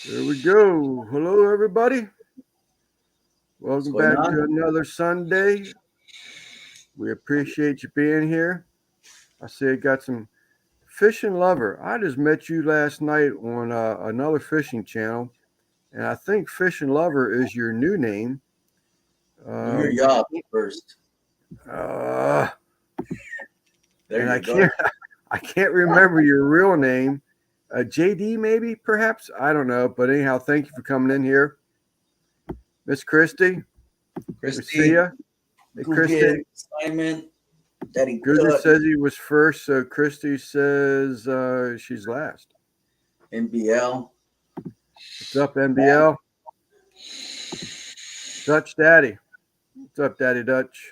There we go. Hello, everybody. What's Welcome going back to on? another Sunday. We appreciate you being here. I see you got some fishing lover. I just met you last night on another fishing channel, and I think fishing lover is your new name. Do your I job can't, first. uh, There and I you go. can't, I can't remember your real name. JD, maybe, perhaps. I don't know. But anyhow, thank you for coming in here, Miss Christy. We see Christy, ya. Hey, Christy. Guggen, Simon, Daddy Google Cut, says he was first, so Christy says she's last. NBL. What's up, NBL? Dutch Daddy. What's up, Daddy Dutch?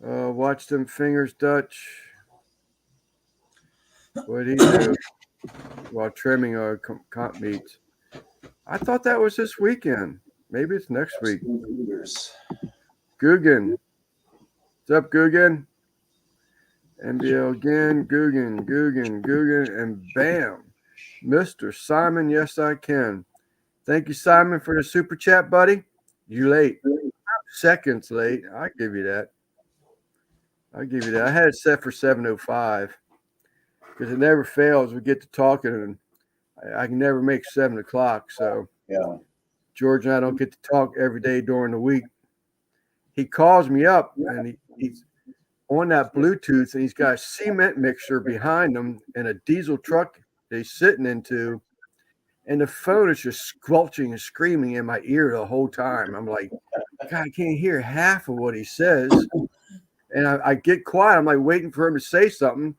Watch them fingers, Dutch. What'd he do while trimming comp meats? I thought that was this weekend. Maybe it's next week. Cougars. Guggen. What's up, Guggen? NBL again. Guggen, and bam. Mr. Simon, yes, I can. Thank you, Simon, for the super chat, buddy. You late. Seconds late. I give you that. I had it set for 7:05 because it never fails. We get to talking, and I can never make 7 o'clock. So Yeah. George and I don't get to talk every day during the week. He calls me up, and he's on that Bluetooth, and he's got a cement mixer behind him and a diesel truck that he's sitting into, and the phone is just squelching and screaming in my ear the whole time. I'm like, God, I can't hear half of what he says. And I get quiet. I'm like waiting for him to say something,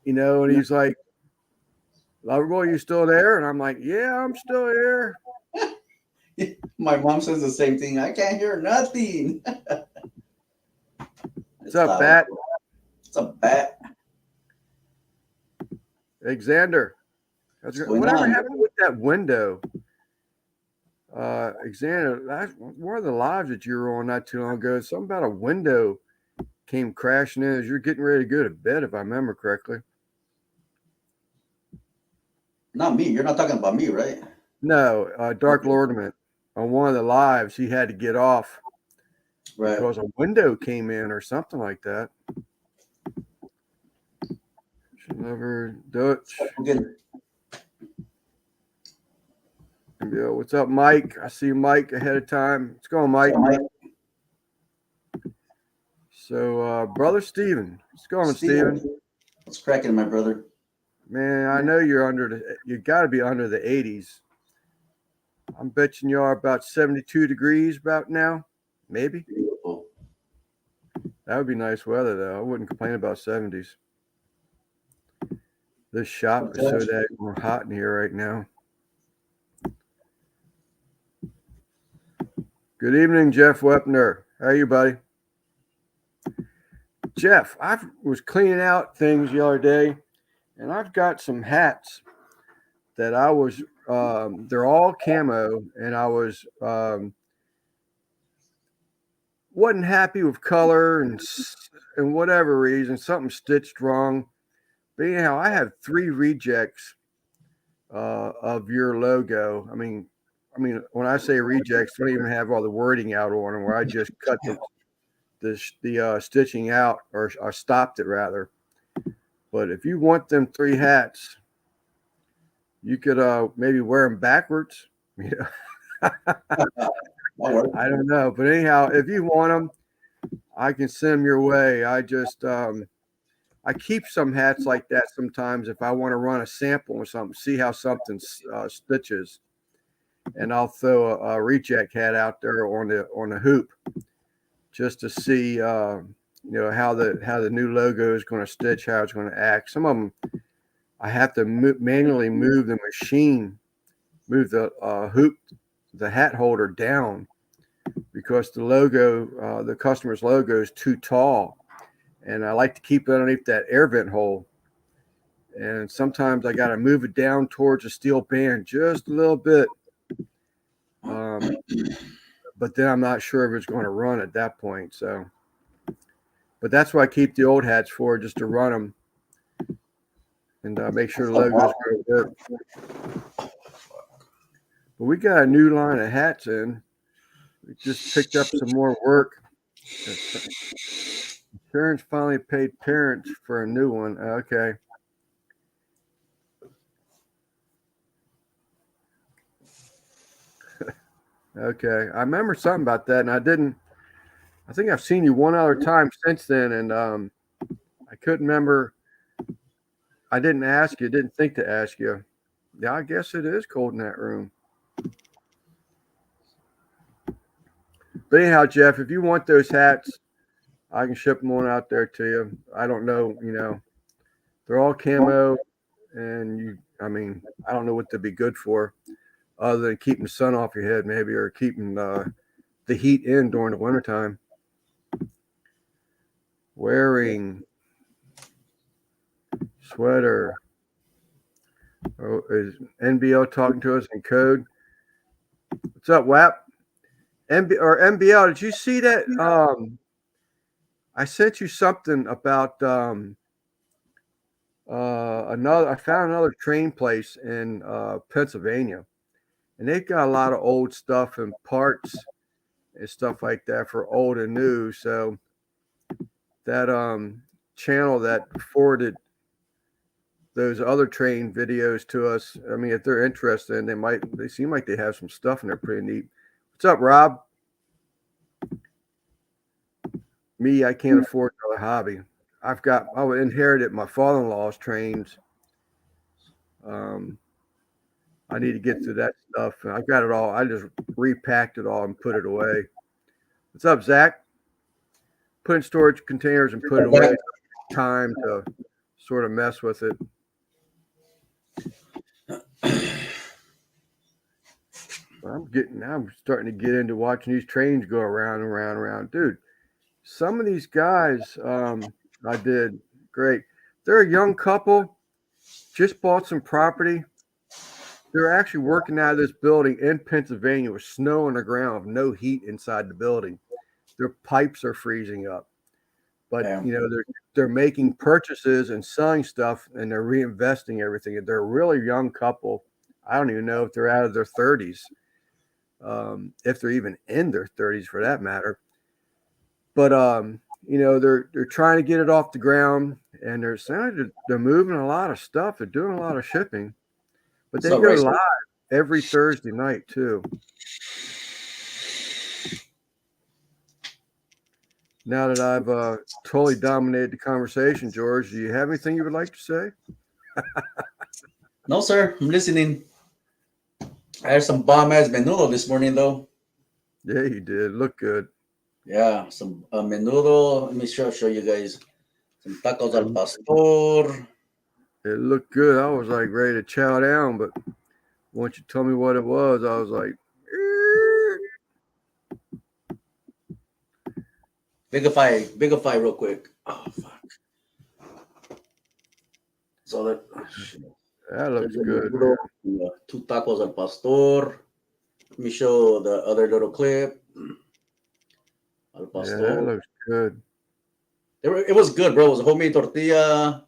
and he's like, Loverboy, you still there? And I'm like, yeah, I'm still here. My mom says the same thing. I can't hear nothing. What's It's up, loud. Bat? It's a bat. Xander. What's going Whatever on? happened with that window? Xander, that's one of the lives that you were on not too long ago. Something about a window came crashing in as you're getting ready to go to bed, if I remember correctly. Not me. You're not talking about me, right? No, Dark Okay. Lordament. On one of the lives, he had to get off Right. because a window came in or something like that. Lover Dutch. Guggen. What's up, Mike? I see Mike ahead of time. What's going, Mike? So, Mike, So, brother Steven. What's going, Steven. Steven? What's cracking, my brother? Man, I know you got to be under the 80s. I'm betting you are about 72 degrees about now. Maybe. Beautiful. That would be nice weather, though. I wouldn't complain about 70s. This shop is so that we're hot in here right now. Good evening, Jeff Wepner. How are you, buddy? Jeff, I was cleaning out things the other day, and I've got some hats that I was. They're all camo, and I wasn't happy with color and whatever reason, something stitched wrong. But anyhow, I have 3 rejects of your logo. I mean, when I say rejects, don't even have all the wording out on them. Where I just cut the stitching out or stopped it rather. But if you want them 3 hats, you could maybe wear them backwards. I don't know, but anyhow, if you want them, I can send them your way. I keep some hats like that sometimes if I want to run a sample or something, see how something stitches, and I'll throw a reject hat out there on the hoop just to see how the new logo is going to stitch, how it's going to act. Some of them I have to manually move the machine, move the hoop, the hat holder down because the customer's logo is too tall, and I like to keep it underneath that air vent hole. And sometimes I got to move it down towards the steel band just a little bit. But then I'm not sure if it's going to run at that point. But that's what I keep the old hats for, just to run them and make sure the logo's real good. But we got a new line of hats in. We just picked up some more work. Insurance finally paid parents for a new one. Okay. Okay. I remember something about that, and I think I've seen you one other time since then, and I couldn't remember. I didn't ask you, didn't think to ask you. Yeah, I guess it is cold in that room. But anyhow, Jeff, if you want those hats, I can ship them on out there to you. I don't know, they're all camo, and I don't know what they'd be good for, other than keeping the sun off your head, maybe, or keeping the heat in during the wintertime. Wearing sweater. Oh, is NBL talking to us in code? What's up, WAP? NBL, did you see that? I sent you something about I found another train place in Pennsylvania, and they've got a lot of old stuff and parts and stuff like that for old and new. So that channel that forwarded those other train videos to us, I mean, if they're interested, they seem like they have some stuff in there pretty neat. What's up, Rob? Me, I can't afford another hobby. I inherited my father-in-law's trains. I need to get through that stuff. I've got it all. I just repacked it all and put it away. What's up, Zach? Put in storage containers and put it away. Time to sort of mess with it. I'm starting to get into watching these trains go around and around and around. Dude, some of these guys I did great. They're a young couple, just bought some property. They're actually working out of this building in Pennsylvania with snow on the ground, with no heat inside the building. Their pipes are freezing up. But they're making purchases and selling stuff, and they're reinvesting everything. They're a really young couple. I don't even know if they're out of their 30s, if they're even in their 30s for that matter. But they're trying to get it off the ground, and they're moving a lot of stuff. They're doing a lot of shipping, but they go live every Thursday night too. Now that I've totally dominated the conversation, George, do you have anything you would like to say? No, sir. I'm listening. I had some bomb-ass menudo this morning, though. Yeah, you did. Look good. Yeah, some menudo. Let me show you guys. Some tacos al pastor. It looked good. I was like ready to chow down, but once you told me what it was, I was like, Bigify real quick. Oh, fuck. So that looks good. Two tacos al pastor. Let me show the other little clip. Al pastor. Yeah, that looks good. It was good, bro. It was a homemade tortilla,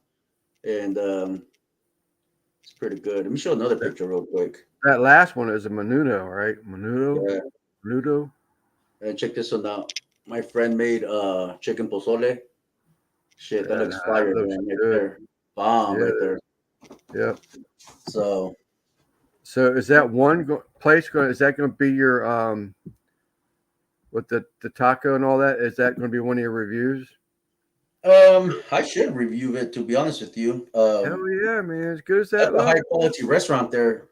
and it's pretty good. Let me show another picture real quick. That last one is a menudo, right? Menudo? Yeah. Menudo? And check this one out. My friend made chicken pozole. Shit, that looks fire, man. Right there. Bomb right there. Yep. So is that one place is that going to be your with the taco and all that? Is that going to be one of your reviews? I should review it, to be honest with you. Hell yeah, man! As good as that looks. A high quality restaurant there.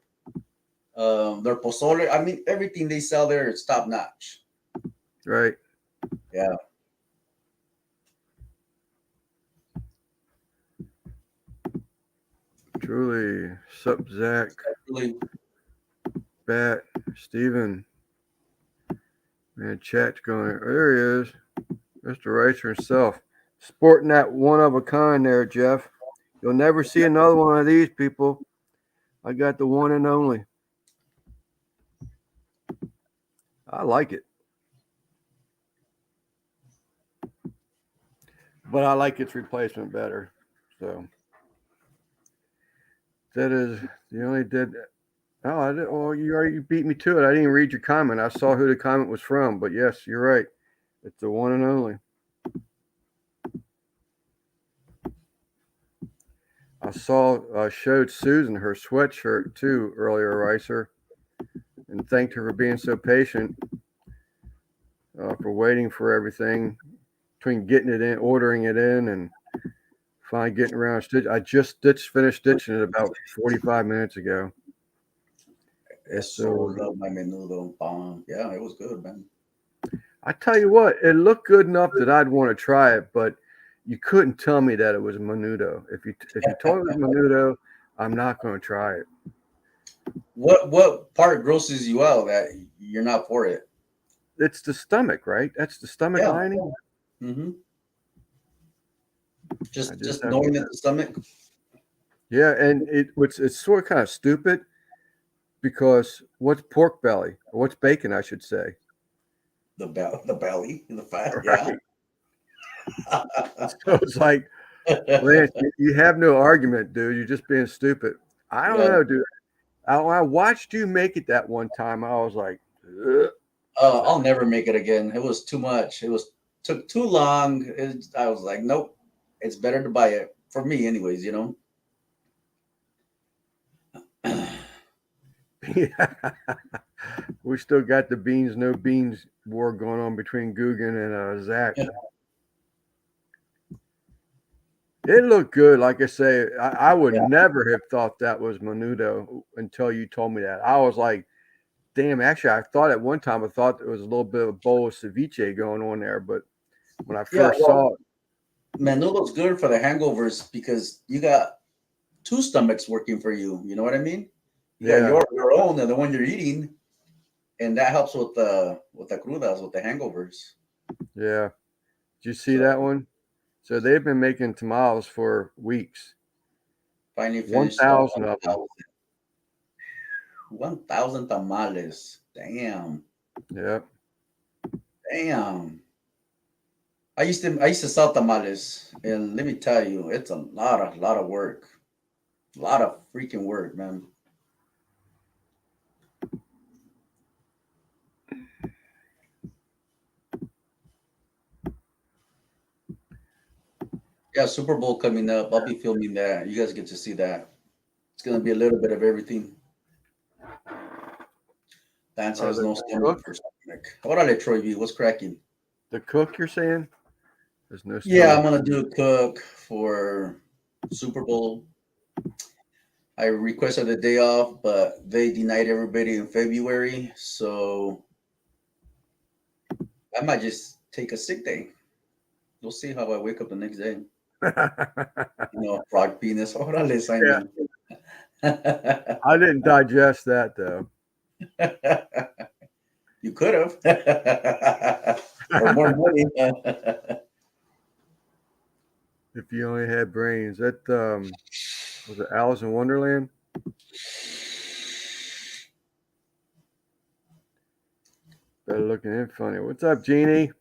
Their pozole, I mean, everything they sell there is top notch. Right. Yeah. Truly. Sup, Zach? Really. Bat, Steven. Man, chat's going. There he is. Mr. Racer himself. Sporting that one of a kind there, Jeff. You'll never see another one of these people. I got the one and only. I like it. But I like its replacement better. So That is, you only did. Oh, I did, well, you already beat me to it. I didn't read your comment. I saw who the comment was from, but yes, you're right. It's the one and only. I saw showed Susan her sweatshirt too earlier, Ricer, and thanked her for being so patient, for waiting for everything between getting it in, ordering it in, and finally getting around stitch. I just finished stitching it about 45 minutes ago. Eso love my menudo. Bomb. Yeah, it was good, man. I tell you what, it looked good enough that I'd want to try it, but you couldn't tell me that it was menudo. If you told me it was menudo, I'm not going to try it. What part grosses you out that you're not for it? It's the stomach, right? That's the stomach lining. Mm-hmm. Just knowing that the stomach. Yeah, and it's sort of kind of stupid because what's pork belly? Or what's bacon, I should say. The belly, the fat. Right. Yeah. So it's like, Lance, you have no argument, dude. You're just being stupid. I don't know, dude. I watched you make it that one time. I was like, ugh. I'll never make it again. It was too much. Took too long. I was like, nope. It's better to buy it for me, anyways. You know. Yeah. We still got the beans, no beans war going on between Guggen and Zach. Yeah. It looked good. Like I say, I would never have thought that was menudo until you told me that. I was like, damn, actually, I thought at one time, I thought there was a little bit of a bowl of ceviche going on there. But when I first saw it. Menudo's good for the hangovers because you got two stomachs working for you. You know what I mean? You got your own and the one you're eating. And that helps with the crudas, with the hangovers. Yeah. Did you see that one? So they've been making tamales for weeks. Finally finished 1,000 of them. 1,000 tamales. Damn. Yeah. Damn. I used to sell tamales, and let me tell you, it's a lot of work. A lot of freaking work, man. Yeah, Super Bowl coming up. I'll be filming that. You guys get to see that. It's gonna be a little bit of everything. Lance has no stomach for stomach. Órale, Troy V, what's cracking? The cook, you're saying? There's no stomach. Yeah, I'm gonna do a cook for Super Bowl. I requested a day off, but they denied everybody in February, so I might just take a sick day. We'll see how I wake up the next day. Frog penis. Órale, Simon. Yeah. I didn't digest that though. You could have. Or more money. If you only had brains. That was it Alice in Wonderland? Better looking in funny. What's up, Jeannie?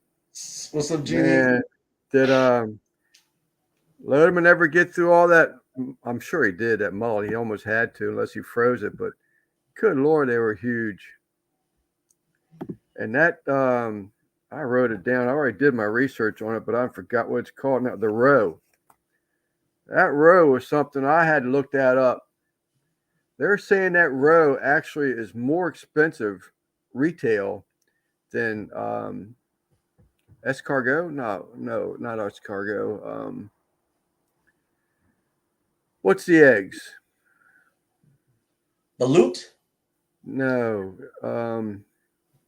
What's up, Jeannie? Man, did Lodeman ever get through all that? I'm sure he did, that mullet. He almost had to, unless he froze it, but good Lord, they were huge. And that I wrote it down. I already did my research on it, but I forgot what it's called now. The roe. That roe was something I had to look that up. They're saying that roe actually is more expensive retail than escargot. No, not escargot. What's the eggs? Balut? No.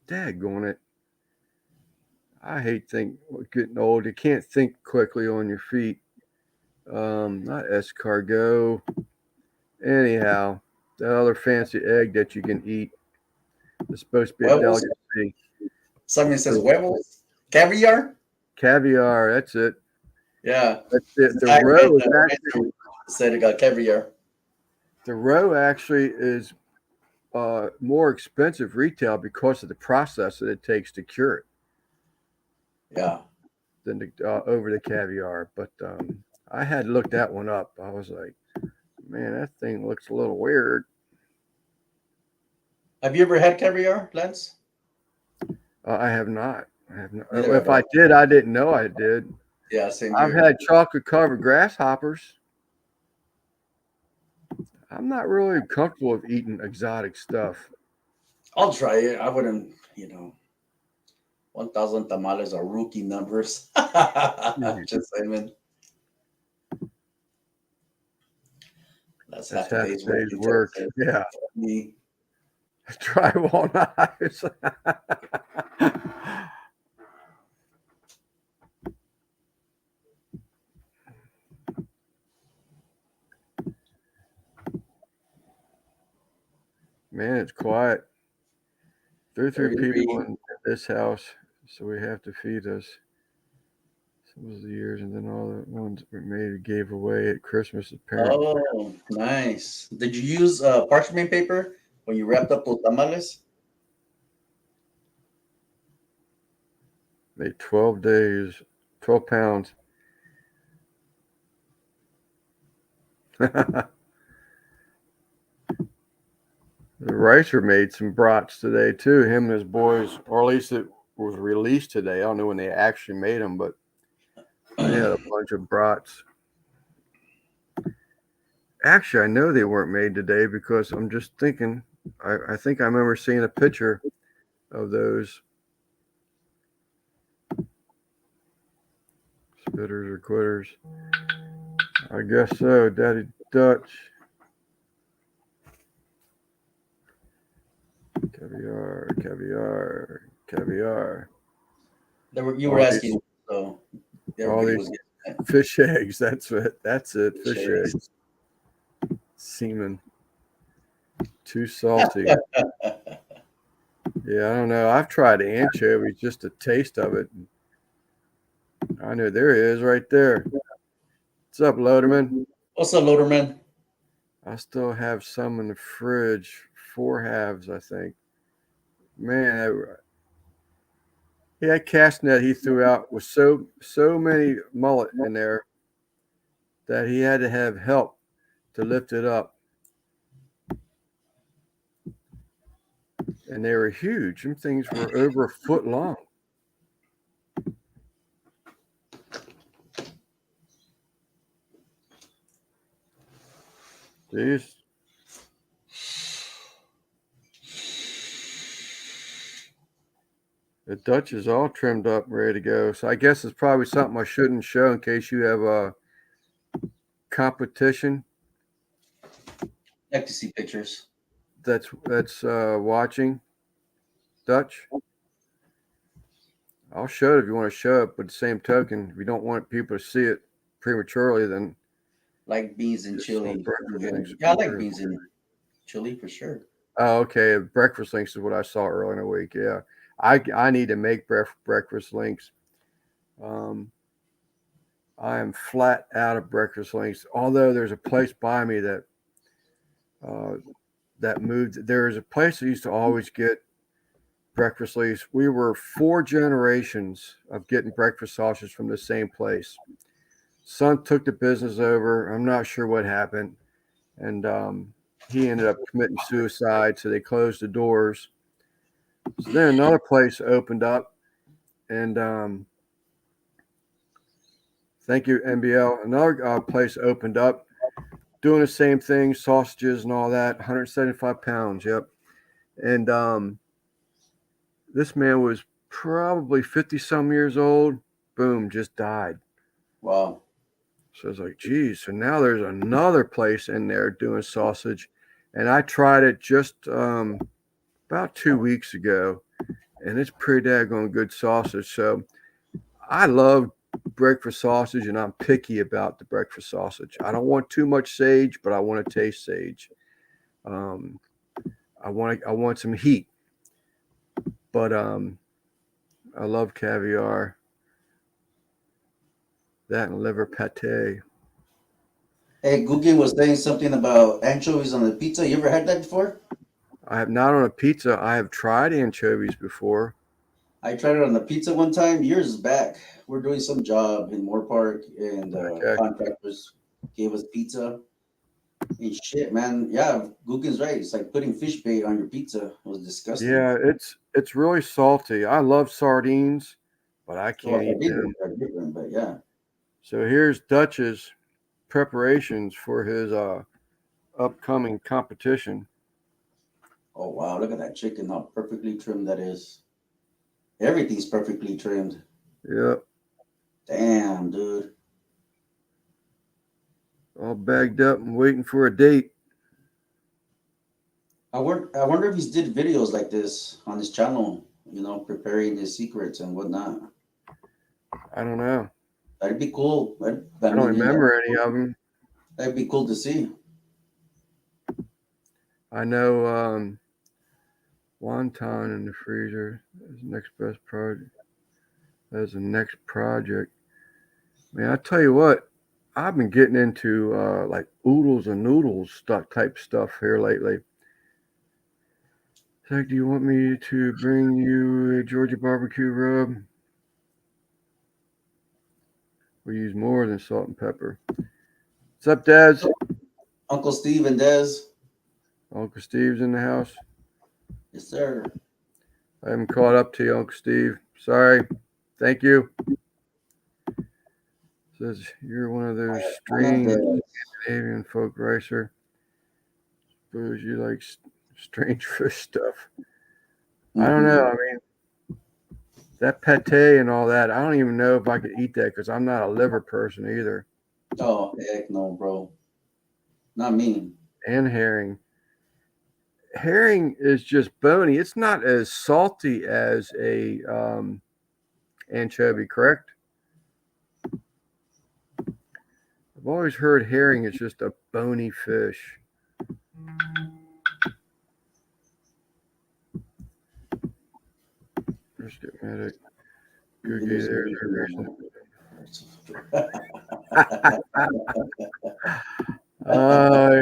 Daggone it. I hate getting old. You can't think quickly on your feet. Not escargot. Anyhow, the other fancy egg that you can eat. It's supposed to be a delicacy. Somebody says huevos? Caviar? Caviar, that's it. Yeah. That's it. The roe is actually said it got caviar. The roe actually is more expensive retail because of the process that it takes to cure it. Yeah. Than over the caviar. But I had looked that one up. I was like, Man, that thing looks a little weird. Have you ever had caviar, Lance? I have not. I have not. Neither If have I I. did, I didn't know I did. Yeah, same I've here. had chocolate covered grasshoppers. I'm not really comfortable with eating exotic stuff. I'll try it. I wouldn't, 1,000 tamales are rookie numbers. Mhm. Just saying, man. That's That's half a half day's a work day's in work. Texas. Yeah. Me. Drywall knives. Man, it's quiet. There are three people 33. in this house, so we have to feed us. Some of the years, and then all the ones we made gave away at Christmas as parent. Oh, nice. Did you use parchment paper when you wrapped up those tamales? Made 12 days, 12 pounds. The Ricer made some brats today too. Him and his boys, or at least it was released today. I don't know when they actually made them, but they had a bunch of brats. Actually, I know they weren't made today because I'm just thinking. I think I remember seeing a picture of those spitters or quitters. I guess so, Daddy Dutch. Caviar, caviar, caviar. You were All these, asking, so all everybody these was getting fish eggs. That's it. That's it. that. Fish Shakes. eggs. Semen. Too salty. Yeah, I don't know. I've tried anchovies, just a taste of it. I know there he is right there. What's up, Loderman? What's up, Loaderman? I still have some in the fridge. 4 halves, I think. Man, that cast net he threw out was so many mullet in there that he had to have help to lift it up. And they were huge. Them things were over a foot long. Jeez. The Dutch is all trimmed up, ready to go. So I guess it's probably something I shouldn't show in case you have a competition Like to see pictures. that's watching. Dutch. I'll show it if you want to show it, but the same token, if you don't want people to see it prematurely, then Like beans and just saw chili. breakfast links. Yeah, I like beans and chili for sure. Oh, okay. Breakfast links is what I saw earlier in the week. Yeah, I need to make breakfast links. Um, I am flat out of breakfast links. Although there's a place by me uh, that moved. There is a place that used to always get breakfast links. We were 4 generations of getting breakfast sausage from the same place. Son took the business over. I'm not sure what happened, and he ended up committing suicide. So they closed the doors. So then another place opened up, and thank you, NBL. Another place opened up, doing the same thing, sausages and all that. 175 pounds. Yep. And this man was probably 50 some years old. Boom, just died. Wow. So I was like, geez. So now there's another place in there doing sausage. And I tried it just about 2 weeks ago. And it's pretty daggone good sausage. So I love breakfast sausage, and I'm picky about the breakfast sausage. I don't want too much sage, but I want to taste sage. Um, I want some heat, but I love caviar. That and liver pate. Hey, Guggen was saying something about anchovies on the pizza. You ever had that before? I have not on a pizza. I have tried anchovies before. I tried it on the pizza one time years back. We're doing some job in Moore Park, and Okay. contractors gave us pizza. Hey, shit, man. Yeah, Guggen's right. It's like putting fish bait on your pizza. It was disgusting. Yeah, it's really salty. I love sardines, but I Well, can't eat them. are different, but yeah. So here's Dutch's preparations for his upcoming competition. Oh wow, look at that chicken, how perfectly trimmed that is. Everything's perfectly trimmed. Yep, Damn, dude. all bagged up and waiting for a date. I wonder if he's did videos like this on his channel, preparing his secrets and whatnot. I don't know. That'd be cool. I I don't mean, remember any of them. that'd be cool to see. I know wonton in the freezer. That's the next best project. That's the next project. Man, I tell you what, I've been getting into like oodles and noodles stuff type stuff here lately. Zach, do you want me to bring you a Georgia barbecue rub? We use more than salt and pepper. What's up, Daz? Uncle Steve and Dez. Uncle Steve's in the house. Yes, sir. I haven't caught up to you, Uncle Steve. Sorry. Thank you. Says you're one of those I'm not strange Dez. Scandinavian folk racer. Suppose you like strange fish stuff. I don't know. I mean, that pate and all that, I don't even know if I could eat that because I'm not a liver person either. Oh, heck no, bro. Not me. And herring. Herring is just bony. It's not as salty as a anchovy, correct? I've always heard herring is just a bony fish. Brisket medic. Googie there's a reason.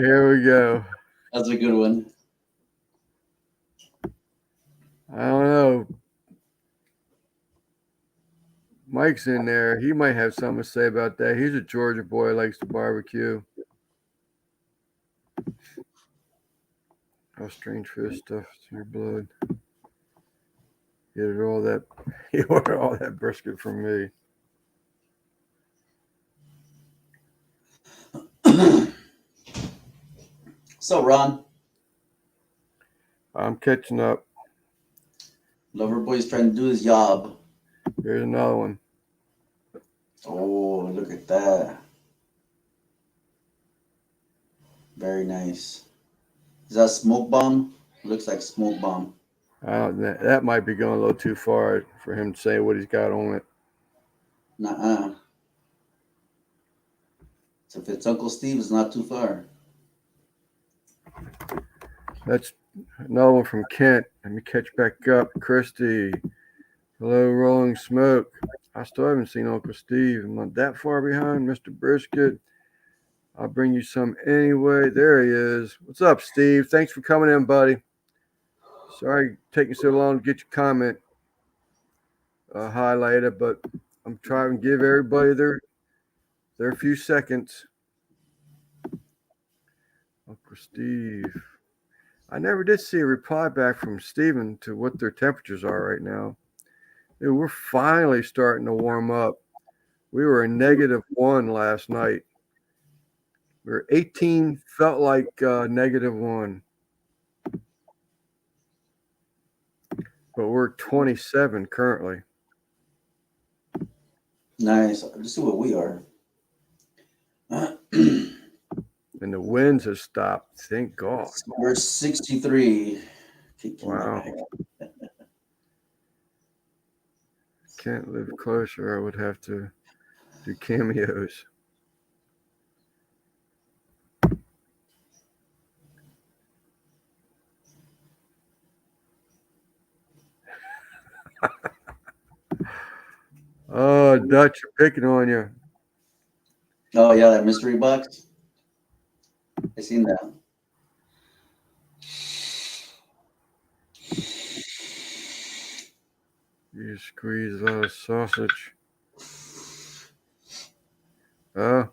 Here we go. That's a good one. I don't know. Mike's in there. He might have something to say about that. He's a Georgia boy, likes to barbecue. Oh, strange fish stuff in your blood. He ordered all that brisket from me. So, Ron, I'm catching up. Loverboy's trying to do his job. Here's another one. Oh, look at that. Very nice. Is that smoke bomb? Looks like smoke bomb. That might be going a little too far for him to say what he's got on it. Nuh-uh. So if it's Uncle Steve, it's not too far. That's another one from Kent. Let me catch back up. Christy. Hello, Rolling Smoke. I still haven't seen Uncle Steve. I'm not that far behind. Mr. Brisket. I'll bring you some anyway. There he is. What's up, Steve? Thanks for coming in, buddy. Sorry taking so long to get your comment highlighted, but I'm trying to give everybody their few seconds. Uncle Steve. I never did see a reply back from Steven to what their temperatures are right now. Dude, we're finally starting to warm up. We were a -1 last night. We were 18, felt like -1. But we're 27 currently. Nice. Let's see what we are. And the winds have stopped. Thank God. We're 63. Wow. Can't live closer. I would have to do cameos. Oh, Dutch are picking on you. Oh, yeah, that mystery box. I seen that. You squeeze a lot of sausage. Oh.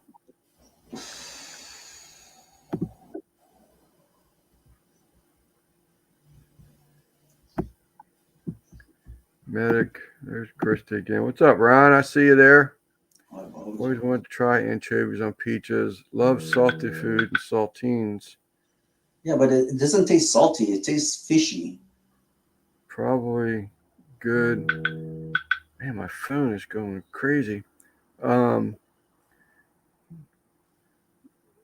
Medic. There's Christy again. What's up, Ryan? I see you there. Always wanted to try anchovies on pizzas. Love salty food and saltines. Yeah, but it doesn't taste salty. It tastes fishy. Probably good. Man, my phone is going crazy. What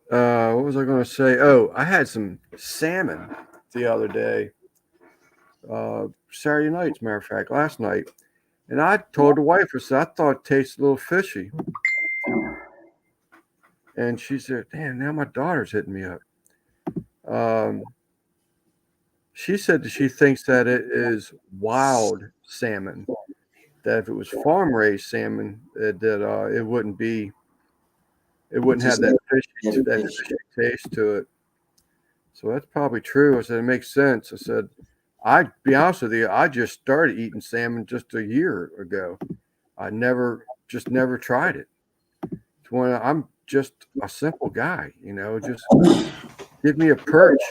was I going to say? Oh, I had some salmon the other day. Saturday night, as a matter of fact, last night. And I told the wife, I said, I thought it tasted a little fishy. And she said, damn, now my daughter's hitting me up. She said that she thinks that it is wild salmon. That if it was farm raised salmon, that it wouldn't have that fishy taste to it. So that's probably true. I said, it makes sense. I said, I'd be honest with you, I just started eating salmon just a year ago. I never tried it. It's when I'm just a simple guy, just give me a perch,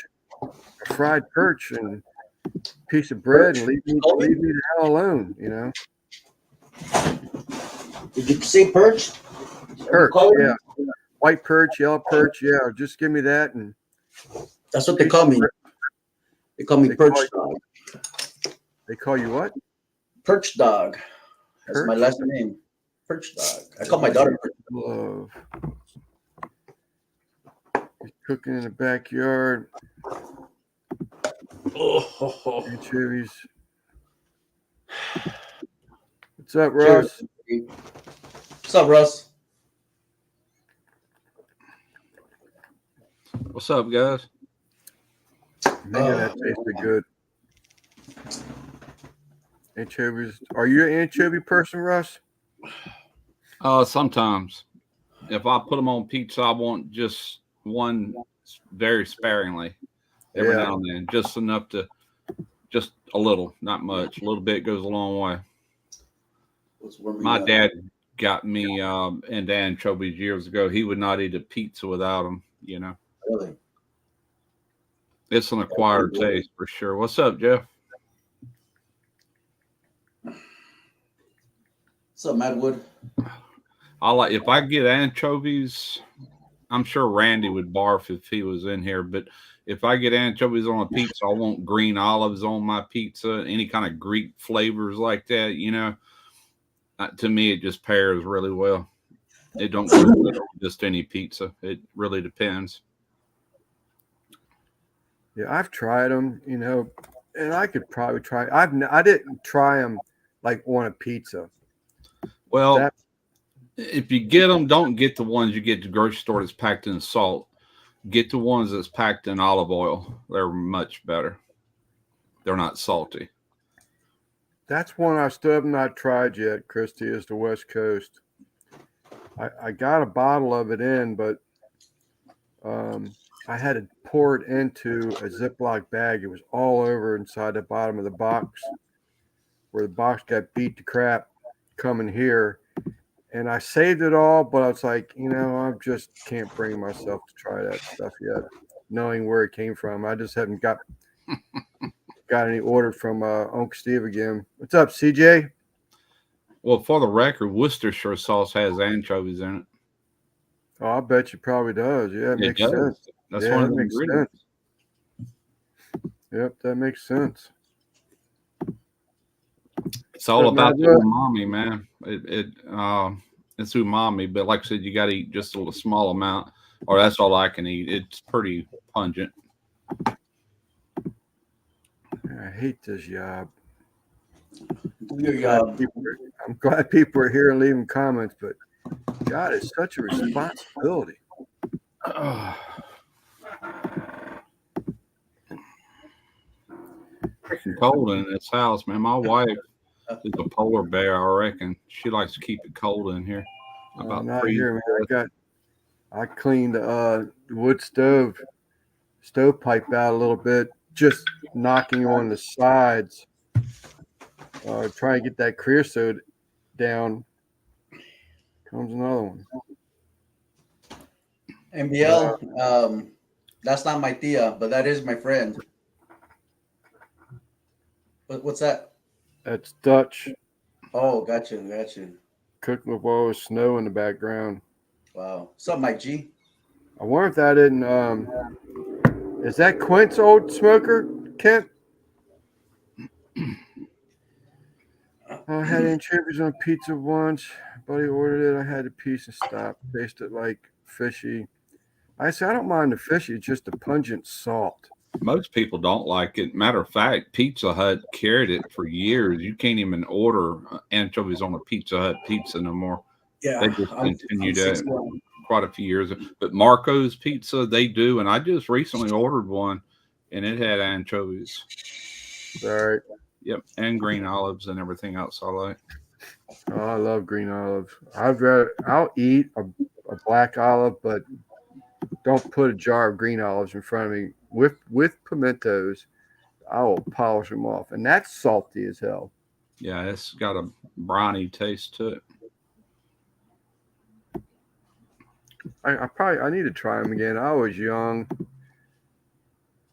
a fried perch and a piece of bread and leave me the hell alone, Did you say perch? Perch, yeah. White perch, yellow perch, yeah. Just give me that. And that's what they call me. They call me perch dog. They call you what? Perch dog. That's my last name. Perch dog. I call my daughter Perch Love. He's cooking in the backyard. Oh. Anchovies. What's up, Russ? What's up, Russ? What's up, guys? Man, that tasted good. Anchovies. Are you an anchovy person, Russ? Sometimes. If I put them on pizza, I want just one very sparingly every now and then. Just enough to, just a little, not much. A little bit goes a long way. My dad got me into anchovies years ago. He would not eat a pizza without them, Really? It's an acquired taste for sure. What's up, Jeff? What's up, Madwood? If I get anchovies, I'm sure Randy would barf if he was in here, but if I get anchovies on a pizza, I want green olives on my pizza, any kind of Greek flavors like that, to me, it just pairs really well. It don't go with just any pizza. It really depends. Yeah, I've tried them, and I could probably try. I didn't try them like on a pizza. Well, if you get them, don't get the ones you get at the grocery store that's packed in salt. Get the ones that's packed in olive oil. They're much better. They're not salty. That's one I still have not tried yet, Christy, is the West Coast. I got a bottle of it in, but I had to pour it into a Ziploc bag. It was all over inside the bottom of the box where the box got beat to crap coming here. And I saved it all, but I was like, I just can't bring myself to try that stuff yet, knowing where it came from. I just haven't got any order from Uncle Steve again. What's up, CJ? Well, for the record, Worcestershire sauce has anchovies in it. Oh, I bet you probably does. Yeah, it makes sense. That's one of the ingredients. Yep, that makes sense. It's all about the umami, man. It's umami, but like I said, you got to eat just a little small amount, or that's all I can eat. It's pretty pungent. I hate this job. I'm glad people are here and leaving comments, but God, it's such a responsibility. It's cold in this house, man. My wife is a polar bear, I reckon. She likes to keep it cold in here. Not here, man. I cleaned the wood stovepipe out a little bit, just knocking on the sides, trying to get that creosote down. Comes another one. MBL, that's not my tia, but that is my friend. What's that? That's Dutch. Oh, gotcha. Cooking with all the snow in the background. Wow. What's up, Mike G? I wonder if that isn't is that Quint's old smoker, Kent? I had anchovies on pizza once. Buddy ordered it. I had a piece and stopped. Tasted like fishy. I said I don't mind the fishy. It's just the pungent salt. Most people don't like it. Matter of fact, Pizza Hut carried it for years. You can't even order anchovies on a Pizza Hut pizza no more. Yeah, They just continued that 61. quite a few years. But Marco's Pizza, they do, and I just recently ordered one, and it had anchovies. All right. Yep, and green olives and everything else I like. Oh, I love green olives. I'll eat a black olive, but don't put a jar of green olives in front of me with pimentos. I will polish them off, and that's salty as hell. Yeah, it's got a briny taste to it. I need to try them again. I was young.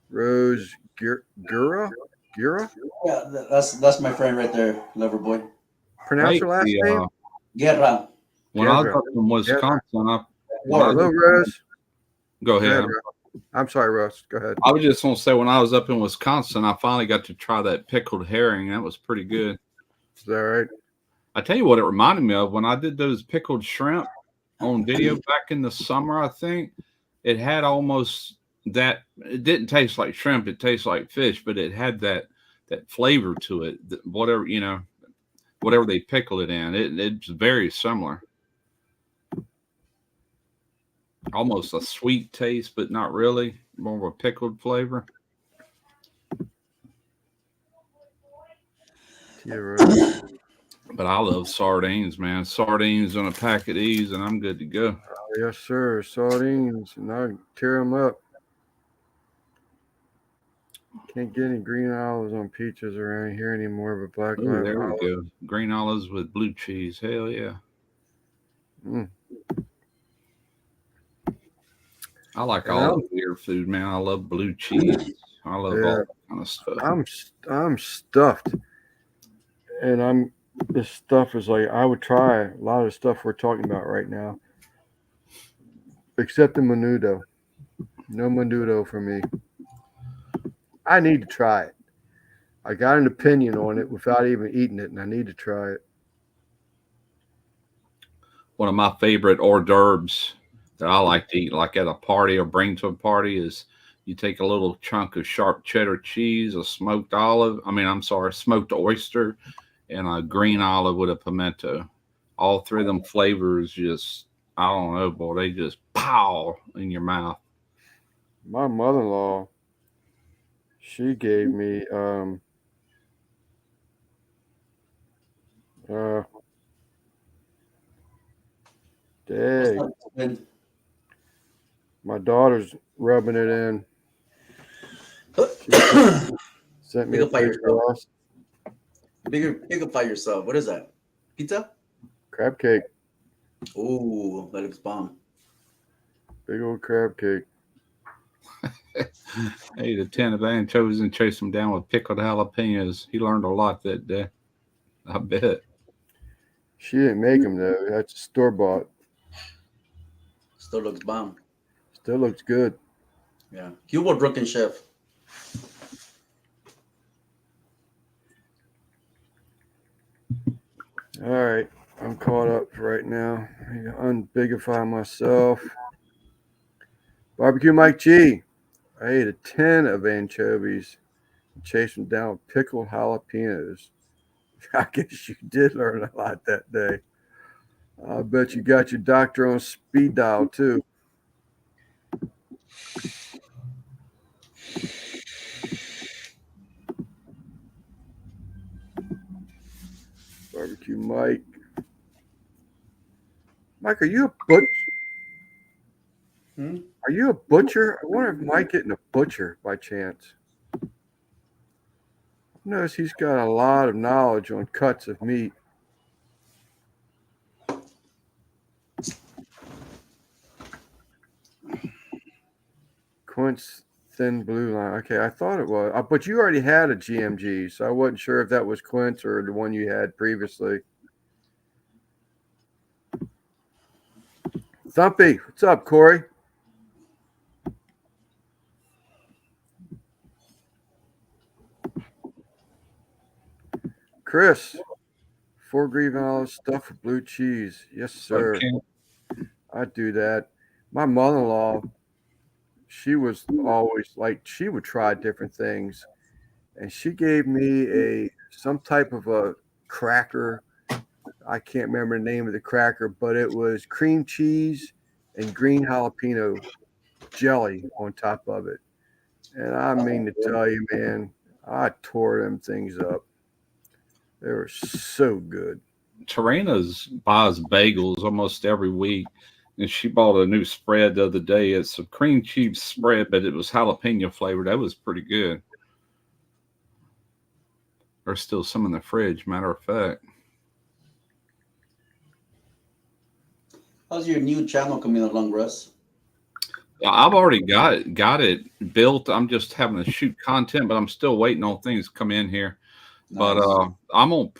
Rose Gura? Yeah, that's my friend right there, lover boy. Pronounce her last name? Guerra. When I was Guerra. up in Wisconsin, Hello, Rose. go ahead. Russ. I'm sorry, Russ. Go ahead. I was just going to say, when I was up in Wisconsin, I finally got to try that pickled herring. That was pretty good. Is that right? I tell you what it reminded me of when I did those pickled shrimp on video back in the summer. I think it had almost that. It didn't taste like shrimp; it tastes like fish, but it had that flavor to it. Whatever they pickle it in, it's very similar. Almost a sweet taste, but not really. More of a pickled flavor. Yeah, right. But I love sardines, man. Sardines on a pack of these, and I'm good to go. Yes, sir. Sardines, and I tear them up. Can't get any green olives on pizzas around here anymore, but black Ooh, there olives. we go. Green olives with blue cheese. Hell yeah. Mm. I like all the weird food, man. I love blue cheese. I love all that kind of stuff. I'm stuffed, and this stuff is like I would try a lot of the stuff we're talking about right now, except the menudo. No menudo for me. I need to try it. I got an opinion on it without even eating it, and I need to try it. One of my favorite hors d'oeuvres that I like to eat, like at a party or bring to a party, is you take a little chunk of sharp cheddar cheese, a smoked oyster, and a green olive with a pimento. All three of them flavors just, I don't know, boy, they just pow in your mouth. My mother-in-law, she gave me dang. My daughter's rubbing it in. Sent me a picture. Pick up by yourself. What is that? Pizza? Crab cake. Ooh, that looks bomb. Big old crab cake. I ate a tin of anchovies and chased them down with pickled jalapenos. He learned a lot that day. I bet. She didn't make them though. That's store bought. Still looks bomb. Still looks good. Yeah. Cuba drunken chef. All right. I'm caught up right now. I need to unbigify myself. Barbecue Mike G. I ate a tin of anchovies and chased them down with pickled jalapenos. I guess you did learn a lot that day. I bet you got your doctor on speed dial too. Barbecue Mike. Mike, are you a butcher? Are you a butcher? I wonder if Mike getting a butcher by chance. I notice he's got a lot of knowledge on cuts of meat. Quince Thin blue line. Okay, I thought it was, but you already had a GMG, so I wasn't sure if that was Quint's or the one you had previously. Thumpy, what's up, Corey? Chris, 4 Grieve olives stuffed with blue cheese. Yes, sir. I do that. My mother-in-law, she was always like, she would try different things, and she gave me some type of a cracker. I can't remember the name of the cracker, but it was cream cheese and green jalapeno jelly on top of it. And I mean to tell you, man, I tore them things up. They were so good. Tarina's buys bagels almost every week, and she bought a new spread the other day. It's a cream cheese spread, but it was jalapeno flavored. That was pretty good. There's still some in the fridge, matter of fact. How's your new channel coming along, Russ? I've already got it built. I'm just having to shoot content, but I'm still waiting on things to come in here. Nice. But I'm gonna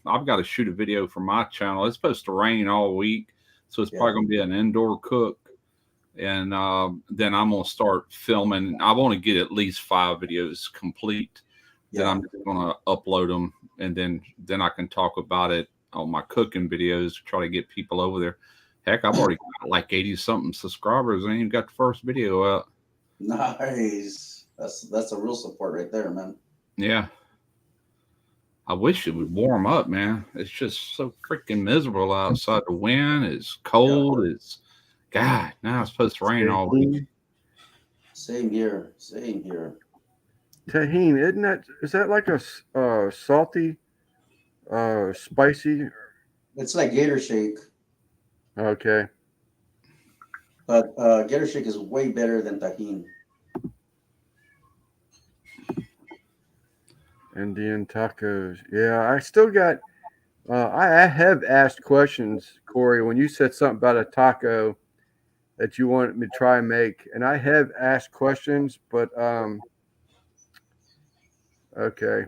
I've got to shoot a video for my channel. It's supposed to rain all week, so it's probably gonna be an indoor cook. And then I'm gonna start filming. I want to get at least 5 videos complete. Then I'm just gonna upload them, and then I can talk about it on my cooking videos to try to get people over there. Heck, I've already got like 80 something subscribers. I ain't even got the first video out. Nice. That's a real support right there, man. Yeah. I wish it would warm up, man. It's just so freaking miserable outside. The wind is cold. It's God. Now it's supposed to rain all week. Same here. Same here. Tahini, is that like a salty, spicy? It's like Gator Shake, Okay. but Gator Shake is way better than Tajín. Indian tacos. Yeah, I still got. I have asked questions, Corey, when you said something about a taco that you wanted me to try and make, and I have asked questions, but okay,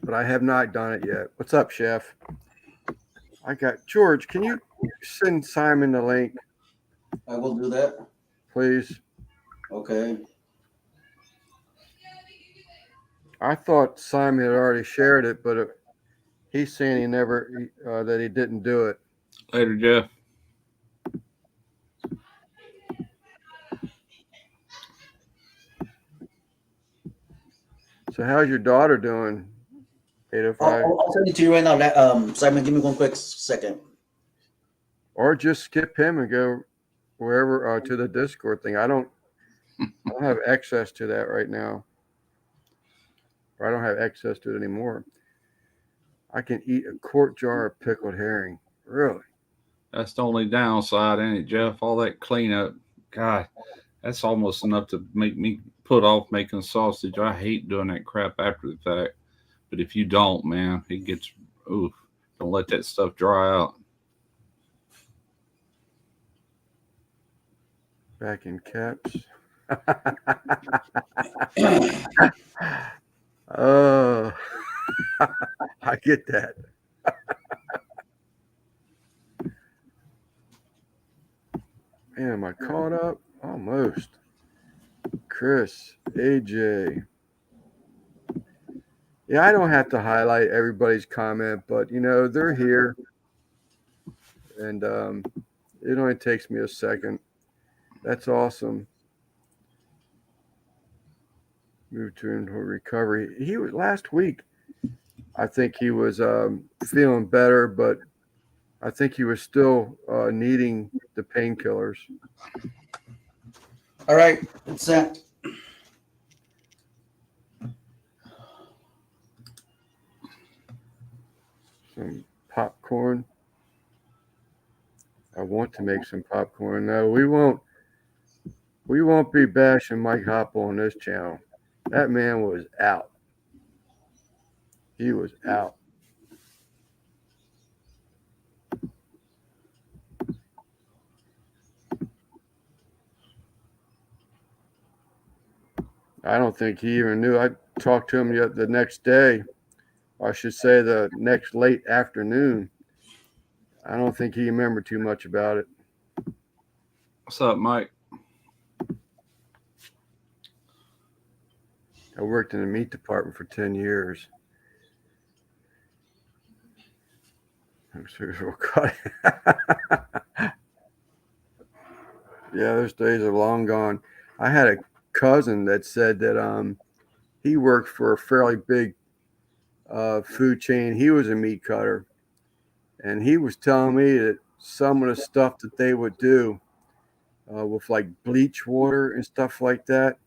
but I have not done it yet. What's up, Chef? I got George. Can you send Simon the link, I will do that. please? Okay. I thought Simon had already shared it, but he's saying he never that he didn't do it. Later, Jeff. So how's your daughter doing? 805. I'll send it to you right now. Simon, give me one quick second. Or just skip him and go wherever to the Discord thing. I don't have access to that right now. Or I don't have access to it anymore. I can eat a quart jar of pickled herring. Really? That's the only downside, ain't it, Jeff? All that cleanup. God, that's almost enough to make me put off making sausage. I hate doing that crap after the fact. But if you don't, man, it gets, oof, don't let that stuff dry out. Back in caps. Oh, I get that. Man, am I caught up? Almost. Chris, AJ. Yeah, I don't have to highlight everybody's comment, but they're here, and it only takes me a second. That's awesome. Moved to into recovery. He was last week. I think he was feeling better, but I think he was still needing the painkillers. All right, it's sent. Some popcorn. I want to make some popcorn. No, we won't. We won't be bashing Mike Hopple on this channel. That man was out. He was out. I don't think he even knew. I talked to him yet the next day, or I should say the next late afternoon. I don't think he remembered too much about it. What's up, Mike? I worked in the meat department for 10 years. Yeah, those days are long gone. I had a cousin that said that he worked for a fairly big food chain. He was a meat cutter, and he was telling me that some of the stuff that they would do with like bleach water and stuff like that,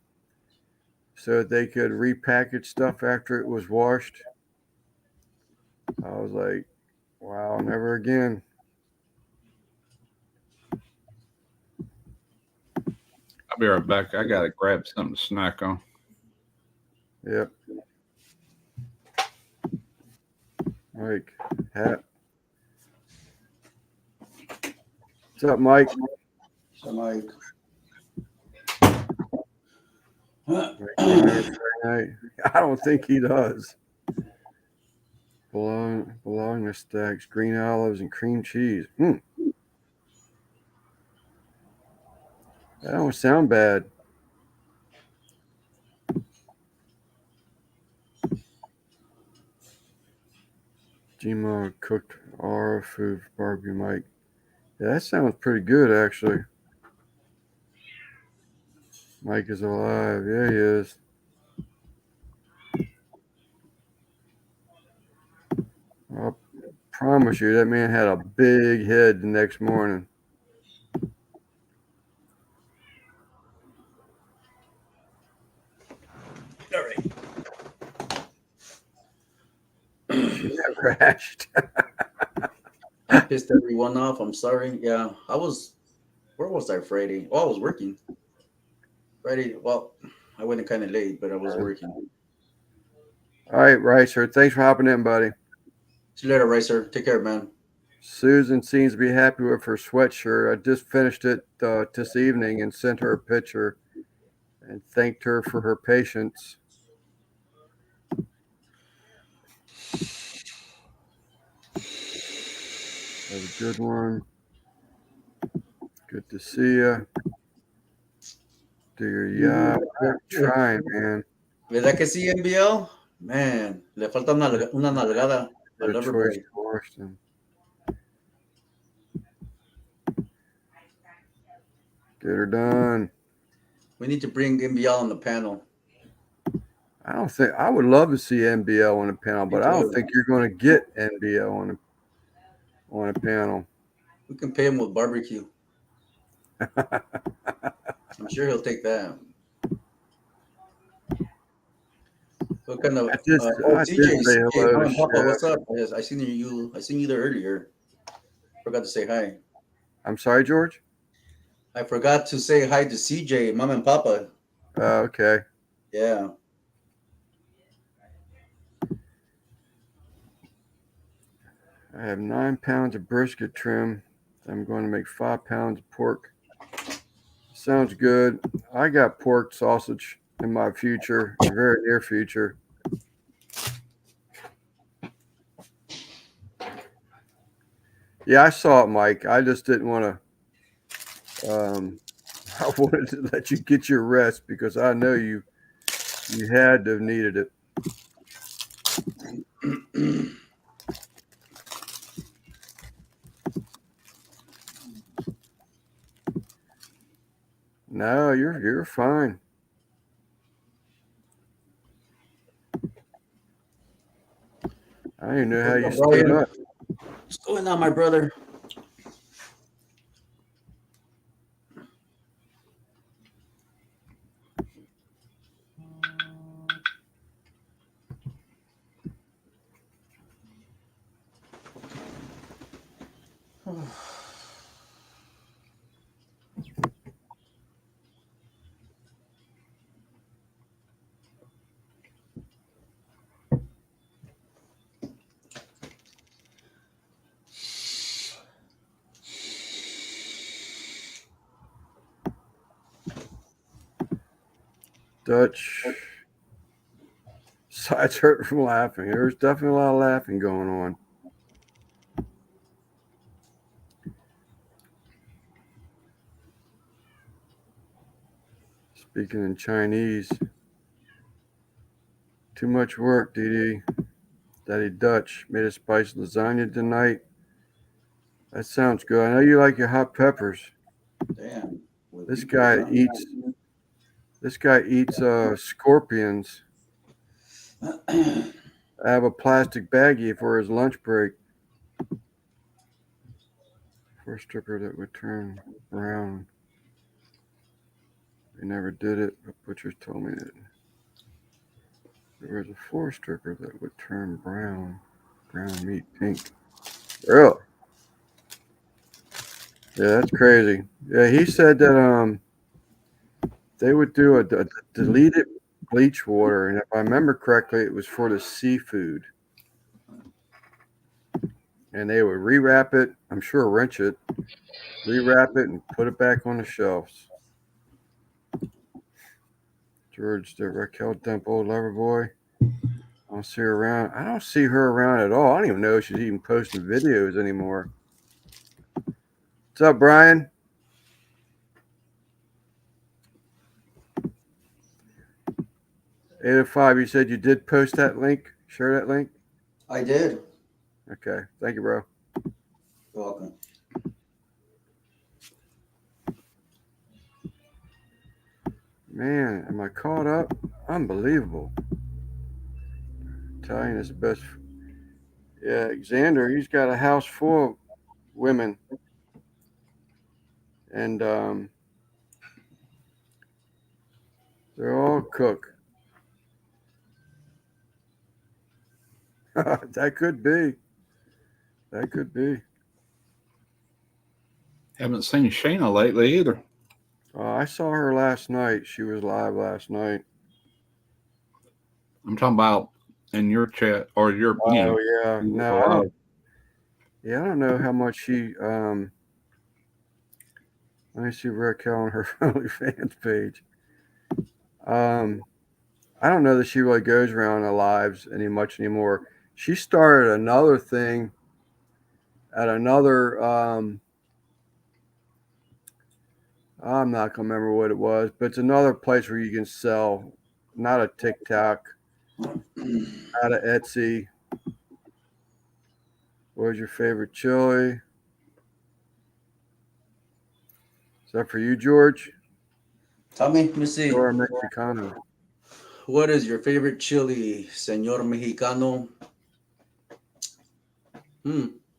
so that they could repackage stuff after it was washed. I was like, wow, never again. I'll be right back. I gotta grab something to snack on. Yep. Mike, hat. What's up, Mike? So Mike. I don't think he does. Bologna stacks, green olives, and cream cheese. That don't sound bad. Gmo cooked Aura food for barbecue, Mike. Yeah, that sounds pretty good, actually. Mike is alive. Yeah, he is. I promise you, that man had a big head the next morning. All right. She never hatched. I pissed everyone off. I'm sorry. Yeah, where was I Friday? Oh, I was working. Friday, well, I went kind of late, but I was working. All right, Ricer. Thanks for hopping in, buddy. See you later, Racer. Take care, man. Susan seems to be happy with her sweatshirt. I just finished it this evening and sent her a picture and thanked her for her patience. Have a good one. Good to see you. Do your trying, man. ¿Verdad que sí, NBL? Man, le falta una nalgada al Get a choice Loverboy. Boston. Get her done. We need to bring NBL on the panel. I would love to see NBL on a panel, but I don't think you're going to get NBL on a panel. We can pay him with barbecue. I'm sure he'll take that. What kind of? CJ, say hello to Papa, Chef. what's up? Yes, I seen you there earlier. Forgot to say hi. I'm sorry, George. I forgot to say hi to CJ, Mom and Papa. Okay. Yeah. I have 9 pounds of brisket trim. I'm going to make 5 pounds of pork. Sounds good. I got pork sausage in my future, very near future. Yeah, I saw it, Mike. I just didn't want to. I wanted to let you get your rest because I know you had to have needed it. No, you're fine. I don't even know how you stayed up. What's going on, my brother? Dutch. Sides hurt from laughing. There's definitely a lot of laughing going on. Speaking in Chinese. Too much work, DD. Daddy Dutch made a spicy lasagna tonight. That sounds good. I know you like your hot peppers. Damn. This guy eats scorpions. I have a plastic baggie for his lunch break. First stripper that would turn brown. They never did it, but butchers told me that there was a floor stripper that would turn brown meat pink. Really? Yeah, that's crazy. Yeah, he said that they would do a deleted bleach water, and if I remember correctly, it was for the seafood. And they would rewrap it, I'm sure wrench it, rewrap it, and put it back on the shelves. George, the Raquel Dump old lover boy. I don't see her around. I don't see her around at all. I don't even know if she's even posting videos anymore. What's up, Brian? Eight 5. You said you did post that link? Share that link? I did. Okay. Thank you, bro. You're welcome. Man, am I caught up? Unbelievable. Italian is the best. Yeah, Xander, he's got a house full of women. And they're all cook. That could be. That could be. Haven't seen Shayna lately either. I saw her last night. She was live last night. I'm talking about in your chat or your. Oh, You know, yeah. No, I don't. Yeah, I don't know how much she. Let me see Raquel on her OnlyFans page. I don't know that she really goes around the lives much anymore. She started another thing at another. I'm not gonna remember what it was, but it's another place where you can sell, not a TikTok, not a Etsy. What was your favorite chili? Is that for you, George? Tell me, let me see. Or Mexicano? What is your favorite chili, Señor Mexicano?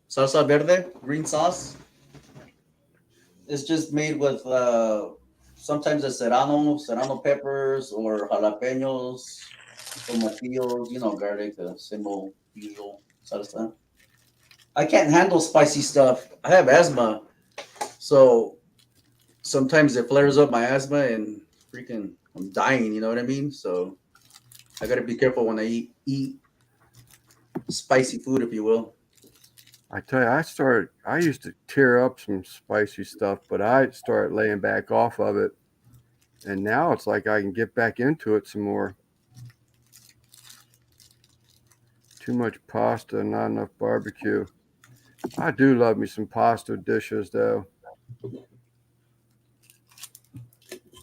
Salsa verde, green sauce. It's just made with sometimes the serrano peppers or jalapenos, tomatillos, garlic, simple usual salsa. I can't handle spicy stuff. I have asthma, so sometimes it flares up my asthma and freaking I'm dying. You know what I mean? So I gotta be careful when I eat spicy food, if you will. I tell you, I used to tear up some spicy stuff, but I started laying back off of it. And now it's like I can get back into it some more. Too much pasta, not enough barbecue. I do love me some pasta dishes, though.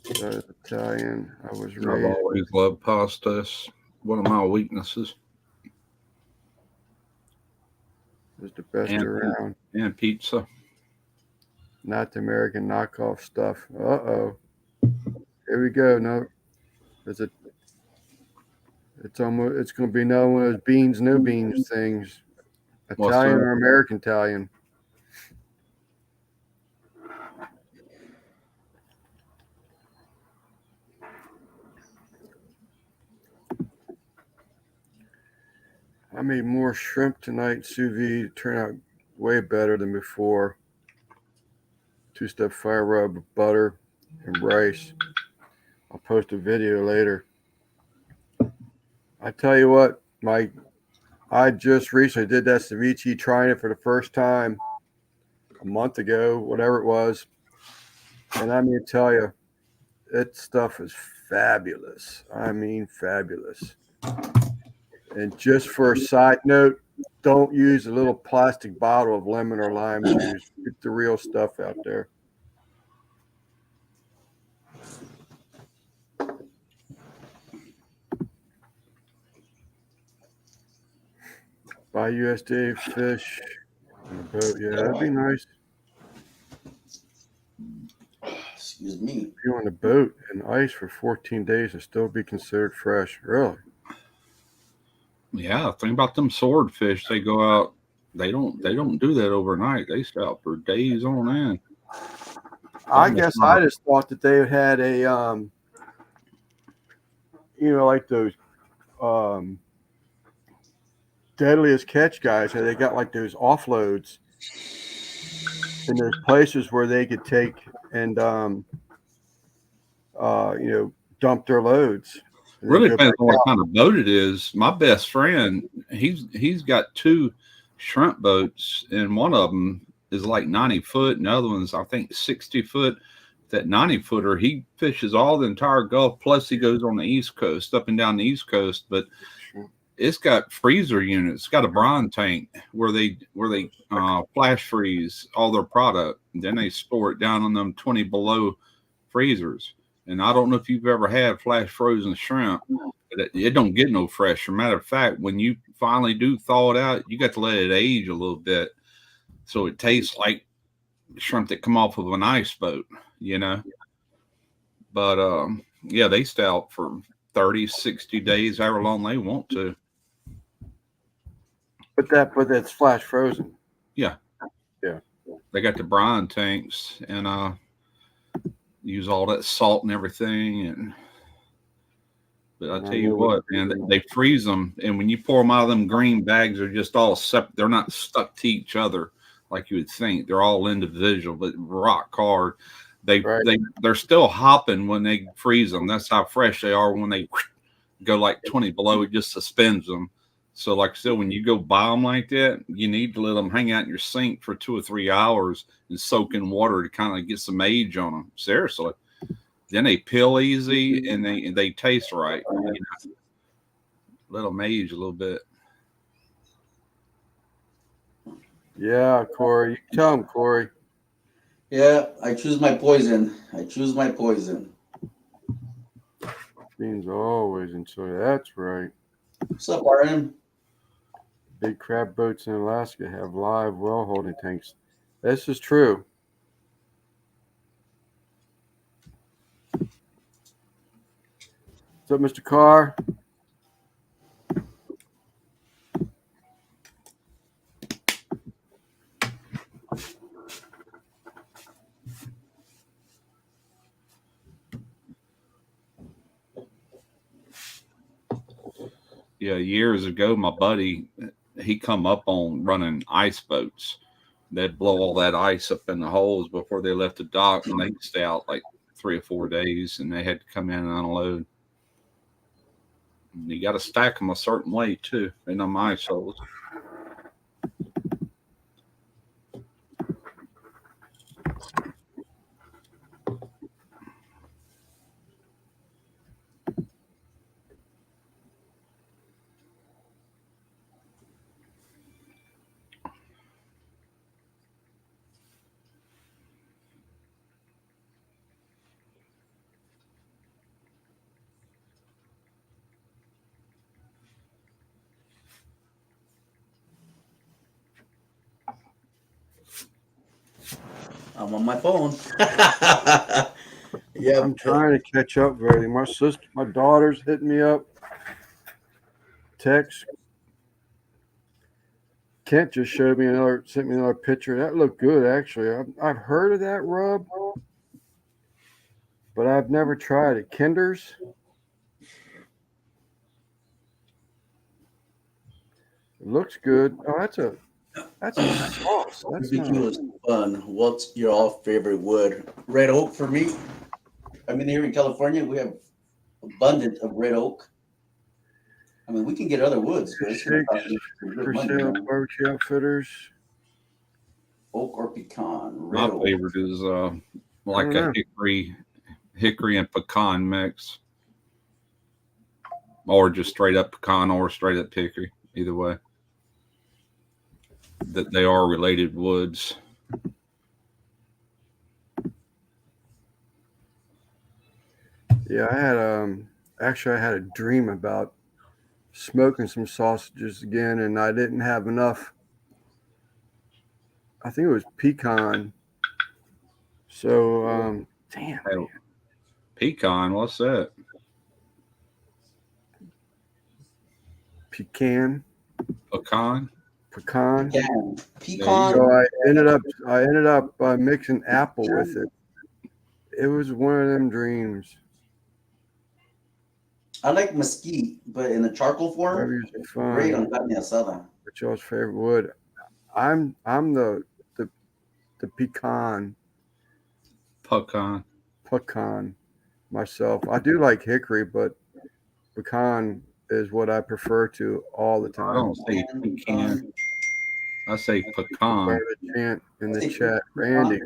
Italian. I was I've raised. always loved pasta. It's one of my weaknesses. Was the best around. And pizza. Not the American knockoff stuff. Uh-oh. Here we go. No. It's going to be another one of those beans, no beans things. Italian or American Italian? I made more shrimp tonight, sous vide. It turned out way better than before. 2-step fire rub of butter and rice. I'll post a video later. I tell you what, I just recently did that ceviche, trying it for the first time a month ago, whatever it was. And I mean, tell you, that stuff is fabulous. I mean, fabulous. And just for a side note, don't use a little plastic bottle of lemon or lime juice. Get the real stuff out there. Buy USDA fish on a boat. Yeah, that'd be nice. Excuse me. Be on the boat and ice for 14 days and still be considered fresh. Really? Yeah, think about them swordfish. They go out. They don't do that overnight. They stay out for days on end. I guess I just thought that they had a like those deadliest catch guys, and they got like those offloads in those places where they could take and dump their loads. Really depends on what kind of boat it is. My best friend, he's got 2 shrimp boats, and one of them is like 90 foot, and the other one's I think 60 foot. That 90 footer, he fishes all the entire Gulf, plus he goes on the East Coast, up and down the East Coast. But it's got freezer units. It's got a brine tank where they flash freeze all their product, and then they store it down on them 20 below freezers. And I don't know if you've ever had flash frozen shrimp, but it don't get no fresher. Matter of fact, when you finally do thaw it out, you got to let it age a little bit, so it tastes like shrimp that come off of an ice boat, But yeah, they stay out for 30, 60 days, however long they want to. But that's flash frozen. Yeah. They got the brine tanks and use all that salt and everything. But I tell you what, man, they freeze them, and when you pour them out of them green bags, they're just all separate. They're not stuck to each other like you would think. They're all individual, but rock hard. They're still hopping when they freeze them. That's how fresh they are. When they go like 20 below, it just suspends them. So like I said, when you go buy them like that, you need to let them hang out in your sink for 2 or 3 hours and soak in water to kind of get some age on them. Seriously. Then they peel easy and they taste right. Let them age a little bit. Yeah, Corey. You tell him, Corey. Yeah, I choose my poison. Beans always enjoy. That's right. What's up, Arden? Big crab boats in Alaska have live well holding tanks. This is true. What's up, Mr. Carr? Yeah, years ago, my buddy, he come up on running ice boats. They'd blow all that ice up in the holes before they left the dock, and they'd stay out like 3 or 4 days, and they had to come in and unload. And you got to stack them a certain way too in them ice holes. I'm on my phone. Yeah, I'm trying to catch up, Verdi. My daughter's hitting me up. Text. Kent just sent me another picture. That looked good, actually. I've heard of that rub, but I've never tried it. Kinder's. It looks good. Oh, that's a sauce. That's barbecue is fun. What's your all favorite wood? Red oak for me. I mean, here in California, we have abundance of red oak. I mean, we can get other woods. Barbecue Outfitters. Oak or pecan. My favorite is like a hickory and pecan mix. or just straight up pecan or straight up hickory. Either way, that they are related woods. Yeah, I had a dream about smoking some sausages again, and I didn't have enough. I think it was pecan. So damn. Hey, pecan, what's that? Pecan. Pecan. Pecan. Pecan. So I ended up mixing apple with it. It was one of them dreams. I like mesquite, but in the charcoal form, Whatever's great fun. on carne asada. What's y'all's favorite wood? I'm the pecan Pecan. myself. I do like hickory, but pecan is what I prefer to all the I time. don't say pecan. I say pecan. Part of the chant in the chat. Randy.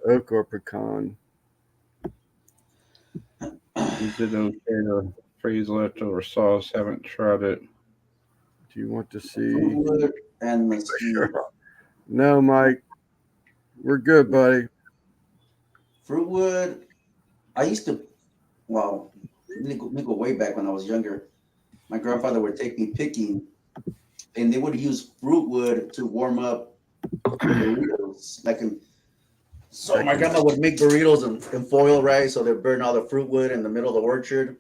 Oak or pecan. Is it okay to freeze leftover sauce? Haven't tried it. Do you want to see? Fruitwood and mesquite. No, Mike. We're good, buddy. Fruitwood. I used to. Well, let me go way back when I was younger. My grandfather would take me picking, and they would use fruitwood to warm up the burritos. So my grandma would make burritos in foil, right? So they'd burn all the fruitwood in the middle of the orchard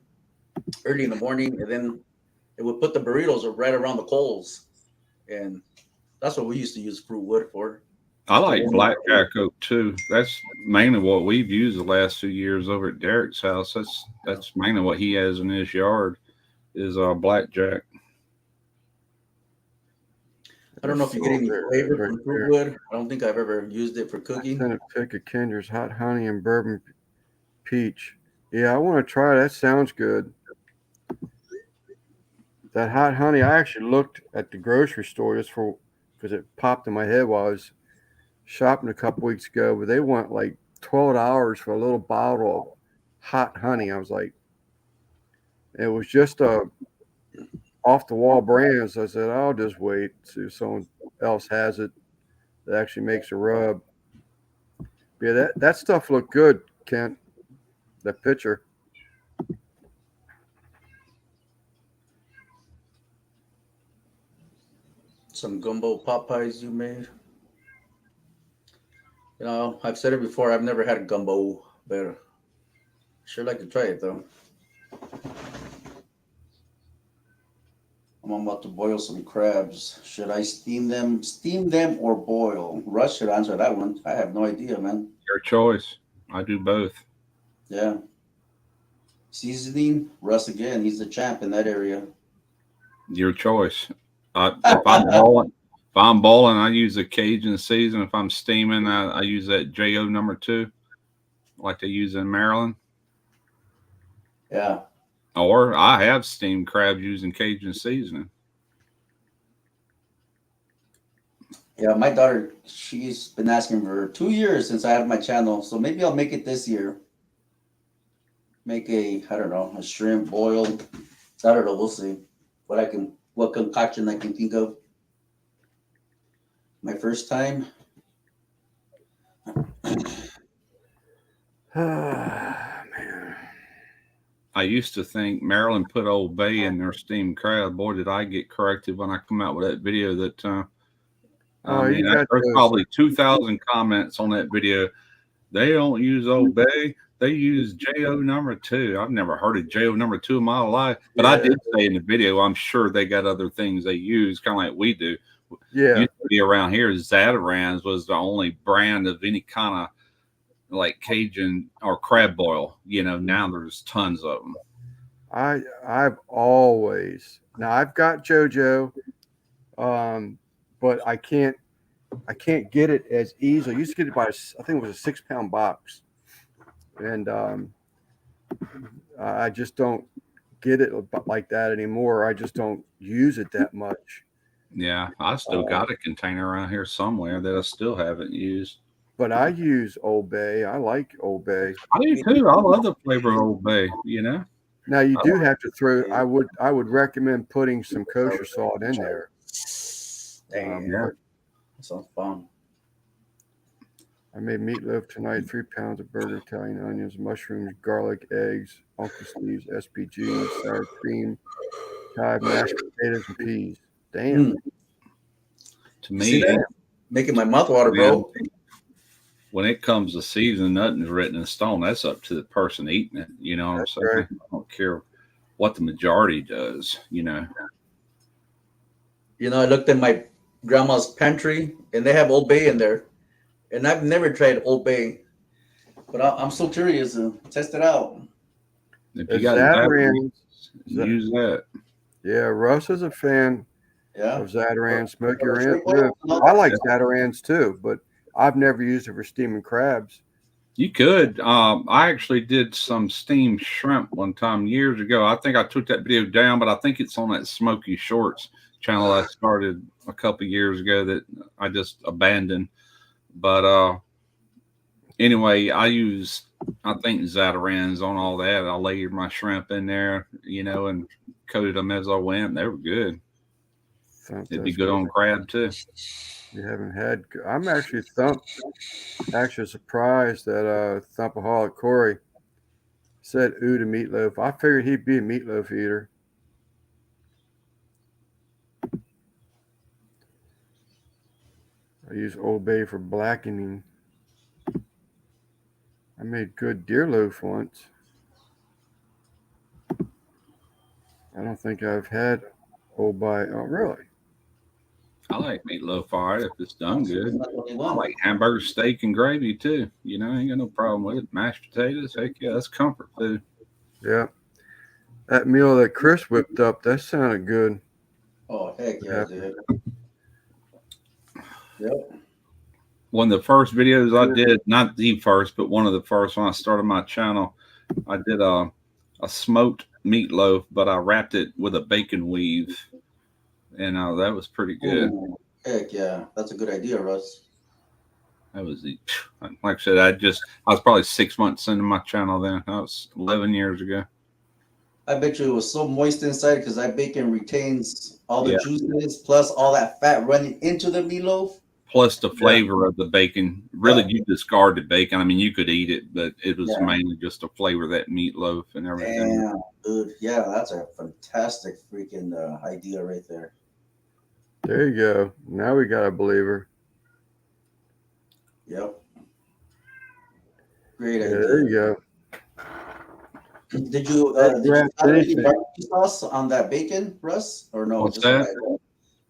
early in the morning, and then it would put the burritos right around the coals, and that's what we used to use fruitwood for. I like blackjack oak too. That's mainly what we've used the last 2 years over at Derek's house. That's mainly what he has in his yard is blackjack. I don't know if you get any flavor from fruitwood. I don't think I've ever used it for cooking. Sent a pic of Kendra's hot honey and bourbon peach. Yeah, I want to try. That sounds good. That hot honey, I actually looked at the grocery store just because it popped in my head while I was shopping a couple weeks ago, but they want like $12 for a little bottle of hot honey. I was like, it was just a off the wall brand. So I said, I'll just wait, see if someone else has it that actually makes a rub. Yeah, that stuff looked good, Kent. That picture. Some gumbo pot pies you made. You know, I've said it before. I've never had gumbo, but sure like to try it though. I'm about to boil some crabs. Should I steam them or boil? Russ should answer that one. I have no idea, man. Your choice. I do both. Yeah. Seasoning, Russ again. He's the champ in that area. Your choice. If I'm boiling, I use the Cajun season. If I'm steaming, I use that JO number 2, like they use in Maryland. Yeah. Or I have steamed crabs using Cajun seasoning. Yeah, my daughter, she's been asking for 2 years since I have my channel, so maybe I'll make it this year. Make a shrimp boiled. I don't know, we'll see what concoction I can think of. My first time. Man. I used to think Maryland put Old Bay in their steamed crab. Boy, did I get corrected when I come out with that video that there's probably 2,000 comments on that video. They don't use Old Bay. They use JO number 2. I've never heard of JO number 2 in my life. But I did say in the video, I'm sure they got other things they use, kind of like we do. Yeah. Used to be around here, Zatarans was the only brand of any kind of like Cajun or crab boil. You know, now there's tons of them. I've always I've got JoJo, but I can't get it as easily. I used to get it by I think it was a 6-pound box, and I just don't get it like that anymore. I just don't use it that much. Yeah, I still got a container around here somewhere that I still haven't used. but I use Old Bay. I like Old Bay. I do too. I love the flavor of Old Bay. You know. Now you I do have to throw. I would recommend putting some kosher salt in there. Damn, Yeah. that sounds fun. I made meatloaf tonight. 3 pounds of burger, Italian onions, mushrooms, garlic, eggs, Uncle Steve's SPG, sour cream, chive, mashed potatoes, and peas. Damn. To You see me, that? Making my mouth water, bro. when it comes to season, nothing's written in stone. That's up to the person eating it. You know what I'm That's saying? right. I don't care what the majority does. You know. You know, I looked in my grandma's pantry, and they have Old Bay in there, and I've never tried Old Bay, but I'm so curious to test it out. If you Is got Zatarain's, use that. yeah, Russ is a fan Yeah. of Zatarain's smoky Or ranch. shrimp oil and all I like that. Zatarain's too, but I've never used it for steaming crabs. You could. I actually did some steamed shrimp one time years ago. I think I took that video down, but I think it's on that Smoky Shorts channel I started a couple years ago that I just abandoned. But anyway, I think Zatarain's on all that. I layered my shrimp in there, you know, and coated them as I went. They were good. It'd be good on crab too. You haven't had. I'm actually surprised that Thumpaholic Corey said ooh to meatloaf. I figured he'd be a meatloaf eater. I use Old Bay for blackening. I made good deer loaf once. I don't think I've had Old Bay. Oh, really? I like meatloaf all right if it's done good. Not the only I one. like hamburger steak and gravy too. You know, ain't got no problem with it. Mashed potatoes, heck yeah, that's comfort food. Yeah. That meal that Chris whipped up, that sounded good. Oh, heck yeah, dude. Yep. One of the first videos I did, not the first, but one of the first when I started my channel, I did a smoked meatloaf, but I wrapped it with a bacon weave, and that was pretty good. Ooh, heck yeah, that's a good idea, Russ. That was like I said, I was probably 6 months into my channel then. That was 11 years ago. I bet you it was so moist inside because that bacon retains all the Yeah. juiciness plus all that fat running into the meatloaf. Plus the flavor of the bacon. Really, you discard the bacon. I mean, you could eat it, but it was mainly just the flavor of that meatloaf and everything. Damn, dude. Yeah, that's a fantastic freaking idea right there. There you go. Now we got a believer. Yep. Great Yeah, idea. there you go. Did you That's add any anything. barbecue sauce on that bacon, Russ? Or no? What's just that? like-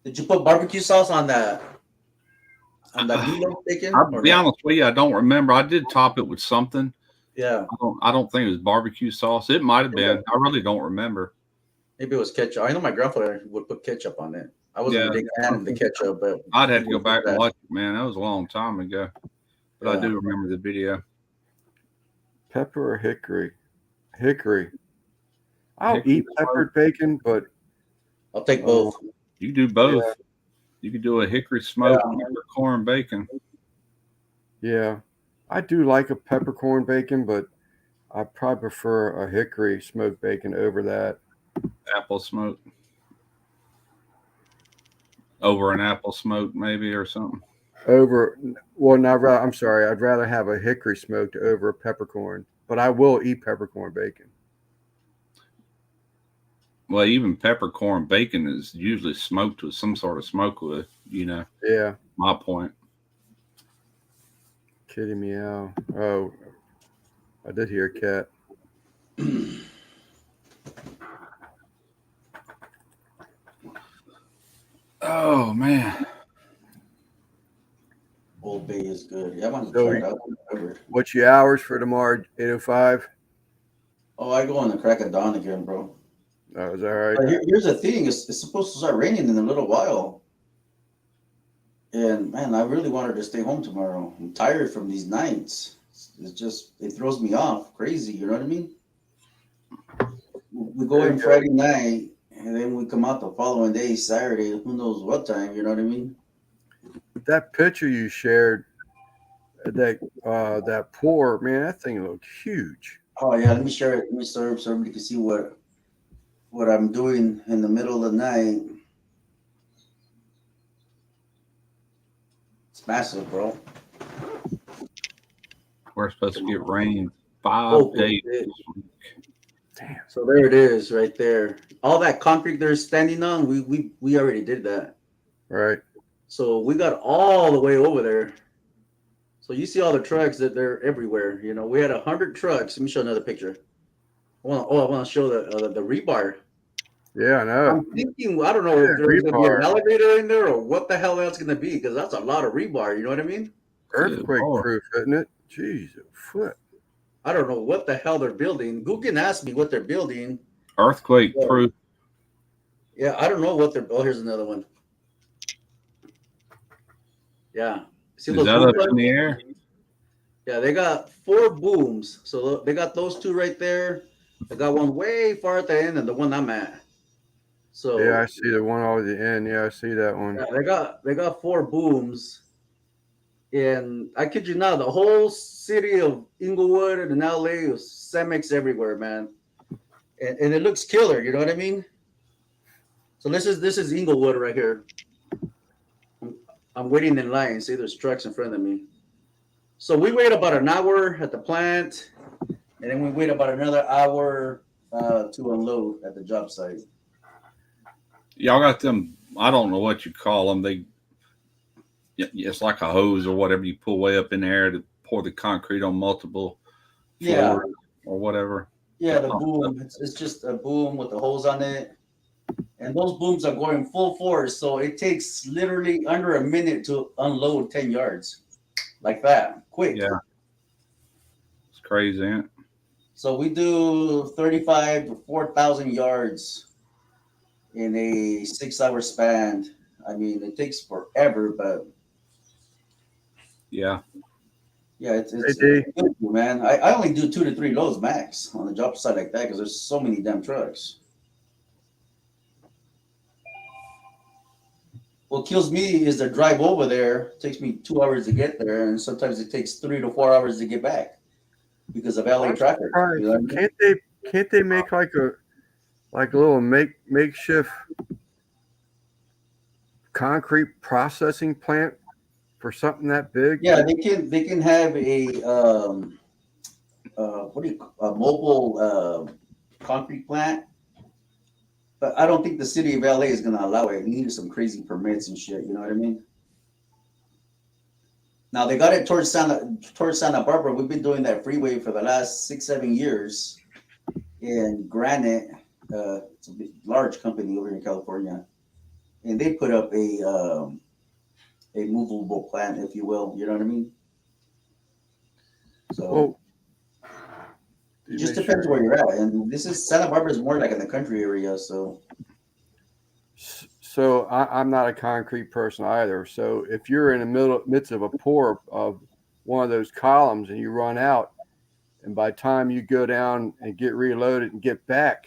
Did you put barbecue sauce on that meatloaf bacon? I'll or be no? honest with you, I don't remember. I did top it with something. Yeah, I don't think it was barbecue sauce. It might have been. I really don't remember. maybe it was ketchup. I know my grandfather would put ketchup on it. I wasn't a big fan of the ketchup, but I'd have to go back and watch it, man. That was a long time ago. But I Yeah. do remember the video. Pepper or hickory? Hickory. I'll Hickory eat peppered bacon, but I'll take both. You can do both. Yeah. You could do a hickory smoked peppercorn bacon. yeah, I do like a peppercorn bacon, but I probably prefer a hickory smoked bacon over that. Apple smoke. Over an apple smoke, maybe, or something. I'm sorry. I'd rather have a hickory smoked over a peppercorn, but I will eat peppercorn bacon. Well, even peppercorn bacon is usually smoked with some sort of smoke with, you know, Yeah. my point. Kitty meow. Oh, I did hear a cat. Oh, man. Old Bay is good. Yeah, I want to So try it out. Whatever. What's your hours for tomorrow? 8:05. Oh, I go on the crack of dawn again, bro. Oh, is that all But right? here's the thing: it's supposed to start raining in a little while, and man, I really wanted to stay home tomorrow. I'm tired from these nights. It throws me off, crazy. You know what I mean? We go There in you go. Friday night, and then we come out the following day, Saturday. Who knows what time? You know what I mean? That picture you shared, that pour, man, that thing looked huge. Oh yeah, let me share it. Let me share it so everybody can see what I'm doing in the middle of the night. It's massive, bro. We're supposed to get rain 5 Oh, days. shit. Damn. So there it is, right there. All that concrete they're standing on, we already did that. Right. So we got all the way over there. So you see all the trucks that they're everywhere. You know, we had 100 trucks. Let me show another picture. I want to show the rebar. Yeah, I know. I'm thinking, I don't know if there's going to be an elevator in there or what the hell that's going to be, because that's a lot of rebar. You know what I mean? Earthquake proof, isn't it? Jeez, a foot. I don't know what the hell they're building. Guggen asked me what they're building. Earthquake proof. Yeah, I don't know what they're. Oh, here's another one. Yeah. See Is that up in the air? Yeah, they got 4 booms. So they got those 2 right there. They got one way far at the end and the one I'm at. So yeah, I see the one over the end. Yeah, I see that one. Yeah, they got 4 booms. And I kid you not, the whole city of Inglewood and LA was Cemex everywhere, man. And it looks killer, you know what I mean? So this is Inglewood right here. I'm waiting in line. See, there's trucks in front of me. So we wait about an hour at the plant, and then we wait about another hour to unload at the job site. Y'all got them. I don't know what you call them. It's like a hose or whatever you pull way up in the air to pour the concrete on multiple floors or whatever. Yeah, the boom. It's just a boom with the hose on it. And those booms are going full force. So it takes literally under a minute to unload 10 yards. Like that. Quick. Yeah. It's crazy, ain't it? So we do 35 to 4,000 yards in a 6-hour span. I mean, it takes forever, but yeah, it's good, man. I only do 2 to 3 loads max on the job site like that because there's so many damn trucks. What kills me is the drive over there. It takes me 2 hours to get there, and sometimes it takes 3 to 4 hours to get back because of LA traffic. You know what I mean? Can't they make like a little makeshift concrete processing plant for something that big? Yeah, they can have a mobile concrete plant. But I don't think the city of LA is going to allow it. We needed some crazy permits and shit. You know what I mean? Now they got it towards Santa Barbara. We've been doing that freeway for the last 6-7 years. And Granite, it's a big, large company over in California, and they put up a movable plant, if you will. You know what I mean? So it just depends where you're at. And this is Santa Barbara is more like in the country area. So I'm not a concrete person either. So if you're in the midst of a pour of one of those columns and you run out, and by the time you go down and get reloaded and get back,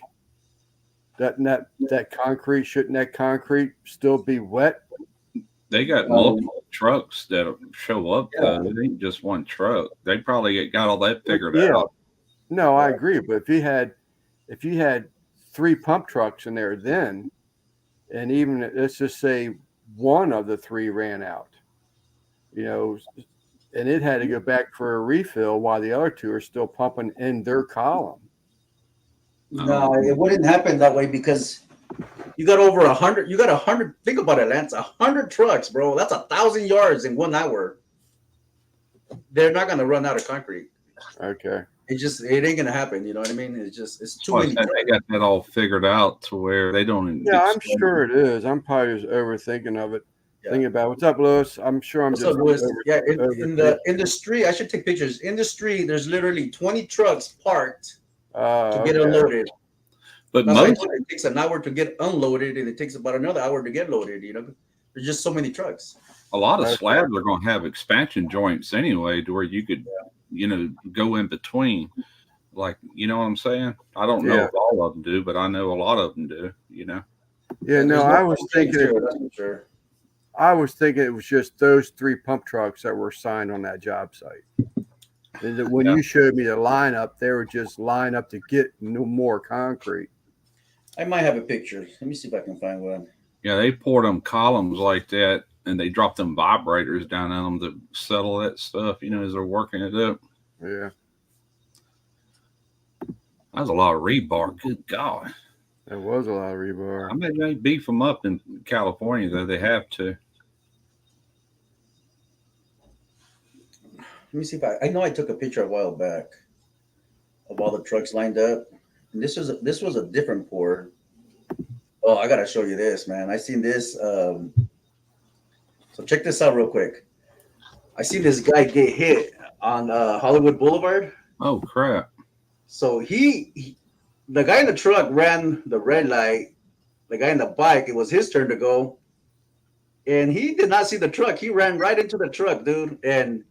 that concrete, shouldn't that concrete still be wet? They got multiple trucks that show up. It ain't just one truck. They probably got all that figured out. No, I agree. But if you had 3 pump trucks in there then, and even let's just say one of the 3 ran out, you know, and it had to go back for a refill while the other 2 are still pumping in their column. No, it wouldn't happen that way because you got over 100. You got 100. Think about it, Lance. 100 trucks, bro. That's 1,000 yards in 1 hour. They're not gonna run out of concrete. Okay. It ain't gonna happen. You know what I mean? It's too many. They got that all figured out to where they don't. Yeah, I'm sure it is. I'm probably just overthinking of it. Yeah. Thinking about what's up, Lewis. I'm sure I'm just. Lewis? Yeah, in the street, I should take pictures. In the street, there's literally 20 trucks parked to get unloaded. But it takes an hour to get unloaded, and it takes about another hour to get loaded. You know, there's just so many trucks. A lot of slabs are going to have expansion joints anyway, to where you could, go in between. Like, you know what I'm saying? I don't know if all of them do, but I know a lot of them do. You know. Yeah, no, I was thinking. I was thinking it was just those 3 pump trucks that were assigned on that job site. And that when Yeah. you showed me the lineup, they were just lined up to get no more concrete. I might have a picture. Let me see if I can find one. Yeah, they poured them columns like that, and they dropped them vibrators down on them to settle that stuff, as they're working it up. Yeah. That was a lot of rebar. Good God. There was a lot of rebar. I mean, they beef them up in California, though. They have to. Let me see if I know I took a picture a while back of all the trucks lined up. And this was a different pour. Oh, I gotta show you this, man. I seen this. So check this out real quick. I seen this guy get hit on Hollywood Boulevard. Oh, crap. So the guy in the truck ran the red light. The guy in the bike, it was his turn to go. And he did not see the truck. He ran right into the truck, dude. And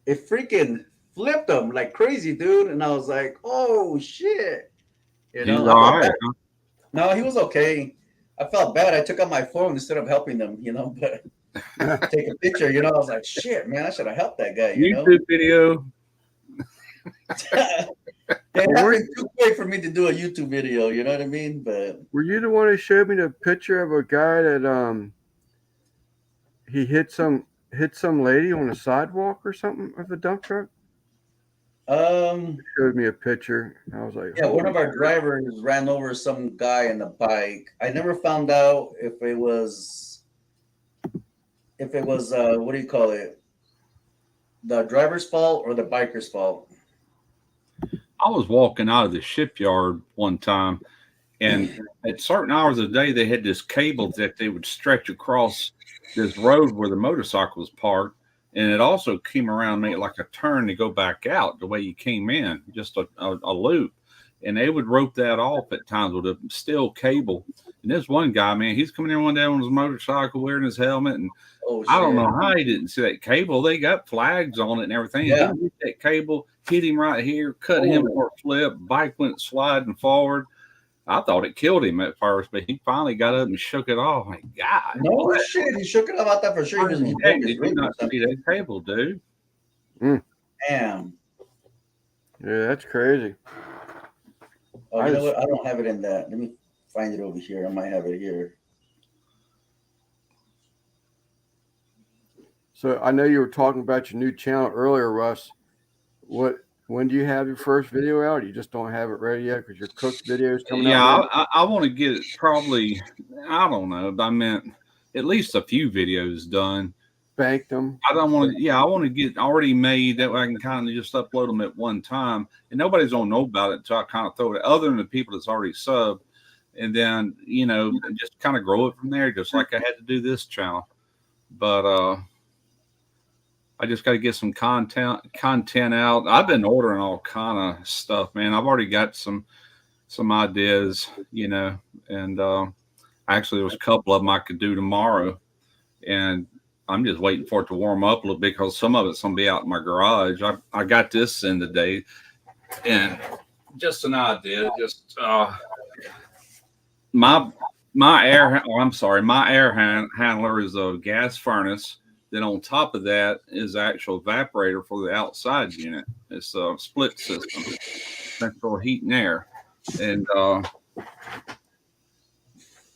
it freaking flipped him like crazy, dude. And I was like, oh, shit. He's all right. Huh? No, he was okay. I felt bad. I took out my phone instead of helping them, but take a picture, I was like, shit, man, I should have helped that guy, YouTube video. It happened too quick for me to do a YouTube video, you know what I mean? But were you the one who showed me the picture of a guy that he hit some lady on the sidewalk or something of the dump truck? He showed me a picture. I was like, yeah, one of our drivers ran over some guy on the bike. I never found out if it was what do you call it? The driver's fault or the biker's fault. I was walking out of the shipyard one time, and at certain hours of the day, they had this cable that they would stretch across this road where the motorcycle was parked. And it also came around, made like a turn to go back out the way you came in, just a loop. And they would rope that off at times with a steel cable. And this one guy, man, he's coming in one day on his motorcycle wearing his helmet. And I don't know how he didn't see that cable. They got flags on it and everything. Yeah. He hit that cable, hit him right here, cut him for a flip. Bike went sliding forward. I thought it killed him at first, but he finally got up and shook it off. Like, God. No shit. He shook it off. I thought for sure he did not see that cable, dude. Damn. Yeah, that's crazy. Oh, you know what? I don't have it in that. Let me find it over here. I might have it here. So I know you were talking about your new channel earlier, Russ. When do you have your first video out? You just don't have it ready yet because your cooked video is coming out. Yeah, I want to get it probably, I don't know, but I meant at least a few videos done. Banked them. I want to get already made that way I can kind of just upload them at one time. And nobody's going to know about it until I kind of throw it, other than the people that's already subbed. And then, just kind of grow it from there, just like I had to do this channel. But, I just got to get some content out. I've been ordering all kind of stuff, man. I've already got some ideas, and actually there's a couple of them I could do tomorrow, and I'm just waiting for it to warm up a little bit because some of it's going to be out in my garage. I got this in today, and just an idea, just my air handler is a gas furnace. Then on top of that is actual evaporator for the outside unit. It's a split system, central heat and air. And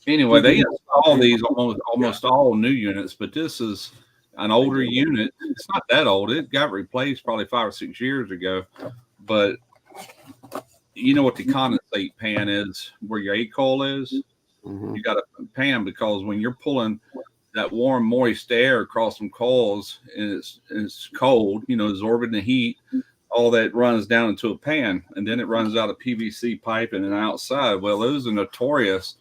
anyway, they install these almost all new units, but this is an older unit. It's not that old. It got replaced probably 5 or 6 years ago. But you know what the condensate pan is, where your A-coil is? Mm-hmm. You got a pan because when you're pulling that warm, moist air across some coils and it's cold, absorbing the heat, all that runs down into a pan, and then it runs out of PVC pipe and then outside. Well, those are notorious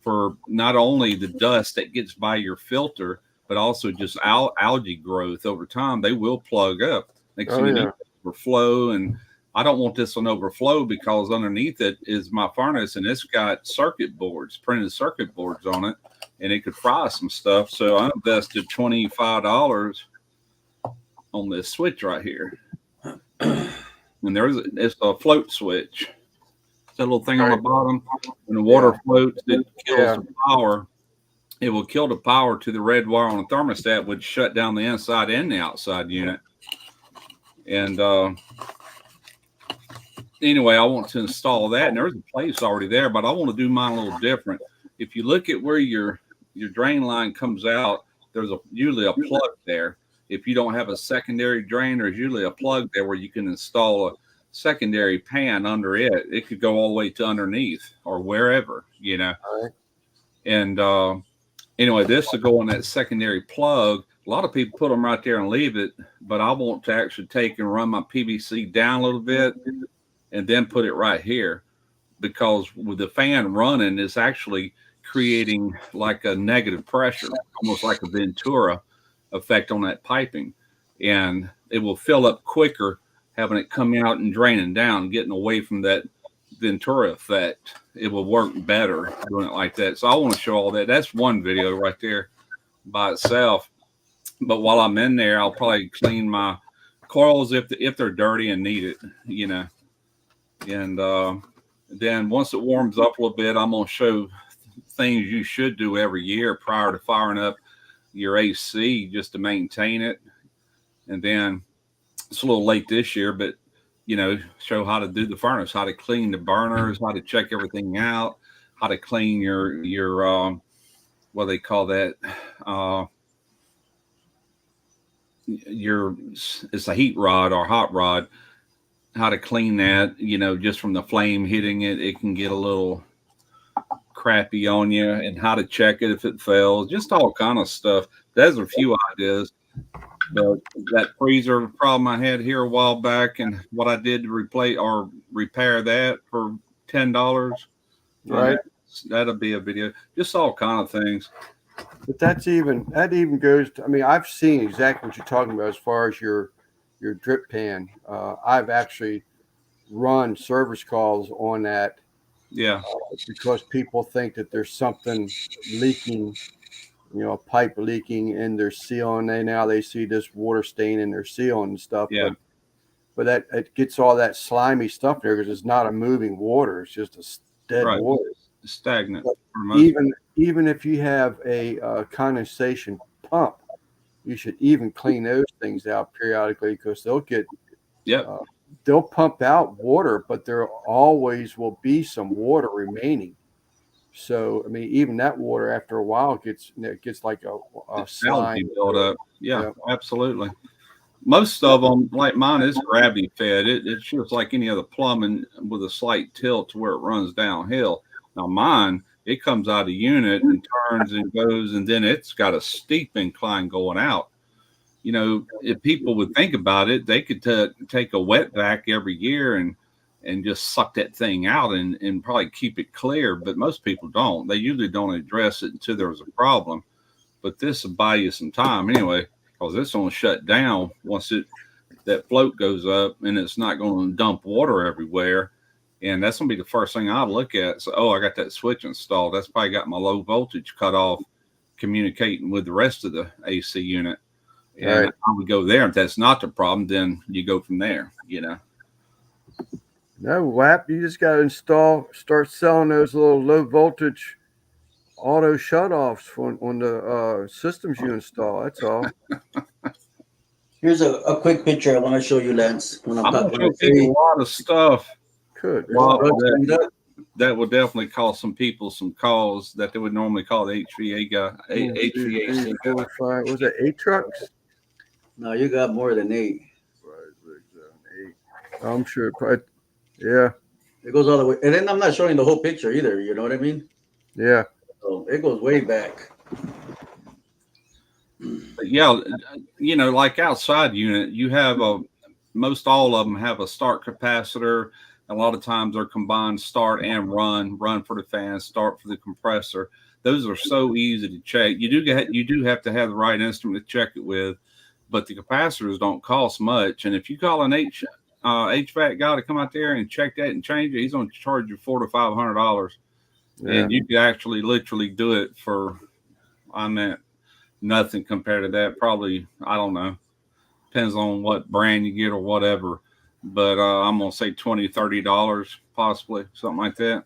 for not only the dust that gets by your filter, but also just algae growth over time. They will plug up. Next thing you know, overflow, and I don't want this one overflow because underneath it is my furnace, and it's got printed circuit boards on it, and it could fry some stuff. So I invested $25 on this switch right here. And it's a float switch. It's that little thing on the bottom. When the water floats, it kills the power. it will kill the power to the red wire on the thermostat, which shut down the inside and the outside unit. And anyway, I want to install that, and there's a place already there, but I want to do mine a little different. If you look at where your drain line comes out, there's usually a plug there. If you don't have a secondary drain, there's usually a plug there where you can install a secondary pan under it. It could go all the way to underneath or wherever, you know. All right. And anyway, this will go on that secondary plug. A lot of people put them right there and leave it, but I want to actually take and run my PVC down a little bit and then put it right here, because with the fan running, it's actually creating like a negative pressure, almost like a Ventura effect on that piping, and it will fill up quicker having it come out and draining down, getting away from that Ventura effect. It will work better doing it like that. So I want to show all that. That's one video right there by itself. But while I'm in there, I'll probably clean my coils if they're dirty and need it, you know. And then once it warms up a little bit, I'm going to show things you should do every year prior to firing up your AC just to maintain it. And then it's a little late this year, but you know, show how to do the furnace, how to clean the burners, how to check everything out, how to clean your what do they call that? It's a heat rod or hot rod. How to clean that, you know, just from the flame hitting it, it can get a little crappy on you, and how to check it if it fails, just all kind of stuff. There's a few ideas. But that freezer problem I had here a while back, and what I did to replace or repair that for $10, Right. That'll be a video. Just all kind of things. But that even goes to, I mean, I've seen exactly what you're talking about as far as your drip pan. I've actually run service calls on that. Yeah. Because people think that there's something leaking, you know, a pipe leaking in their seal, and they see this water stain in their seal and stuff. Yeah. But that it gets all that slimy stuff there because it's not a moving water; it's just a dead Right. water. Stagnant. Even if you have a condensation pump, you should even clean those things out periodically, because they'll get they'll pump out water, but there always will be some water remaining. So, I mean, even that water after a while gets like a slime build up. Yeah, absolutely. Most of them, like mine, is gravity fed. It's just like any other plumbing with a slight tilt to where it runs downhill. Now mine, it comes out of the unit and turns and goes, and then it's got a steep incline going out. You know, if people would think about it, they could take a wet vac every year and just suck that thing out and probably keep it clear. But most people don't. They usually don't address it until there's a problem. But this will buy you some time anyway, because it's going to shut down once that float goes up, and it's not going to dump water everywhere. And that's going to be the first thing I look at. So, I got that switch installed. That's probably got my low voltage cut off, communicating with the rest of the AC unit. And right. I would go there. If that's not the problem, then you go from there, you know. No, WAP, you just got to start selling those little low voltage auto shutoffs on the systems you install. That's all. Here's a quick picture I want to show you, Lance. When I'm going to show people a lot of stuff. Good. Well, that would definitely cost some people some calls that they would normally call the HVAC guy. HVAC guy. 4, 5. Was it 8 trucks? No, you got more than 8. 5, 6, 7, 8. I'm sure. Probably, yeah. It goes all the way. And then I'm not showing the whole picture either. You know what I mean? Yeah. So it goes way back. But yeah, you know, like outside unit, you have most all of them have a start capacitor. A lot of times they're combined start and run for the fan, start for the compressor. Those are so easy to check. You do have to have the right instrument to check it with, but the capacitors don't cost much. And if you call an HVAC guy to come out there and check that and change it, he's going to charge you $400 to $500. Yeah. And you could actually literally do it for, nothing compared to that. Probably, I don't know. Depends on what brand you get or whatever. But I'm going to say $20, $30 possibly, something like that.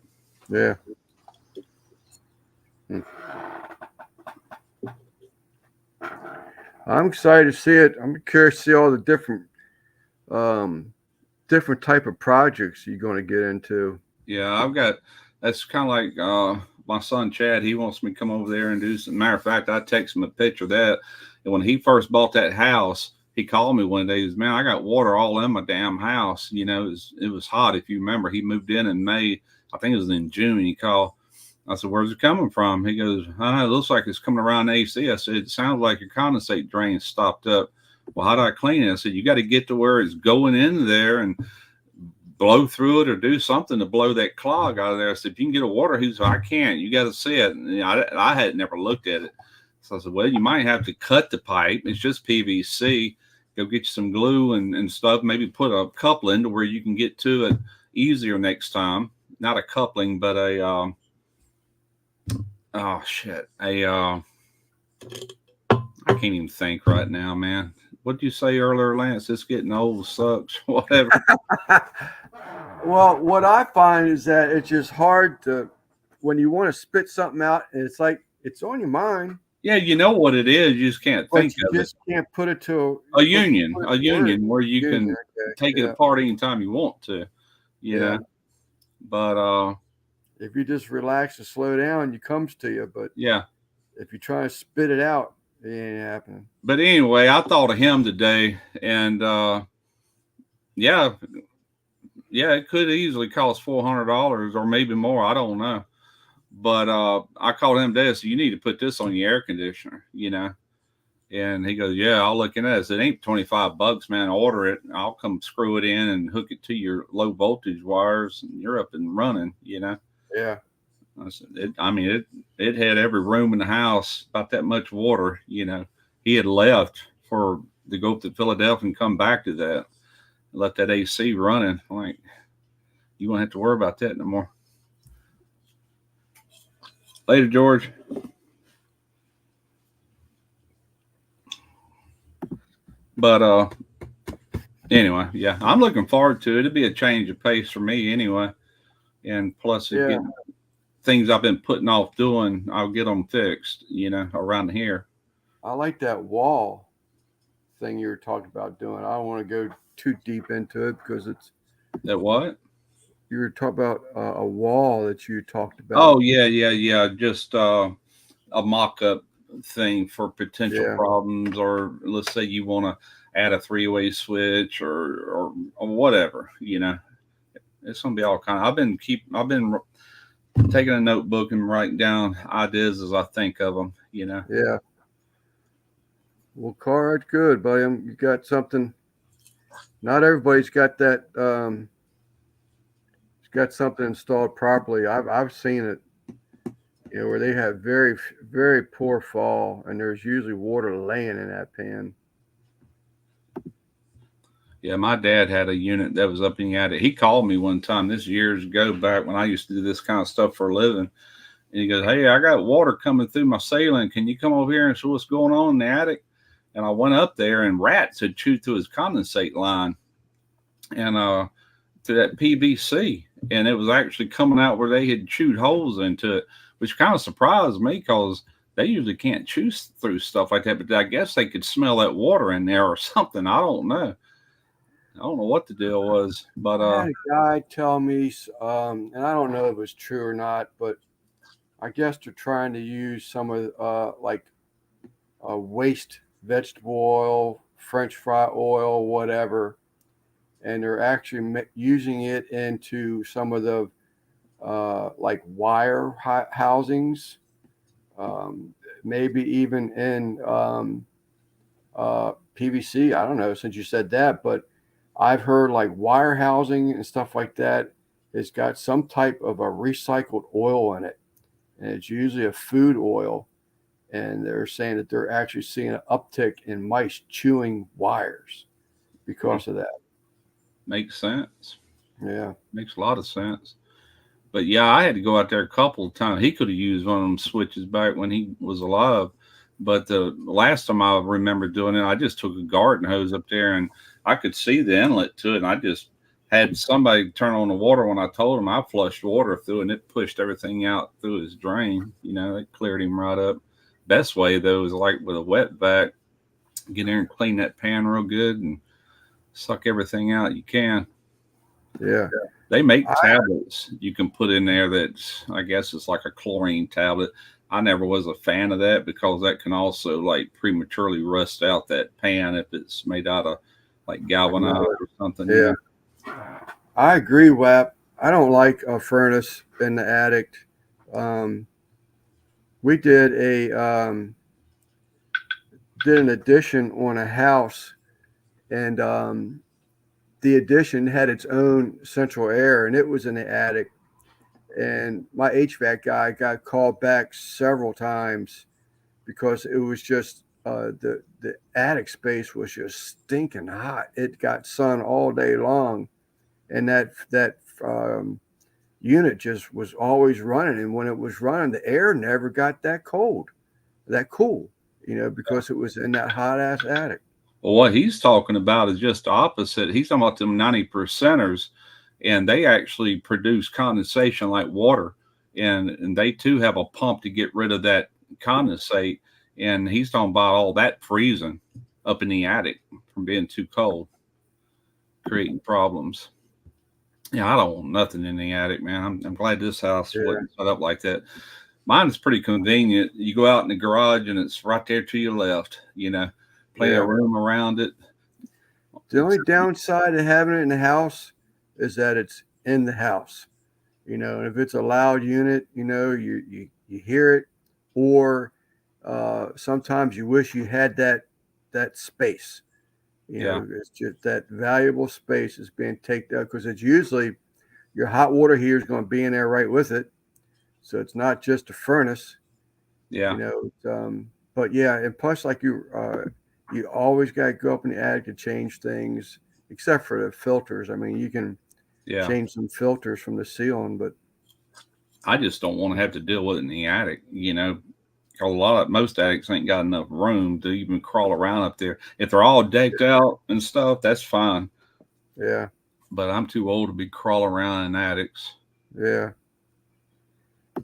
Yeah. I'm excited to see it. I'm curious to see all the different type of projects you're going to get into. Yeah, that's kind of like my son Chad. He wants me to come over there and do some. Matter of fact, I text him a picture of that. And when he first bought that house, he called me one day. He says, "Man, I got water all in my damn house." You know, it was hot. If you remember, he moved in May. I think it was in June. He called. I said, "Where's it coming from?" He goes, "It looks like it's coming around AC." I said, "It sounds like your condensate drain stopped up." Well, how do I clean it? I said, "You got to get to where it's going in there and blow through it or do something to blow that clog out of there." I said, "If you can get a water hose," I can't. You got to see it. And, I had never looked at it. So I said, "Well, you might have to cut the pipe. It's just PVC. Go get you some glue and stuff. Maybe put a coupling to where you can get to it easier next time. Not a coupling, but a oh shit, I can't even think right now, man. What did you say earlier, Lance? It's getting old, sucks, whatever." Well, what I find is that it's just hard to, when you want to spit something out, and it's like it's on your mind. Yeah, you know what it is. You just can't think of it. You just can't put it to A union where you can okay. take it apart anytime you want to, you know. But if you just relax and slow down, it comes to you. But yeah, if you try to spit it out, it ain't happening. But anyway, I thought of him today, and yeah, it could easily cost $400 or maybe more. I don't know. But I called him today. I said, "You need to put this on your air conditioner, you know." And he goes, "Yeah, I'll look into it." I said, "It ain't $25, man. Order it. I'll come screw it in and hook it to your low voltage wires, and you're up and running, you know." Yeah. I said, it had every room in the house, about that much water, you know. He had left to go up to Philadelphia and come back to that, let that AC running. I'm like, you won't have to worry about that no more. Later, George. But anyway, yeah, I'm looking forward to it. It'll be a change of pace for me anyway. And plus, things I've been putting off doing, I'll get them fixed, you know, around here. I like that wall thing you were talking about doing. I don't want to go too deep into it because it's that what? You were talking about a wall that you talked about. Oh, yeah. Just a mock-up thing for potential problems, or let's say you want to add a three-way switch or whatever, you know. It's gonna be all kind of. I've been taking a notebook and writing down ideas as I think of them, you know. Yeah. Well, Carl, that's good, buddy. You got something. Not everybody's got that. Got something installed properly. I've seen it, you know, where they have very, very poor fall, and there's usually water laying in that pan. Yeah, my dad had a unit that was up in the attic. He called me one time, this years ago, back when I used to do this kind of stuff for a living. And he goes, "Hey, I got water coming through my ceiling. Can you come over here and see what's going on in the attic?" And I went up there, and rats had chewed through his condensate line and to that PVC. And it was actually coming out where they had chewed holes into it, which kind of surprised me because they usually can't chew through stuff like that. But I guess they could smell that water in there or something. I don't know. I don't know what the deal was, but I had a guy tell me, and I don't know if it's true or not, but I guess they're trying to use some of like waste vegetable oil, French fry oil, whatever, and they're actually using it into some of the like wire housings, maybe even in PVC. I don't know, since you said that, but I've heard like wire housing and stuff like that. It's got some type of a recycled oil in it, and it's usually a food oil. And they're saying that they're actually seeing an uptick in mice chewing wires because of that. Makes sense. Yeah. Makes a lot of sense. But yeah, I had to go out there a couple of times. He could have used one of them switches back when he was alive. But the last time I remember doing it, I just took a garden hose up there and I could see the inlet to it. And I just had somebody turn on the water when I told him. I flushed water through it and it pushed everything out through his drain. You know, it cleared him right up. Best way, though, is like with a wet vac. Get in there and clean that pan real good and suck everything out you can. Yeah. They make tablets you can put in there that's, I guess it's like a chlorine tablet. I never was a fan of that because that can also like prematurely rust out that pan if it's made out of like galvanized or something. Yeah. You know? I agree, Wap. I don't like a furnace in the attic. We did an addition on a house, and the addition had its own central air, and it was in the attic. And my HVAC guy got called back several times because it was just the attic space was just stinking hot. It got sun all day long, and that unit just was always running. And when it was running, the air never got that cool, because it was in that hot ass attic. Well, what he's talking about is just the opposite. He's talking about them 90%ers, and they actually produce condensation like water, and they too have a pump to get rid of that condensate. And he's talking about all that freezing up in the attic from being too cold, creating problems. Yeah, I don't want nothing in the attic, man. I'm glad this house wasn't set up like that. Mine is pretty convenient. You go out in the garage and it's right there to your left, plenty of room around it. The only downside of having it in the house is that it's in the house, and if it's a loud unit, you hear it, or sometimes you wish you had that space. It's just that valuable space is being taken up because it's usually your hot water heater is going to be in there right with it. So it's not just a furnace. Yeah. But yeah, and plus like you always got to go up in the attic to change things, except for the filters. I mean, you can change some filters from the ceiling, but I just don't want to have to deal with it in the attic, most attics ain't got enough room to even crawl around up there. If they're all decked out and stuff, that's fine. Yeah. But I'm too old to be crawling around in attics. Yeah.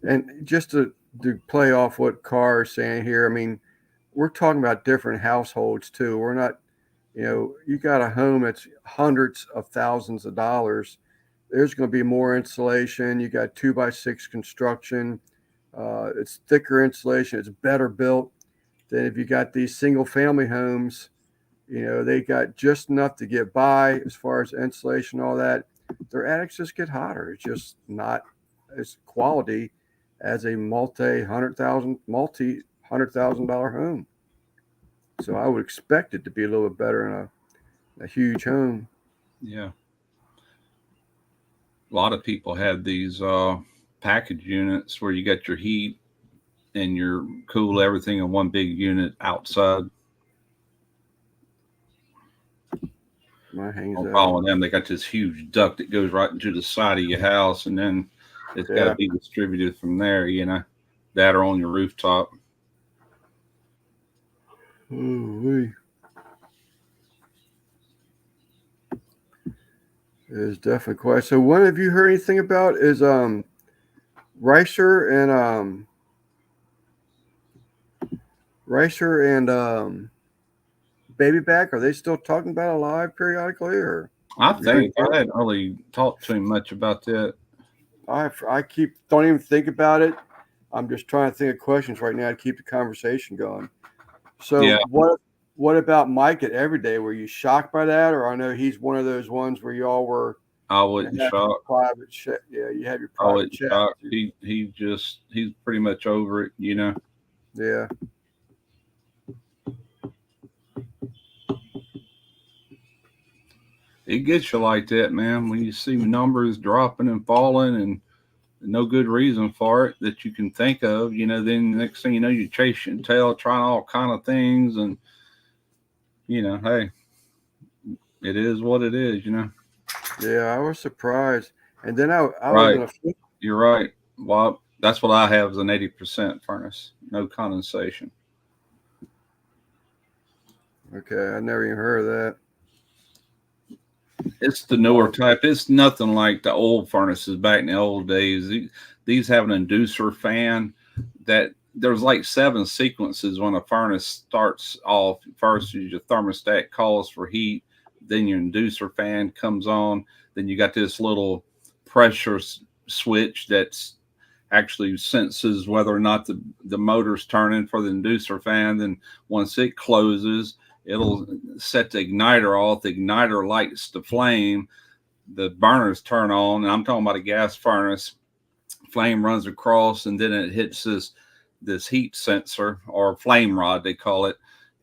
And just to play off what Carr is saying here, I mean, we're talking about different households too. We're not, you got a home that's hundreds of thousands of dollars. There's going to be more insulation. You got 2x6 construction. It's thicker insulation. It's better built than if you got these single family homes. They got just enough to get by as far as insulation, all that. Their attics just get hotter. It's just not as quality as a multi-$100,000 home. So I would expect it to be a little bit better in a huge home. Yeah. A lot of people have these package units where you got your heat and your cool everything in one big unit outside. No problem with them. They got this huge duct that goes right into the side of your house, and then it's got to be distributed from there, that or on your rooftop. Ooh-wee. It's definitely quite. So when have you heard anything about is Ricer and Baby Back? Are they still talking about it live periodically, or? I think I hadn't really talked to him much about that. I don't even think about it. I'm just trying to think of questions right now to keep the conversation going. So what about Mike at Everyday? Were you shocked by that, or I know he's one of those ones where y'all were? I wasn't shocked. Private chat. Yeah, you have your private chat. Shocked. He's pretty much over it, Yeah. It gets you like that, man, when you see numbers dropping and falling and no good reason for it that you can think of, then the next thing you know, you chase your tail, trying all kind of things, and hey, it is what it is, Yeah, I was surprised. And then I right. was in You're right. Well, that's what I have is an 80% furnace, no condensation. Okay, I never even heard of that. It's the newer type. It's nothing like the old furnaces back in the old days. These have an inducer fan that there's like 7 sequences when a furnace starts off. First, your thermostat calls for heat, then your inducer fan comes on, then you got this little pressure switch that's actually senses whether or not the motor's turning for the inducer fan. Then once it closes, it'll set the igniter off. The igniter lights the flame. The burners turn on, and I'm talking about a gas furnace. Flame runs across, and then it hits this heat sensor, or flame rod they call it,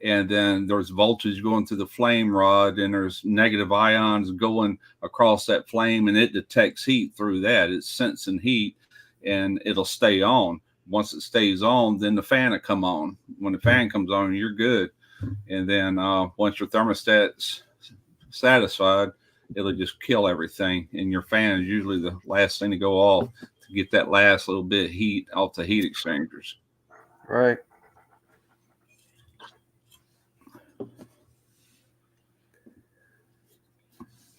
and then there's voltage going through the flame rod, and there's negative ions going across that flame, and it detects heat through that. It's sensing heat, and it'll stay on. Once it stays on, then the fan will come on. When the fan comes on, you're good. And then once your thermostat's satisfied, it'll just kill everything, and your fan is usually the last thing to go off to get that last little bit of heat off the heat exchangers. Right.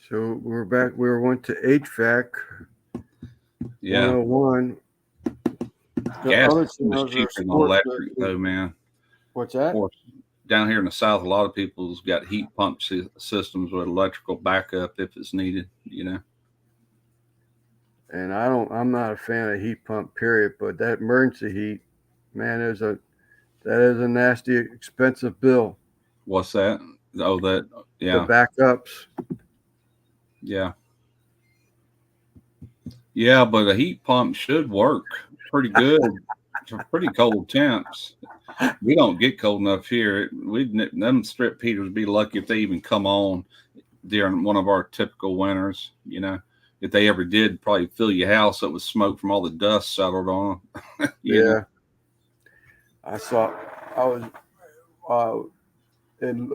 So we're back. We went to HVAC. Yeah. 101. The Gas other is channels are cheaper than sport- electric, though, man. What's that? Of course, down here in the South, a lot of people's got heat pump systems with electrical backup if it's needed, you know. And I'm not a fan of heat pump, period. But that emergency heat, man, that is a nasty, expensive bill. What's that? Oh, that, yeah. The backups. Yeah. Yeah, but a heat pump should work pretty good for pretty cold temps. We don't get cold enough here. Them strip heaters would be lucky if they even come on during one of our typical winters, you know. If they ever did, probably fill your house up with smoke from all the dust settled on them. Yeah. know? I was in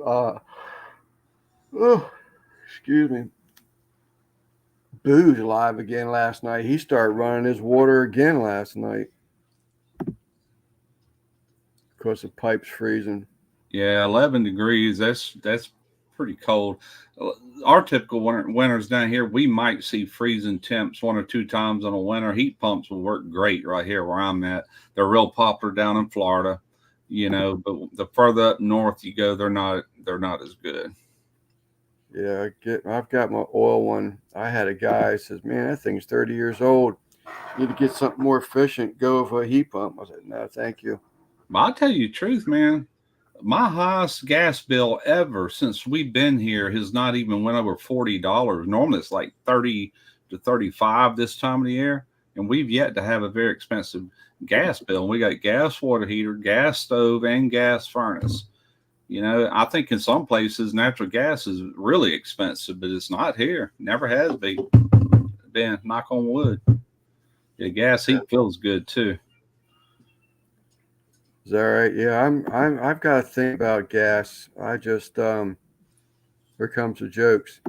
excuse me. Boo's live again last night. He started running his water again last night because the pipe's freezing. Yeah, 11 degrees. That's pretty cold. Our typical winters down here, we might see freezing temps 1 or 2 times in a winter. Heat pumps will work great right here where I'm at. They're real popular down in Florida, you know. But the further up north you go, they're not as good. Yeah, I've got my oil one. I had a guy says, "Man, that thing's 30 years old. You need to get something more efficient. Go with a heat pump." I said, "No, thank you." But I'll tell you the truth, man. My highest gas bill ever since we've been here has not even went over $40. Normally it's like 30 to 35 this time of the year, and we've yet to have a very expensive gas bill. We got gas water heater, gas stove, and gas furnace. You know, I think in some places natural gas is really expensive, but it's not here. Never has been. Knock on wood. The gas heat feels good too. Is that right? Yeah, I've got to think about gas. I just here comes the jokes.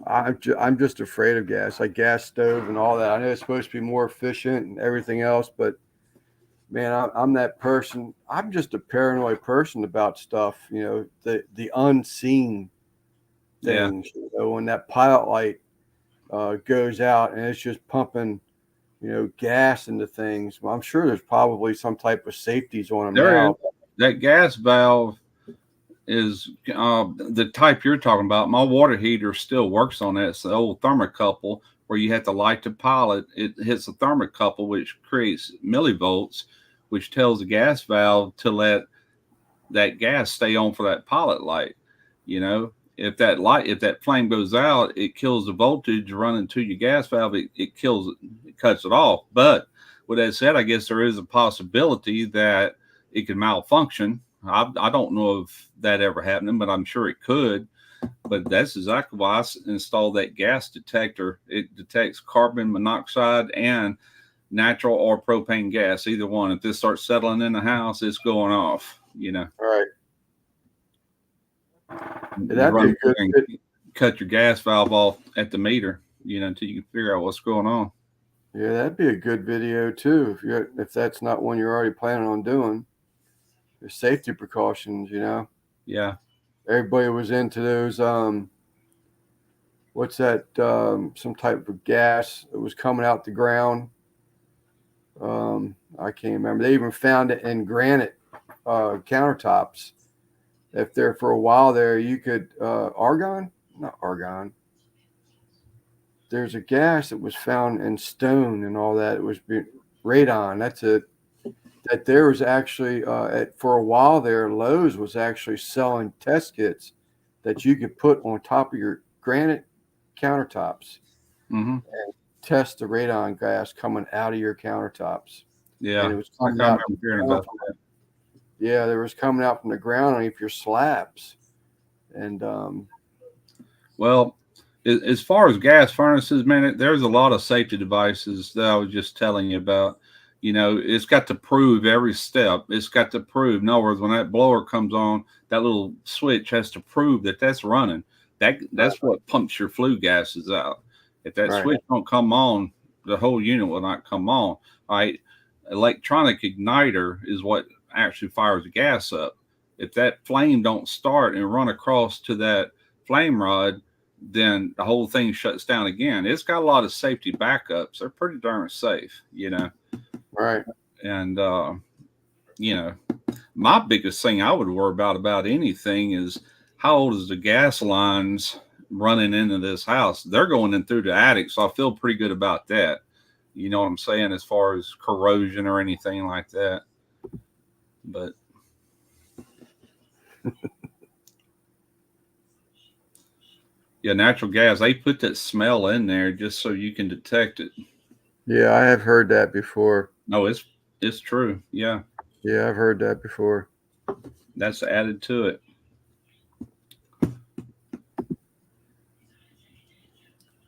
I'm just afraid of gas, like gas stove and all that. I know it's supposed to be more efficient and everything else, but man, I'm that person. I'm just a paranoid person about stuff. You know, the unseen things. Yeah. You know, when that pilot light goes out and it's just pumping, you know, gas into things. Well, I'm sure there's probably some type of safeties on them now. That gas valve is the type you're talking about. My water heater still works on that. It's the old thermocouple where you have to light the pilot. It hits a thermocouple, which creates millivolts, which tells the gas valve to let that gas stay on for that pilot light. You know, if that flame goes out, it kills the voltage running to your gas valve. It cuts it off. But with that said, I guess there is a possibility that it could malfunction. I don't know of that ever happening, but I'm sure it could. But that's exactly why I installed that gas detector. It detects carbon monoxide and natural or propane gas, either one. If this starts settling in the house, it's going off, you know. All right. That'd be good. Cut your gas valve off at the meter, you know, until you can figure out what's going on. Yeah, that'd be a good video too. If that's not one you're already planning on doing. The safety precautions, you know. Yeah. Everybody was into those. What's that? Some type of gas that was coming out the ground. I I can't remember. They even found it in granite countertops. If they're for a while there, you could argon, not argon. There's a gas that was found in stone and all that. It was radon. That's it. That there was actually for a while there, Lowe's was actually selling test kits that you could put on top of your granite countertops Mm-hmm. and test the radon gas coming out of your countertops. Yeah, and it was I coming remember out. hearing about that. Yeah, there was coming out from the ground underneath your slabs, and Well, as far as gas furnaces, man, there's a lot of safety devices that I was just telling you about. You know, it's got to prove every step. It's got to prove. In other words, when that blower comes on, that little switch has to prove that that's running. That's what pumps your flue gases out. If that Right. switch don't come on, the whole unit will not come on. Right? Electronic igniter is what actually fires the gas up. If that flame don't start and run across to that flame rod, then the whole thing shuts down again. It's got a lot of safety backups. They're pretty darn safe, you know. right. And you know, my biggest thing I would worry about anything is how old is the gas lines running into this house? They're going in through the attic, so I feel pretty good about that. You know what I'm saying, as far as corrosion or anything like that. But yeah, natural gas, they put that smell in there just so you can detect it. Yeah, I have heard that before. No, it's true. Yeah, Yeah, I've heard that before. that's added to it.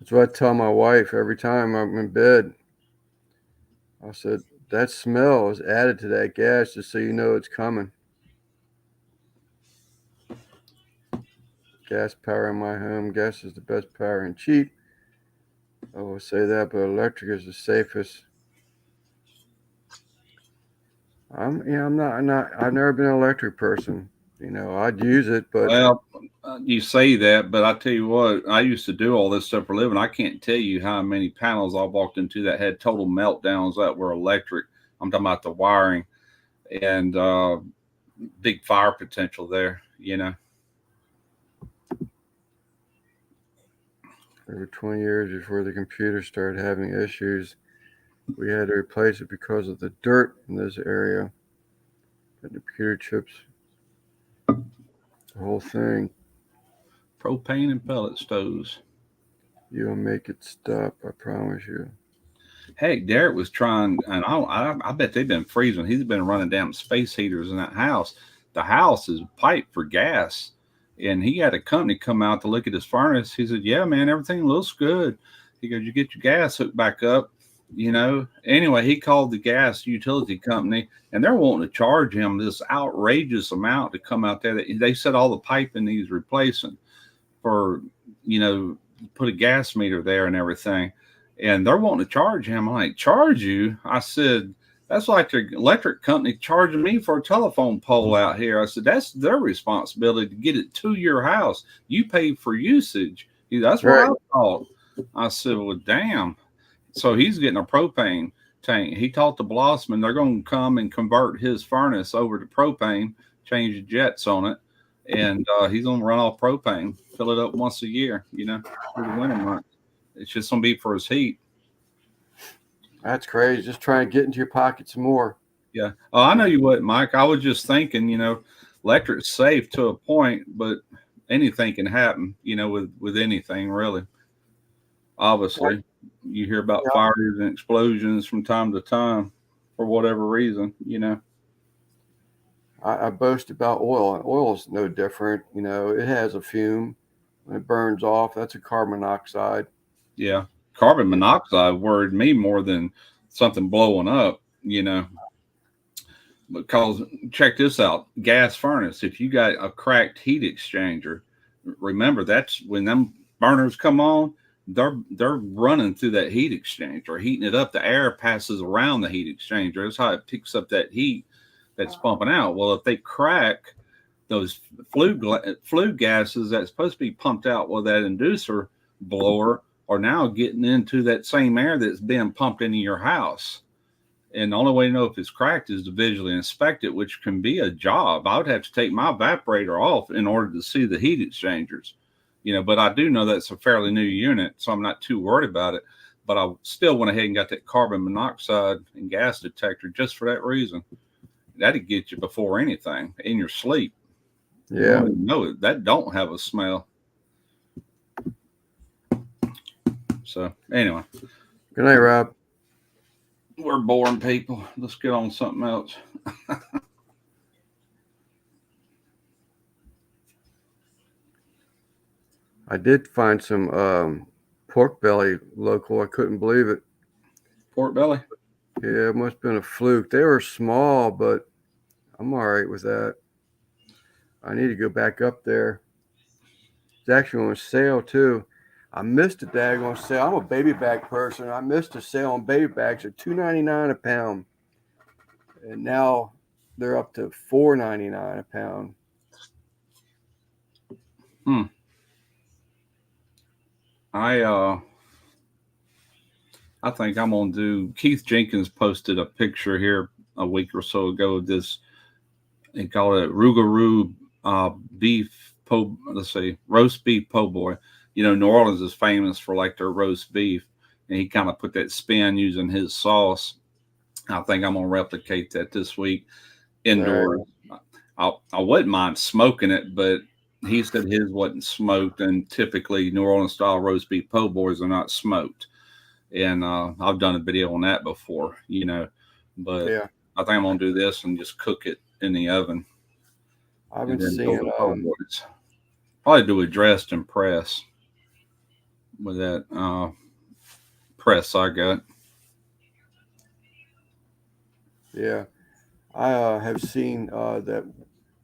That's what I tell my wife every time I'm in bed. I said, that smell is added to that gas just so you know it's coming. Gas power in my home. Gas is the best power and cheap. I will say that, but electric is the safest. I'm not. I've never been an electric person. You know, I'd use it, but Well, you say that, but I tell you what, I used to do all this stuff for a living. I can't tell you how many panels I walked into that had total meltdowns that were electric. I'm talking about the wiring and big fire potential there, you know. over 20 years before the computer started having issues, we had to replace it because of the dirt in this area. The computer chips, the whole thing. Propane and pellet stoves. You'll make it stop, I promise you. Heck, Derek was trying, and I bet they've been freezing. He's been running down space heaters in that house. The house is piped for gas, and he had a company come out to look at his furnace. He said, "Yeah, man, everything looks good." He goes, "You get your gas hooked back up, you know." Anyway, he called the gas utility company, and they're wanting to charge him this outrageous amount to come out there. They said all the piping he's replacing for, you know, put a gas meter there and everything. And they're wanting to charge him. I'm like, charge you? I said, that's like the electric company charging me for a telephone pole out here. I said, that's their responsibility to get it to your house. You pay for usage. That's what Right. I thought. I said, well, damn. So he's getting a propane tank. He talked to Blossman. They're going to come and convert his furnace over to propane, change the jets on it. And he's going to run off propane, fill it up once a year, you know, through the winter months. It's just going to be for his heat. That's crazy. Just trying to get into your pocket some more. Yeah. Oh, I know you wouldn't, Mike. I was just thinking, you know, electric's safe to a point, but anything can happen, you know, with anything really. Obviously, you hear about fires and explosions from time to time for whatever reason, you know. I boast about oil, and oil is no different. You know, it has a fume. When it burns off, that's a carbon monoxide. Yeah. Carbon monoxide worried me more than something blowing up, you know. Because check this out, gas furnace. If you got a cracked heat exchanger, remember that's when them burners come on, they're running through that heat exchanger, heating it up. The air passes around the heat exchanger. That's how it picks up that heat that's pumping out. Well, if they crack those flue gases that's supposed to be pumped out with that inducer blower are now getting into that same air that's being pumped into your house. And the only way to know if it's cracked is to visually inspect it, which can be a job. I would have to take my evaporator off in order to see the heat exchangers, but I do know that's a fairly new unit, so I'm not too worried about it. But I still went ahead and got that carbon monoxide and gas detector just for that reason. That'd get you before anything in your sleep. Yeah. No, that don't have a smell. So anyway. Good night, Rob. We're boring people. Let's get on something else. I did find some pork belly local. I couldn't believe it. Pork belly? Yeah, it must have been a fluke. They were small, but I'm all right with that. I need to go back up there. It's actually on sale too. I missed a daggone sale. I'm a baby bag person. I missed a sale on baby bags at $2.99 a pound, and now they're up to $4.99 a pound. I think I'm gonna do. Keith Jenkins posted a picture here a week or so ago of this. They call it Rougarou beef po. Let's see, roast beef po' boy. New Orleans is famous for like their roast beef, and he kind of put that spin using his sauce. I think I'm gonna replicate that this week indoors. Right. I wouldn't mind smoking it, but he said his wasn't smoked, and typically New Orleans style roast beef po' boys are not smoked. And I've done a video on that before, but yeah. I think I'm gonna do this and just cook it in the oven. I've been seeing probably do a dressed and press with that press I got. Yeah, I have seen that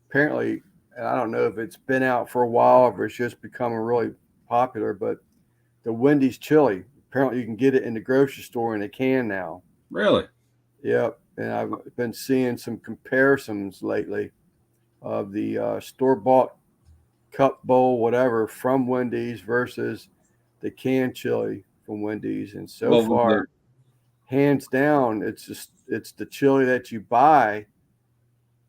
apparently, and I don't know if it's been out for a while or it's just becoming really popular, but the Wendy's chili. Apparently, you can get it in the grocery store in a can now. Really? Yep. And I've been seeing some comparisons lately of the store-bought cup bowl, whatever, from Wendy's versus the canned chili from Wendy's. And so far, hands down, it's the chili that you buy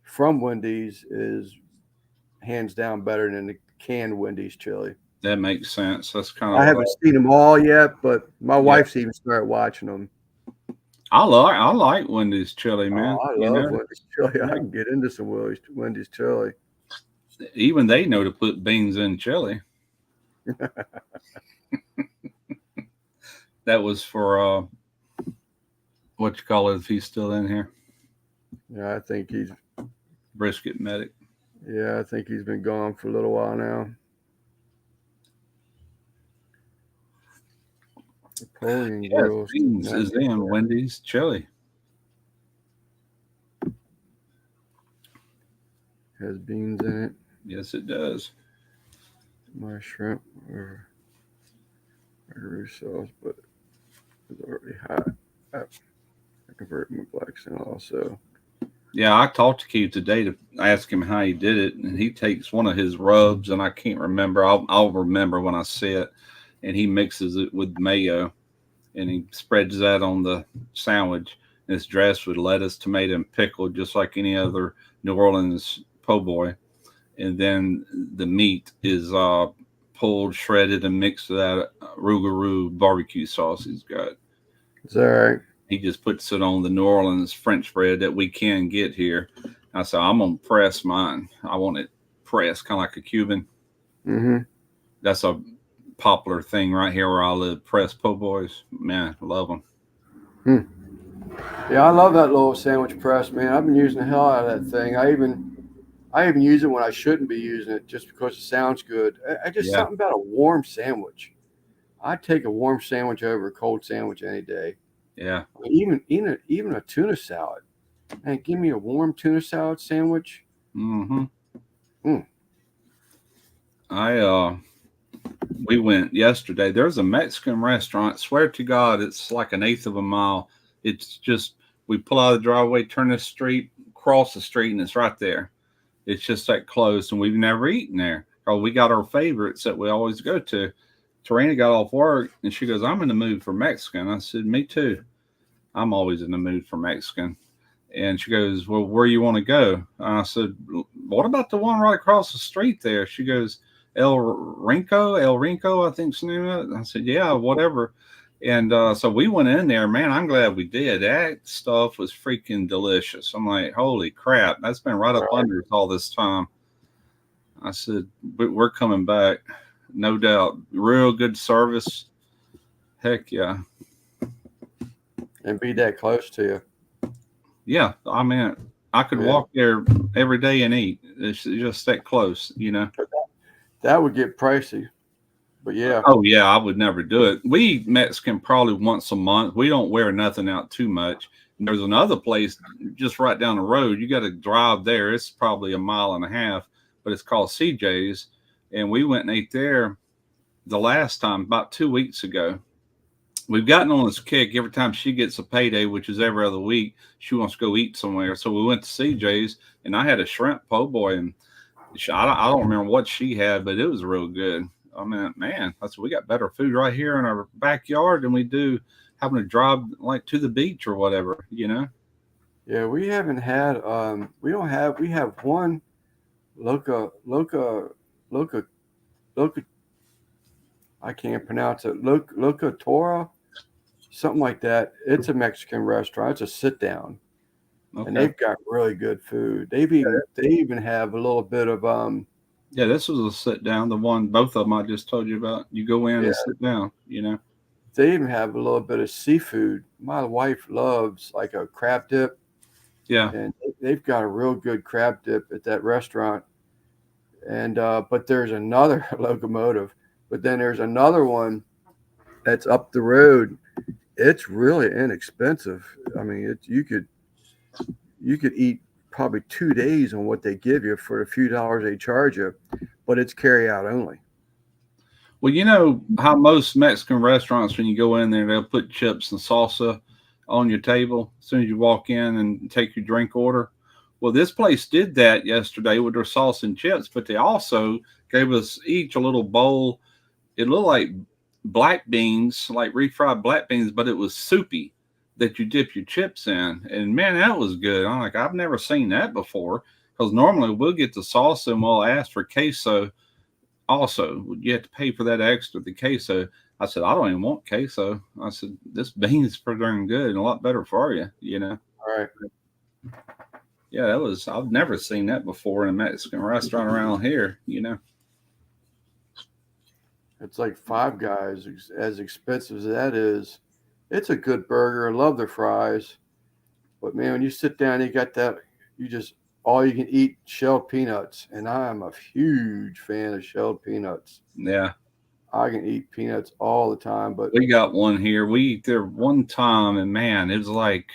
from Wendy's is hands down better than the canned Wendy's chili. That makes sense. That's kind of. I haven't seen them all yet, but my wife's even started watching them. I like Wendy's chili, man. Oh, I love Wendy's chili. I can get into some Wendy's chili. Even they know to put beans in chili. That was for what you call it if he's still in here. Yeah, I think he's Brisket Medic. Yeah, I think he's been gone for a little while now. Beans is in Wendy's chili. Has beans in it. Yes, it does. My shrimp or sauce, but it's already hot. I convert my black sand also. Yeah, I talked to Keith today to ask him how he did it, and he takes one of his rubs, and I can't remember. I'll remember when I see it. And he mixes it with mayo, and he spreads that on the sandwich. And it's dressed with lettuce, tomato, and pickle, just like any other New Orleans po' boy. And then the meat is pulled, shredded, and mixed with that Rougarou barbecue sauce he's got. Is that right? He just puts it on the New Orleans French bread that we can get here. I said, I'm going to press mine. I want it pressed, kind of like a Cuban. Mm-hmm. That's a popular thing right here where I live. Pressed po' boys, man, love them. Yeah, I love that little sandwich press, man. I've been using the hell out of that thing. I even use it when I shouldn't be using it just because it sounds good. Something about a warm sandwich. I'd take a warm sandwich over a cold sandwich any day. Yeah. Even a tuna salad. Man, give me a warm tuna salad sandwich. Mm-hmm. We went yesterday. There's a Mexican restaurant. Swear to God, it's like an eighth of a mile. It's just, we pull out of the driveway, turn the street, cross the street, and it's right there. It's just that close, and we've never eaten there. Oh, we got our favorites that we always go to. Tarina got off work, and she goes, I'm in the mood for Mexican. I said, me too. I'm always in the mood for Mexican. And she goes, well, where you want to go? And I said, what about the one right across the street there? She goes, El Rinco, I think's the name of it. I said, yeah, whatever. And so we went in there. Man, I'm glad we did. That stuff was freaking delicious. I'm like, holy crap, that's been right up under us all this time. I said, we're coming back, no doubt. Real good service. Heck yeah. And be that close to you. Yeah, I mean, I could walk there every day and eat. It's just that close, you know. That would get pricey, but yeah. Oh yeah, I would never do it. We eat Mexican probably once a month. We don't wear nothing out too much. And there's another place just right down the road. You got to drive there. It's probably a mile and a half, but it's called CJ's, and we went and ate there the last time about 2 weeks ago. We've gotten on this kick every time she gets a payday, which is every other week. She wants to go eat somewhere. So we went to CJ's, and I had a shrimp po' boy, and I don't remember what she had, but it was real good. I mean, man, I said, we got better food right here in our backyard than we do having to drive like to the beach or whatever, you know? Yeah, we haven't had, we have one Loca, I can't pronounce it. Locatora, something like that. It's a Mexican restaurant. It's a sit down, and they've got really good food. They even have a little bit of Yeah, this was a sit down. The one, both of them I just told you about. You go in and sit down. You know. They even have a little bit of seafood. My wife loves like a crab dip. Yeah, and they've got a real good crab dip at that restaurant. And but there's another Locomotive. But then there's another one that's up the road. It's really inexpensive. I mean, you could eat probably 2 days on what they give you for the few dollars they charge you, but it's carry out only. Well, you know how most Mexican restaurants, when you go in there, they'll put chips and salsa on your table as soon as you walk in and take your drink order. Well, this place did that yesterday with their salsa and chips, but they also gave us each a little bowl. It looked like black beans, like refried black beans, but it was soupy that you dip your chips in. And man, that was good. I'm like, I've never seen that before, because normally we'll get the salsa and we'll ask for queso also. You have to pay for that extra, the queso. I said, I don't even want queso. I said, this bean's pretty darn good and a lot better for you, you know? All right. Yeah, I've never seen that before in a Mexican restaurant around here, you know? It's like Five Guys, as expensive as that is. It's a good burger. I love their fries. But man, when you sit down, you got that, all you can eat shelled peanuts. And I'm a huge fan of shelled peanuts. Yeah. I can eat peanuts all the time, but we got one here. We eat there one time, and man, it was like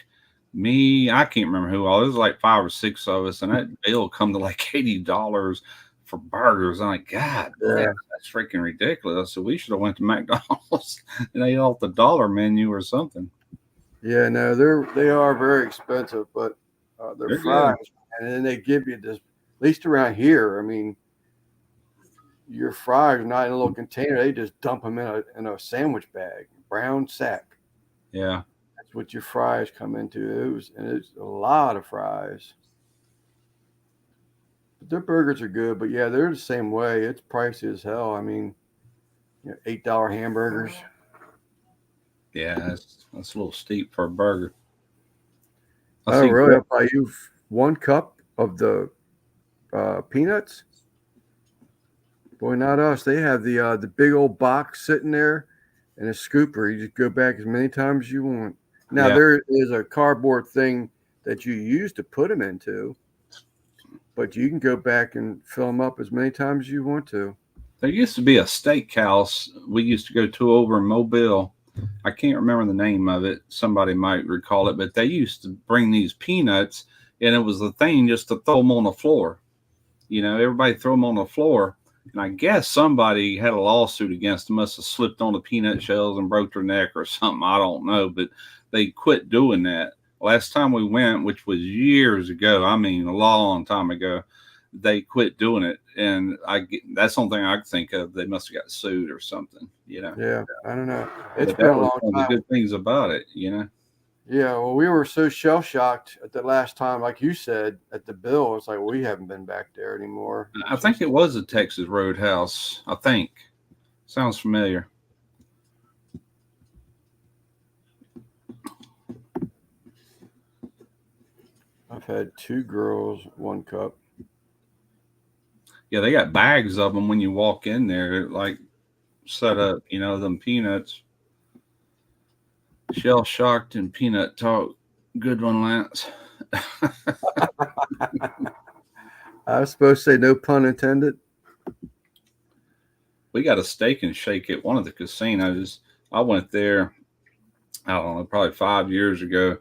I can't remember who all. It was like 5 or 6 of us, and that bill come to like $80 for burgers. I'm like, God, man, that's freaking ridiculous. So we should have went to McDonald's and ate off the dollar menu or something. Yeah, no, they are very expensive, but they're fries, and then they give you this. At least around here, I mean, your fries are not in a little container. They just dump them in a sandwich bag, brown sack. Yeah, that's what your fries come into. It's a lot of fries. But their burgers are good, but yeah, they're the same way. It's pricey as hell. I mean, $8 hamburgers. Yeah, that's a little steep for a burger. Oh, really? I'll buy you 1 cup of the peanuts. Boy, not us. They have the big old box sitting there and a scooper. You just go back as many times as you want. Now, there is a cardboard thing that you use to put them into, but you can go back and fill them up as many times as you want to. There used to be a steakhouse we used to go to over in Mobile. I can't remember the name of it. Somebody might recall it, but they used to bring these peanuts, and it was the thing just to throw them on the floor. You know, everybody throw them on the floor. And I guess somebody had a lawsuit against them, must have slipped on the peanut shells and broke their neck or something. I don't know, but they quit doing that. Last time we went, which was years ago, I mean, a long time ago, they quit doing it. And that's the only thing I can think of. They must have got sued or something, you know? Yeah, I don't know. It's been a long time. The good things about it, you know? Yeah, well, we were so shell shocked at the last time, like you said, at the bill. It's like we haven't been back there anymore. I think it was a Texas Roadhouse. I think. Sounds familiar. I've had 2 girls, 1 cup. Yeah, they got bags of them when you walk in there, like set up, them peanuts. Shell shocked and peanut talk. Good one, Lance. I was supposed to say no pun intended. We got a steak and shake at one of the casinos. I went there, I don't know, probably 5 years ago,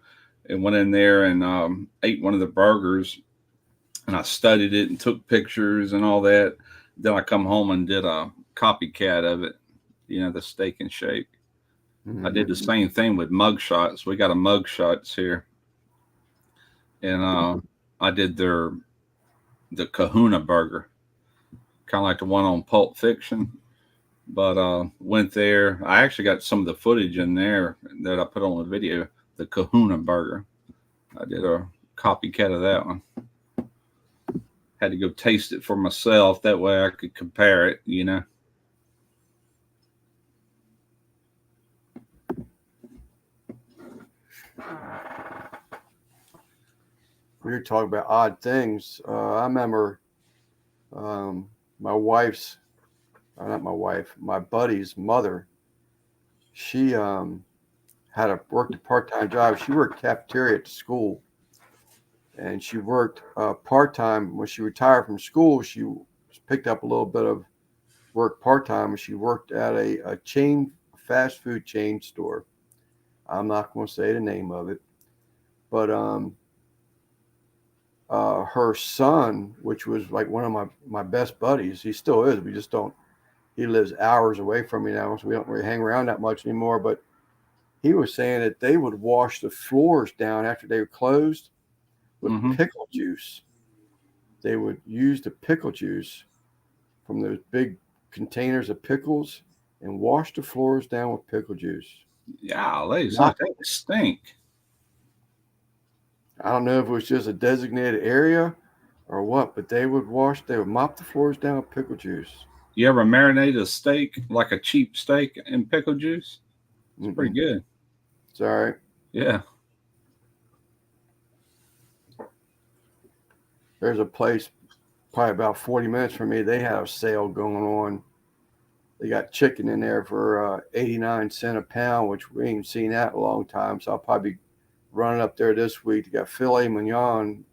and went in there and ate one of the burgers. And I studied it and took pictures and all that. Then I come home and did a copycat of it, the steak and shake. Mm-hmm. I did the same thing with mug shots. We got a mug shots here. And I did the Kahuna burger, kind of like the one on Pulp Fiction. But went there. I actually got some of the footage in there that I put on the video, the Kahuna burger. I did a copycat of that one. Had to go taste it for myself. That way I could compare it, We were talking about odd things. I remember my buddy's mother. She worked a part-time job. She worked cafeteria at the school. And she worked part-time. When she retired from school, she picked up a little bit of work part-time. She worked at a fast food chain store. I'm not going to say the name of it. But her son, which was like one of my best buddies, he still is. We just don't. He lives hours away from me now, so we don't really hang around that much anymore. But he was saying that they would wash the floors down after they were closed with pickle juice. They would use the pickle juice from those big containers of pickles and wash the floors down with pickle juice. Yeah, they stink. I don't know if it was just a designated area or what, but they would mop the floors down with pickle juice. You ever marinate a steak, like a cheap steak, in pickle juice? It's pretty good. It's all right. Yeah. There's a place probably about 40 minutes from me. They have a sale going on. They got chicken in there for 89 cents a pound, which we ain't seen that in a long time. So I'll probably be running up there this week. They got filet mignon,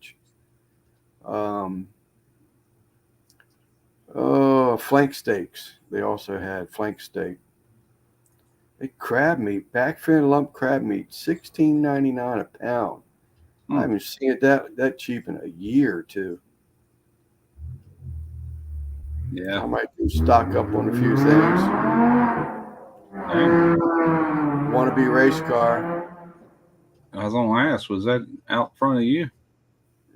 flank steaks. They also had flank steak. Crab meat, back fin lump crab meat, $16.99 a pound. I haven't seen it that cheap in a year or two. Yeah. I might stock up on a few things. Wannabe race car. I was going to ask, was that out front of you?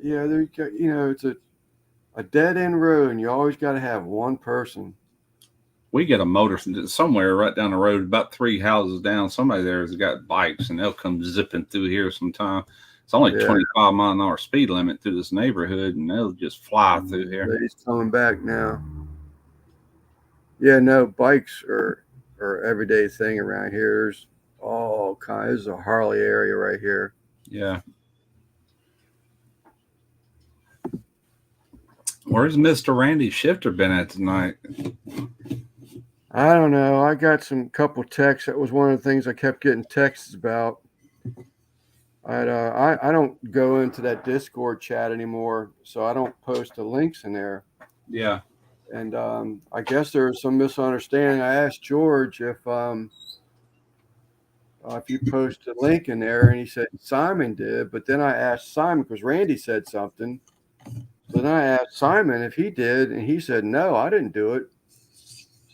Yeah, it's a dead end road, and you always got to have one person. We get a motor somewhere right down the road, about 3 houses down. Somebody there has got bikes, and they'll come zipping through here sometime. It's only 25 mile an hour speed limit through this neighborhood, and they'll just fly through here. He's coming back now. Yeah, no, bikes are everyday thing around here. There's all kinds. This is a Harley area right here. Yeah. Where's Mr. Randy Shifter been at tonight? I don't know. I got some couple texts. That was one of the things I kept getting texts about. I don't go into that Discord chat anymore, so I don't post the links in there. Yeah. And I guess there was some misunderstanding. I asked George if you post a link in there, and he said Simon did. But then I asked Simon because Randy said something. So then I asked Simon if he did, and he said no, I didn't do it.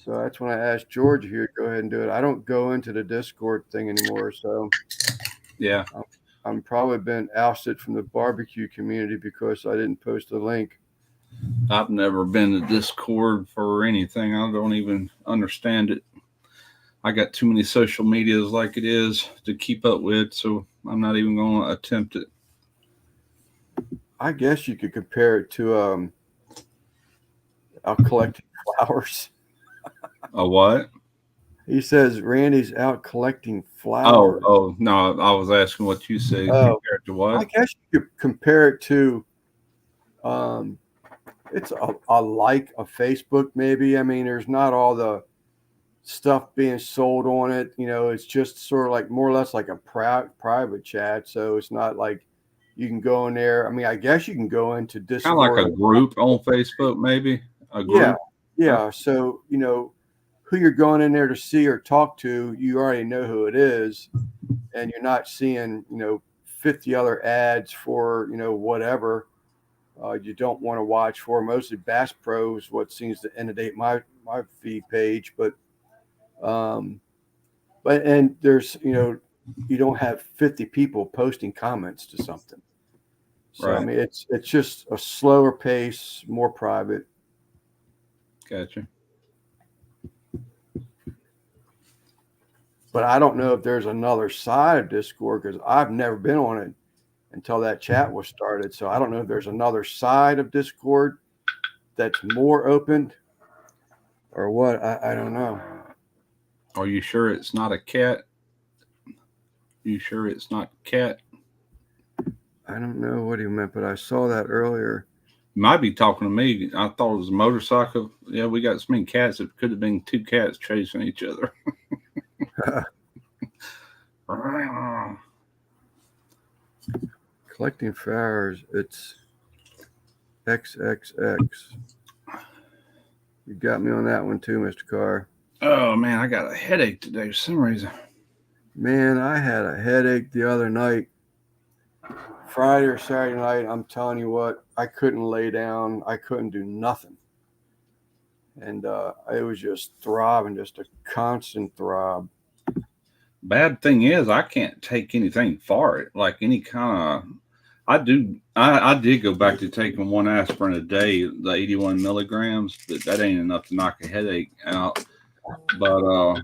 So that's when I asked George if he would go ahead and do it. I don't go into the Discord thing anymore, so yeah. I'm probably been ousted from the barbecue community because I didn't post a link. I've never been to Discord for anything. I don't even understand it. I got too many social medias like it is to keep up with, so I'm not even going to attempt it. I guess you could compare it to out collecting flowers. A what? He says Randy's out collecting flowers. Oh no! I was asking what you say Oh, compared to I what? guess you could compare it to it's a like a Facebook maybe. I mean, there's not all the stuff being sold on it. You know, it's just sort of like more or less like a private chat. So it's not like you can go in there. I mean, I guess you can go into Kind of like a Discord. group on Facebook, maybe a Yeah, group. yeah. So you know who you're going in there to see or talk to. You already know who it is, and you're not seeing 50 other ads for whatever you don't want to watch for. Mostly Bass Pro is what seems to inundate my feed page, but and there's you don't have 50 people posting comments to something. So I Right. mean it's just a slower pace, more private. Gotcha. But I don't know if there's another side of Discord because I've never been on it until that chat was started. So I don't know if there's another side of Discord that's more open or what. I don't know. Are you sure it's not a cat? You sure it's not cat? I don't know what he meant, but I saw that earlier. You might be talking to me. I thought it was a motorcycle. Yeah, we got so many cats. It could have been two cats chasing each other. Collecting flowers, it's XXX. You got me on that one too, Mr. Carr. Oh man, I got a headache today for some reason. Man, I had a headache the other night. Friday or Saturday night, I'm telling you what, I couldn't lay down. I couldn't do nothing. And it was just throbbing, just a constant throb. Bad thing is, I can't take anything for it. Like any kind of, I did go back to taking one aspirin a day, the 81 milligrams, but that ain't enough to knock a headache out. But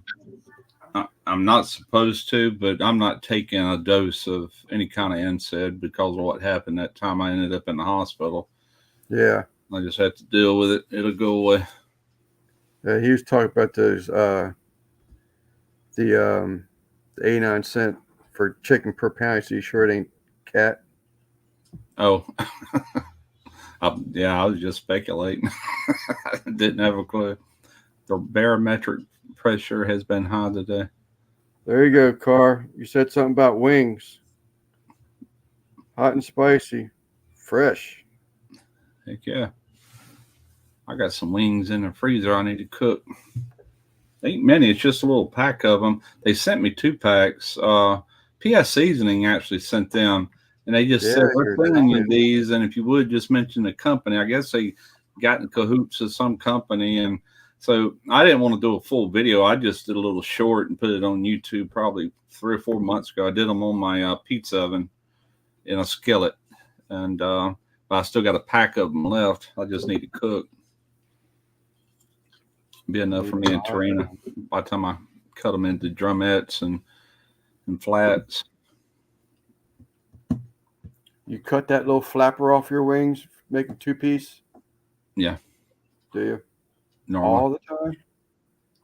I'm not supposed to, but I'm not taking a dose of any kind of NSAID because of what happened that time I ended up in the hospital. Yeah. I just had to deal with it. It'll go away. He was talking about those, the 89 cents for chicken per pound. So you sure it ain't cat? Oh, I was just speculating. I didn't have a clue. The barometric pressure has been high today. There you go, Carr. You said something about wings. Hot and spicy. Fresh. Heck yeah. I got some wings in the freezer I need to cook. Ain't many. It's just a little pack of them. They sent me 2 packs. PS Seasoning actually sent them, and they just said, we're sending you these, and if you would just mention the company. I guess they got in cahoots with some company, and so I didn't want to do a full video. I just did a little short and put it on YouTube probably 3 or 4 months ago. I did them on my pizza oven in a skillet, and but I still got a pack of them left. I just need to cook. Be enough for me and Tarina by the time I cut them into drumettes and flats. You cut that little flapper off your wings, make a 2-piece? Yeah. Do you? Normally. All the time?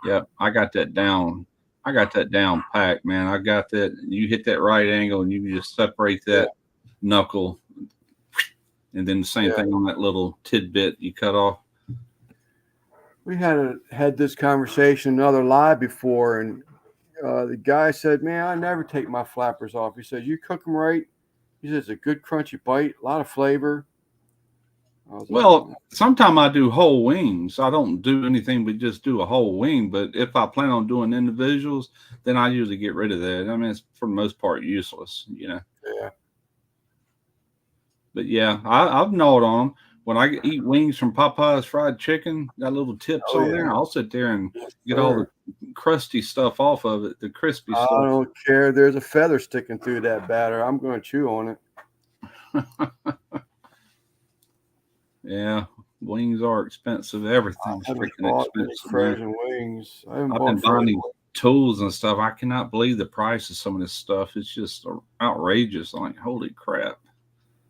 Yeah, I got that down. I got that down packed, man. I got that. You hit that right angle and you can just separate that knuckle. And then the same thing on that little tidbit you cut off. We had this conversation another live before, and the guy said, man, I never take my flappers off. He said, you cook them right. He says, it's a good crunchy bite, a lot of flavor. Well, sometimes I do whole wings. I don't do anything but just do a whole wing. But if I plan on doing individuals, then I usually get rid of that. I mean, it's for the most part useless, Yeah. But yeah, I've gnawed on them. When I eat wings from Popeye's fried chicken, got little tips on there. I'll sit there and get all the crusty stuff off of it, the crispy stuff. I don't care. There's a feather sticking through that batter. I'm going to chew on it. Yeah, wings are expensive. Everything's freaking expensive. Frozen wings. I've been buying these tools and stuff. I cannot believe the price of some of this stuff. It's just outrageous. I'm like, holy crap.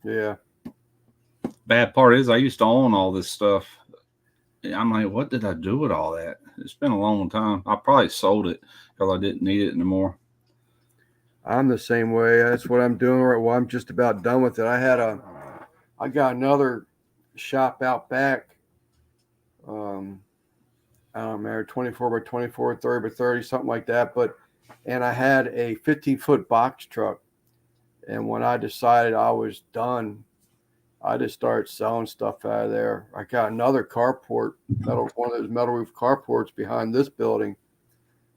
Yeah. Bad part is I used to own all this stuff. I'm like, what did I do with all that? It's been a long time. I probably sold it because I didn't need it anymore. I'm the same way. That's what I'm doing. Well, I'm just about done with it. I got another shop out back. I don't remember, 24 by 24, 30 by 30, something like that. And I had a 15-foot box truck. And when I decided I was done, I just started selling stuff out of there. I got another carport, one of those metal roof carports behind this building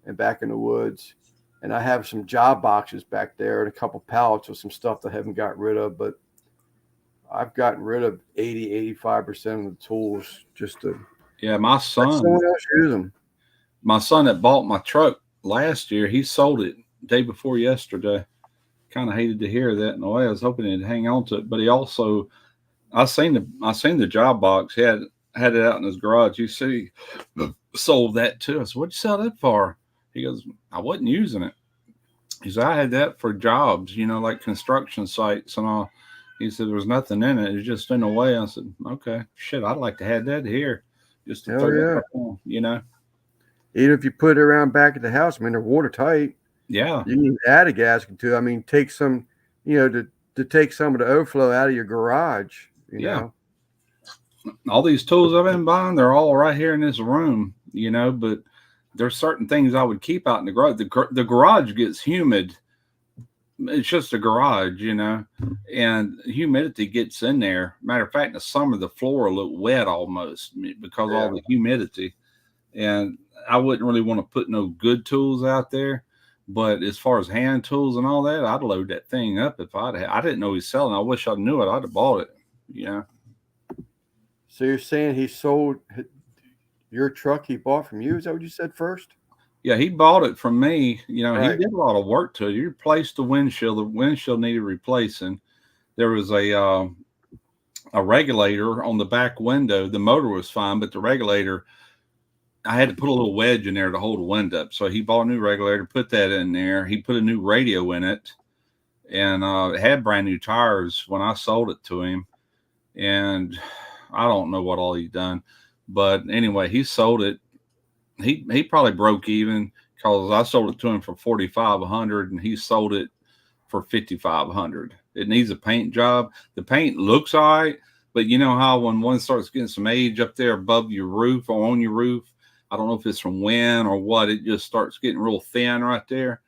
and back in the woods. And I have some job boxes back there and a couple pallets with some stuff that I haven't got rid of. But I've gotten rid of 85% of the tools just to my son. Someone else use them. My son that bought my truck last year, he sold it day before yesterday. Kind of hated to hear that in a way. I was hoping he'd hang on to it, but he also, I seen the job box. He had it out in his garage. You see, sold that too. I said, "What'd you sell that for?" He goes, "I wasn't using it." He said, "I had that for jobs, like construction sites and all." He said, "There was nothing in it. It was just in a way." I said, "Okay, shit, I'd like to have that here, just to throw that on, Even if you put it around back at the house, I mean, they're watertight. Yeah. You can add a gasket to it. I mean, take some, to take some of the overflow out of your garage, you know. All these tools I've been buying, they're all right here in this room, but there's certain things I would keep out in the garage. The garage gets humid. It's just a garage, and humidity gets in there. Matter of fact, in the summer, the floor will look wet almost because of all the humidity. And I wouldn't really want to put no good tools out there. But as far as hand tools and all that, I'd load that thing up if I didn't know he's selling. I wish I knew it. I'd have bought it. So you're saying he sold your truck he bought from you? Is that what you said first? Yeah, he bought it from me. Right. He did a lot of work to it. He replaced the windshield. The windshield needed replacing. There was a regulator on the back window. The motor was fine, but the regulator, I had to put a little wedge in there to hold the wind up. So he bought a new regulator, put that in there. He put a new radio in it, and it had brand new tires when I sold it to him. And I don't know what all he's done, but anyway, he sold it. He probably broke even because I sold it to him for $4,500 and he sold it for $5,500. It needs a paint job. The paint looks all right, but you know how when one starts getting some age up there above your roof or on your roof, I don't know if it's from wind or what, it just starts getting real thin right there.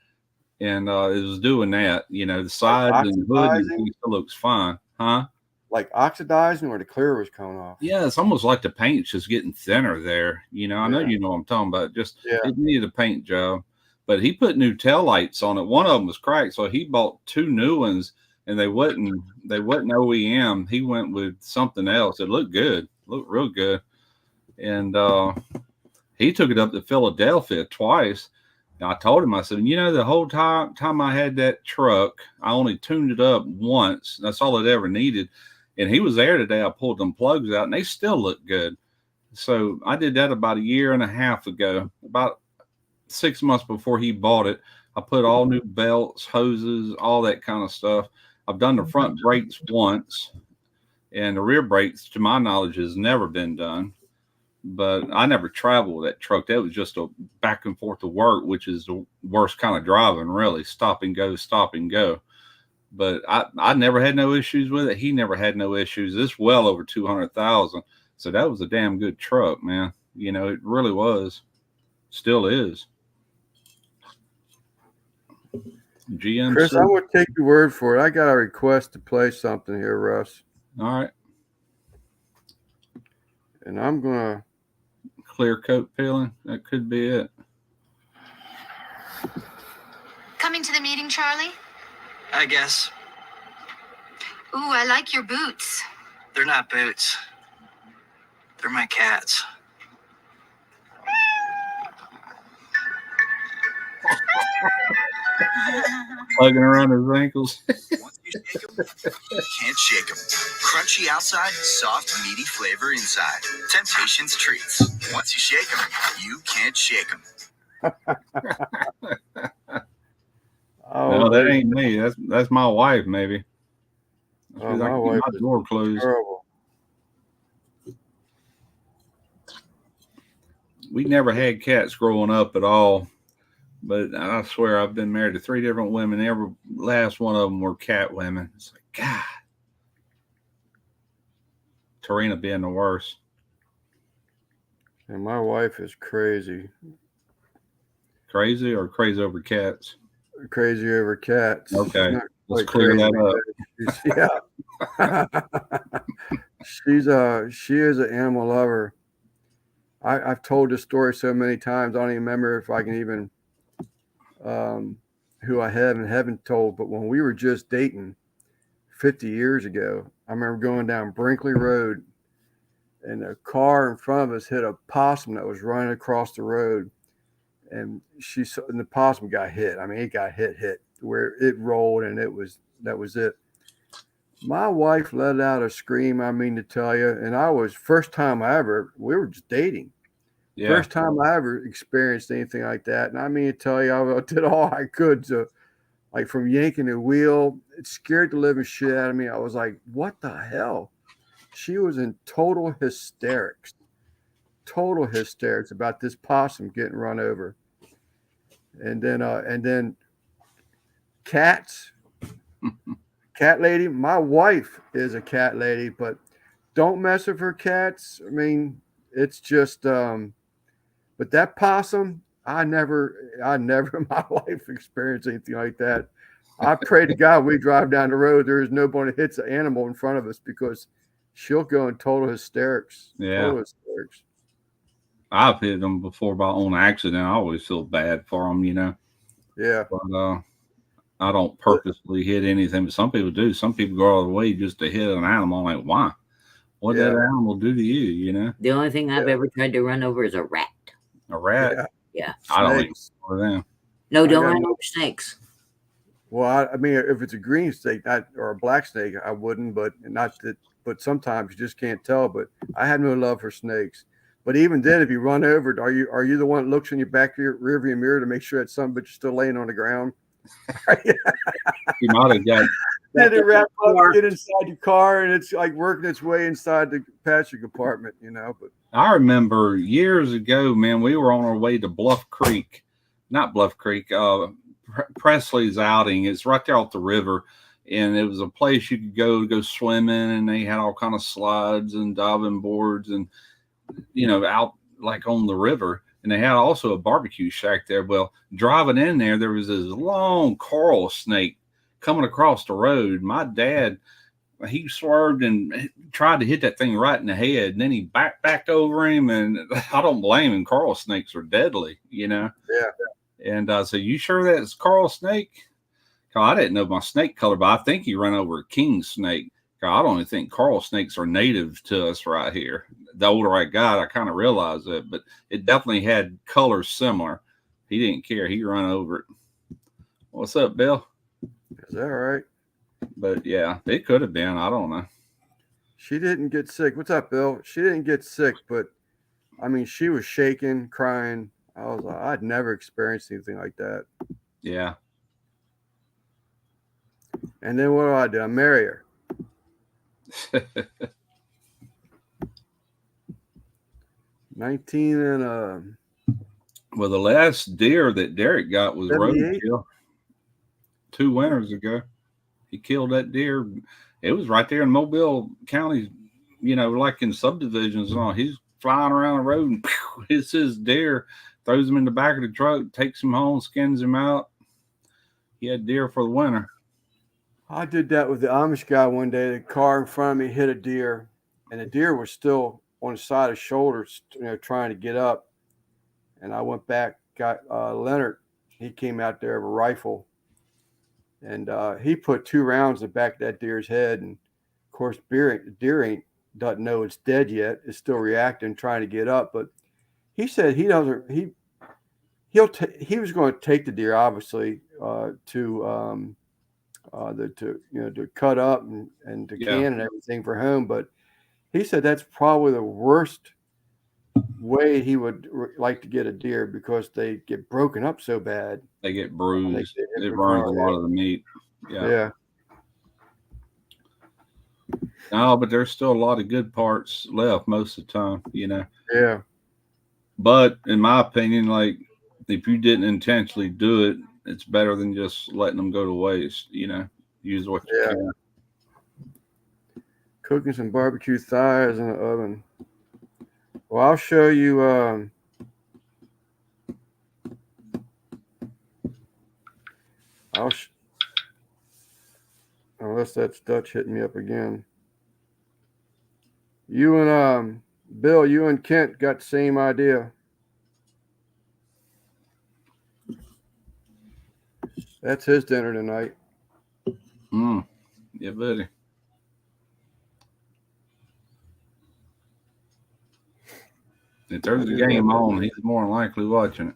And it was doing that, the sides and the hood and everything still looks fine. Huh? Like oxidizing, or the clear was coming off? Yeah, it's almost like the paint's just getting thinner there. I know you know what I'm talking about. It needed a paint job. But he put new taillights on it. One of them was cracked, so he bought two new ones, and they wasn't OEM. He went with something else. It looked good, looked real good. And he took it up to Philadelphia twice. And I told him, I said, the whole time I had that truck, I only tuned it up once. That's all it ever needed. And he was there today. I pulled them plugs out, and they still look good. So I did that about a year and a half ago, about 6 months before he bought it. I put all new belts, hoses, all that kind of stuff. I've done the front brakes once, and the rear brakes, to my knowledge, has never been done. But I never traveled with that truck. That was just a back and forth to work, which is the worst kind of driving, really. Stop and go, stop and go. But I never had no issues with it. He never had no issues. It's well over 200,000. So that was a damn good truck, man. It really was. Still is. GMC. Chris, I'm going to take your word for it. I got a request to play something here, Russ. All right. And I'm going to. Clear coat peeling. That could be it. Coming to the meeting, Charlie? I guess. Ooh, I like your boots. They're not boots. They're my cats. Plugging around his ankles. Once you shake 'em, you can't shake 'em. Crunchy outside, soft, meaty flavor inside. Temptation's treats. Once you shake 'em, you can't shake 'em. No, that man. ain't me. That's my wife, maybe. She's Oh, like, my keep wife my is door closed. terrible. We never had cats growing up at all. But I swear I've been married to 3 different women. Every last one of them were cat women. It's like, God. Tarina being the worst. And my wife is crazy. Crazy or crazy over cats? Crazy over cats. She's Okay. not Let's quite clear crazy, that up. yeah. She is an animal lover. I've told this story so many times. I don't even remember if I can even who I haven't told. But when we were just dating 50 years ago, I remember going down Brinkley Road, and a car in front of us hit a possum that was running across the road, and the possum got hit. I mean, it got hit where it rolled, and that was it. My wife let out a scream. I mean to tell you, and first time we were just dating. Yeah. First time I ever experienced anything like that. And I mean to tell you, I did all I could to, like, from yanking the wheel. It scared the living shit out of me. I was like, what the hell? She was in total hysterics about this possum getting run over. And then cats, cat lady. My wife is a cat lady, but don't mess with her cats. I mean, it's just, but that possum, I never in my life experienced anything like that. I pray to God we drive down the road, there is nobody hits an animal in front of us, because she'll go in total hysterics. Yeah. Total hysterics. I've hit them before by on accident. I always feel bad for them, Yeah. But I don't purposely hit anything. But some people do. Some people go all the way just to hit an animal. I'm like, why? What did that animal do to you? The only thing I've ever tried to run over is a rat. A rat? Yeah. Yeah. I don't even Snakes. know them. No, don't got run no- over snakes. Well, I mean, if it's a green snake or a black snake, I wouldn't, but not that. But sometimes you just can't tell. But I have no love for snakes. But even then, if you run over, are you the one that looks in your back of your rearview mirror to make sure that some bitch is still laying on the ground? You might have got. Then it wrap up, get inside your car, and it's like working its way inside the passenger compartment, But I remember years ago, man, we were on our way to Bluff Creek, not Bluff Creek, Presley's outing. It's right there off the river, and it was a place you could go swimming, and they had all kind of slides and diving boards, and out like on the river. And they had also a barbecue shack there. Well, driving in there was this long coral snake coming across the road. My dad, he swerved and tried to hit that thing right in the head, and then he backed over him. And I don't blame him. Coral snakes are deadly, Yeah. And I said, "You sure that's coral snake?" I didn't know my snake color, but I think he ran over a king snake. I don't even think coral snakes are native to us right here. The older I got, I kind of realized that, but it definitely had colors similar. He didn't care. He ran over it. What's up, Bill? Is that right? But yeah, it could have been. I don't know. She didn't get sick. What's up, Bill? She didn't get sick, but I mean, she was shaking, crying. I was like, I'd never experienced anything like that. Yeah. And then what do? I marry her. 19 and Well, the last deer that Derek got was 78? roadkill 2 winters ago. He killed that deer. It was right there in Mobile County, like in subdivisions and all. He's flying around the road and hits his deer, throws him in the back of the truck, takes him home, skins him out. He had deer for the winter. I did that with the Amish guy one day. The car in front of me hit a deer, and the deer was still on the side of shoulders, trying to get up. And I went back, got Leonard. He came out there with a rifle, and he put 2 rounds in the back of that deer's head. And of course, deer doesn't know it's dead yet. It's still reacting, trying to get up. But he said he doesn't. He was going to take the deer, obviously, to cut up and to can and everything for home. But he said that's probably the worst way he would like to get a deer because they get broken up so bad. They get when they bruised. get hit It with burns a car. lot of the meat. Yeah. Yeah. No, but there's still a lot of good parts left most of the time, Yeah. But in my opinion, like if you didn't intentionally do it, it's better than just letting them go to waste. Use what you Yeah. can. Cooking some barbecue thighs in the oven. Well, I'll show you. Unless that's Dutch hitting me up again. You and Bill, you and Kent got the same idea. That's his dinner tonight. Yeah, buddy. If there's a game on, he's more than likely watching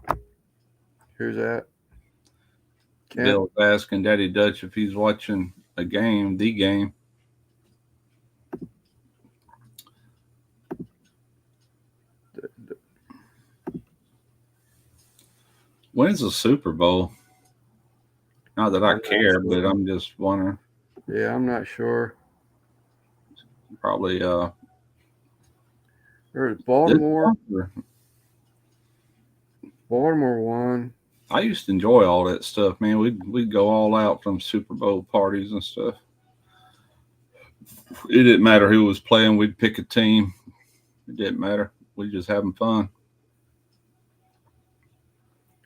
it. Who's that? Kent? Bill's asking Daddy Dutch if he's watching a game, the game. When's the Super Bowl? Not that I care, but I'm just wondering. Yeah, I'm not sure. Probably There's Baltimore. Baltimore won. I used to enjoy all that stuff, man. We'd go all out from Super Bowl parties and stuff. It didn't matter who was playing. We'd pick a team. It didn't matter. We just having fun.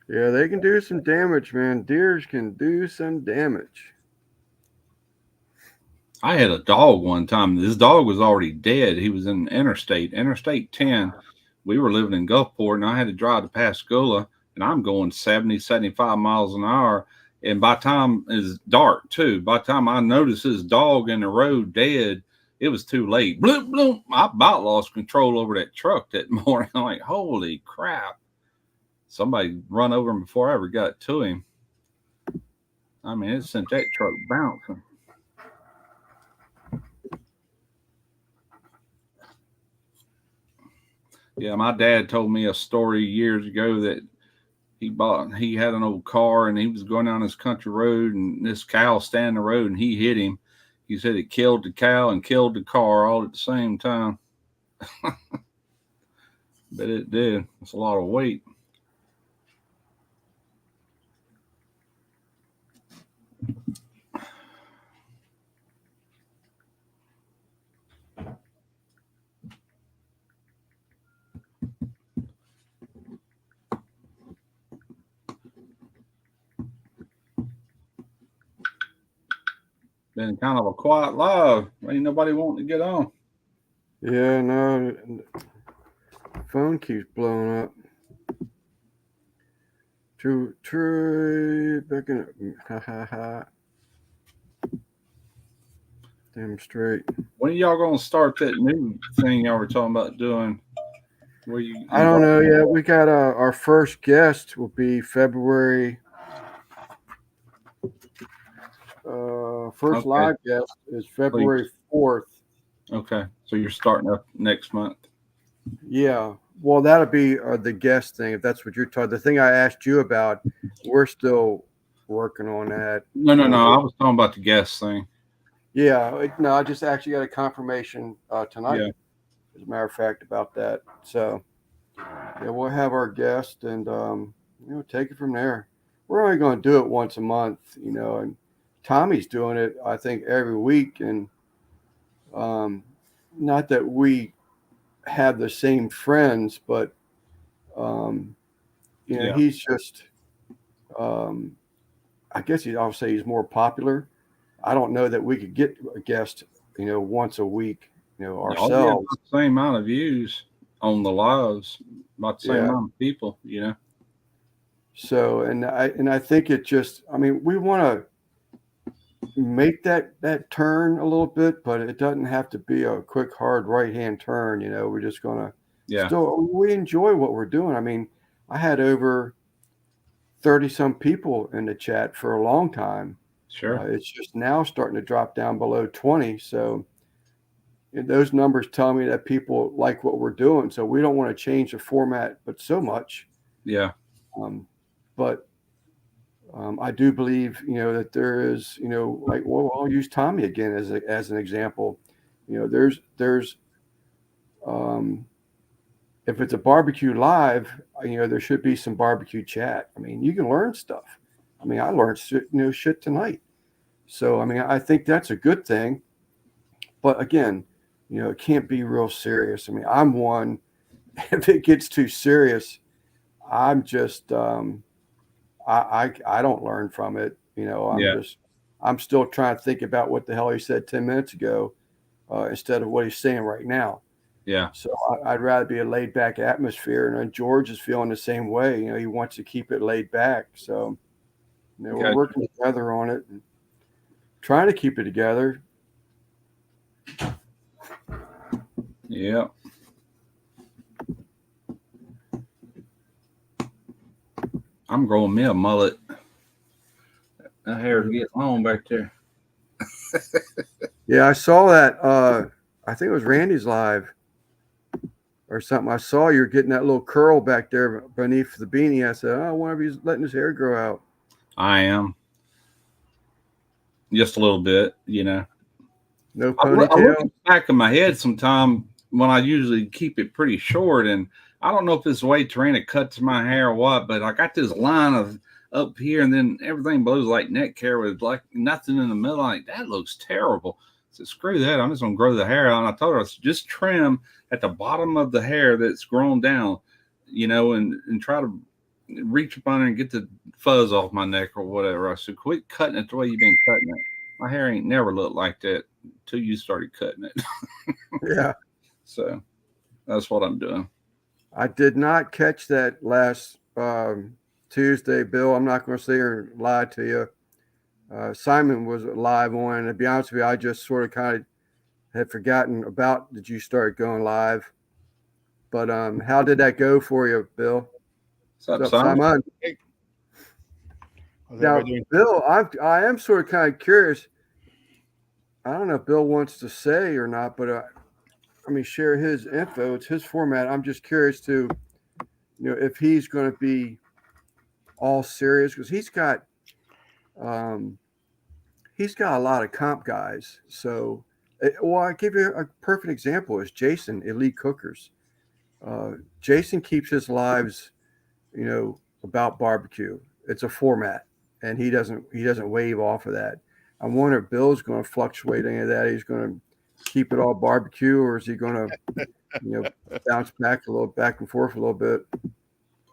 Yeah, they can do some damage, man. Deers can do some damage. I had a dog one time. This dog was already dead. He was in Interstate 10. We were living in Gulfport, and I had to drive to Pascagoula, and I'm going 70, 75 miles an hour. And by the time it's dark, too, by the time I noticed this dog in the road dead, it was too late. Bloop, bloop. I about lost control over that truck that morning. I'm like, holy crap. Somebody run over him before I ever got to him. I mean, it sent that truck bouncing. Yeah, my dad told me a story years ago that he had an old car and he was going down this country road and this cow standing the road and he hit him. He said it killed the cow and killed the car all at the same time. But it did. It's a lot of weight. Been kind of a quiet live. Ain't nobody wanting to get on. Yeah, no. Phone keeps blowing up. True, back in. Ha ha ha. Damn straight. When are y'all gonna start that new thing y'all were talking about doing? Where you? I don't know yet. We got our first guest will be February. First live guest is February 4th. Okay, so you're starting up next month. Yeah, well, that'll be the guest thing if that's what you're talking. The thing I asked you about, we're still working on that. No. I was talking about the guest thing. Yeah, no, I just actually got a confirmation tonight. Yeah. As a matter of fact, about that. So, yeah, we'll have our guest and take it from there. We're only going to do it once a month, and Tommy's doing it, I think, every week. And not that we have the same friends, but, he's just, I guess I'll say he's more popular. I don't know that we could get a guest, once a week, ourselves. The same amount of views on the lives, about the same amount of people, So, and I think it just, we want to make that turn a little bit, but it doesn't have to be a quick, hard right-hand turn. We're just going to still, we enjoy what we're doing. I had over 30 some people in the chat for a long time. Sure. It's just now starting to drop down below 20. So, And those numbers tell me that people like what we're doing. So we don't want to change the format, but so much. Yeah. But I do believe, that there is, like, well, I'll use Tommy again as an example. There's if it's a barbecue live, there should be some barbecue chat. I mean, you can learn stuff. I mean, I learned shit tonight. So, I mean, I think that's a good thing. But again, it can't be real serious. I mean, I'm one, if it gets too serious, I'm just, I don't learn from it. I'm still trying to think about what the hell he said 10 minutes ago instead of what he's saying right now. Yeah. So I'd rather be a laid back atmosphere. And George is feeling the same way. He wants to keep it laid back. So, we're working together on it and trying to keep it together. Yeah. I'm growing me a mullet. That hair getting long back there. Yeah, I saw that. I think it was Randy's live or something. I saw you're getting that little curl back there beneath the beanie. I said, I wonder if he's letting his hair grow out. I am. Just a little bit, No I ponytail. look back in my head sometime when I usually keep it pretty short, and I don't know if it's the way Tarina cuts my hair or what, but I got this line of up here, and then everything blows like neck hair with like nothing in the middle. Like, that looks terrible. So screw that. I'm just gonna grow the hair out. And I told her, I said, just trim at the bottom of the hair that's grown down, and try to reach up under and get the fuzz off my neck or whatever. I said, quit cutting it the way you've been cutting it. My hair ain't never looked like that until you started cutting it. Yeah. So that's what I'm doing. I did not catch that last Tuesday, Bill. I'm not going to sit here and lie to you. Simon was live on, and to be honest with you, I just sort of kind of had forgotten about that you started going live. But how did that go for you, Bill? What's up, Simon? Now, Bill, I am sort of kind of curious. I don't know if Bill wants to say or not, but share his info. It's his format. I'm just curious to, if he's going to be all serious, because he's got a lot of comp guys. So, I give you a perfect example is Jason, Elite Cookers. Jason keeps his lives, about barbecue. It's a format, and he doesn't wave off of that. I wonder if Bill's going to fluctuate any of that. He's going to keep it all barbecue, or is he going to, bounce back and forth a little bit?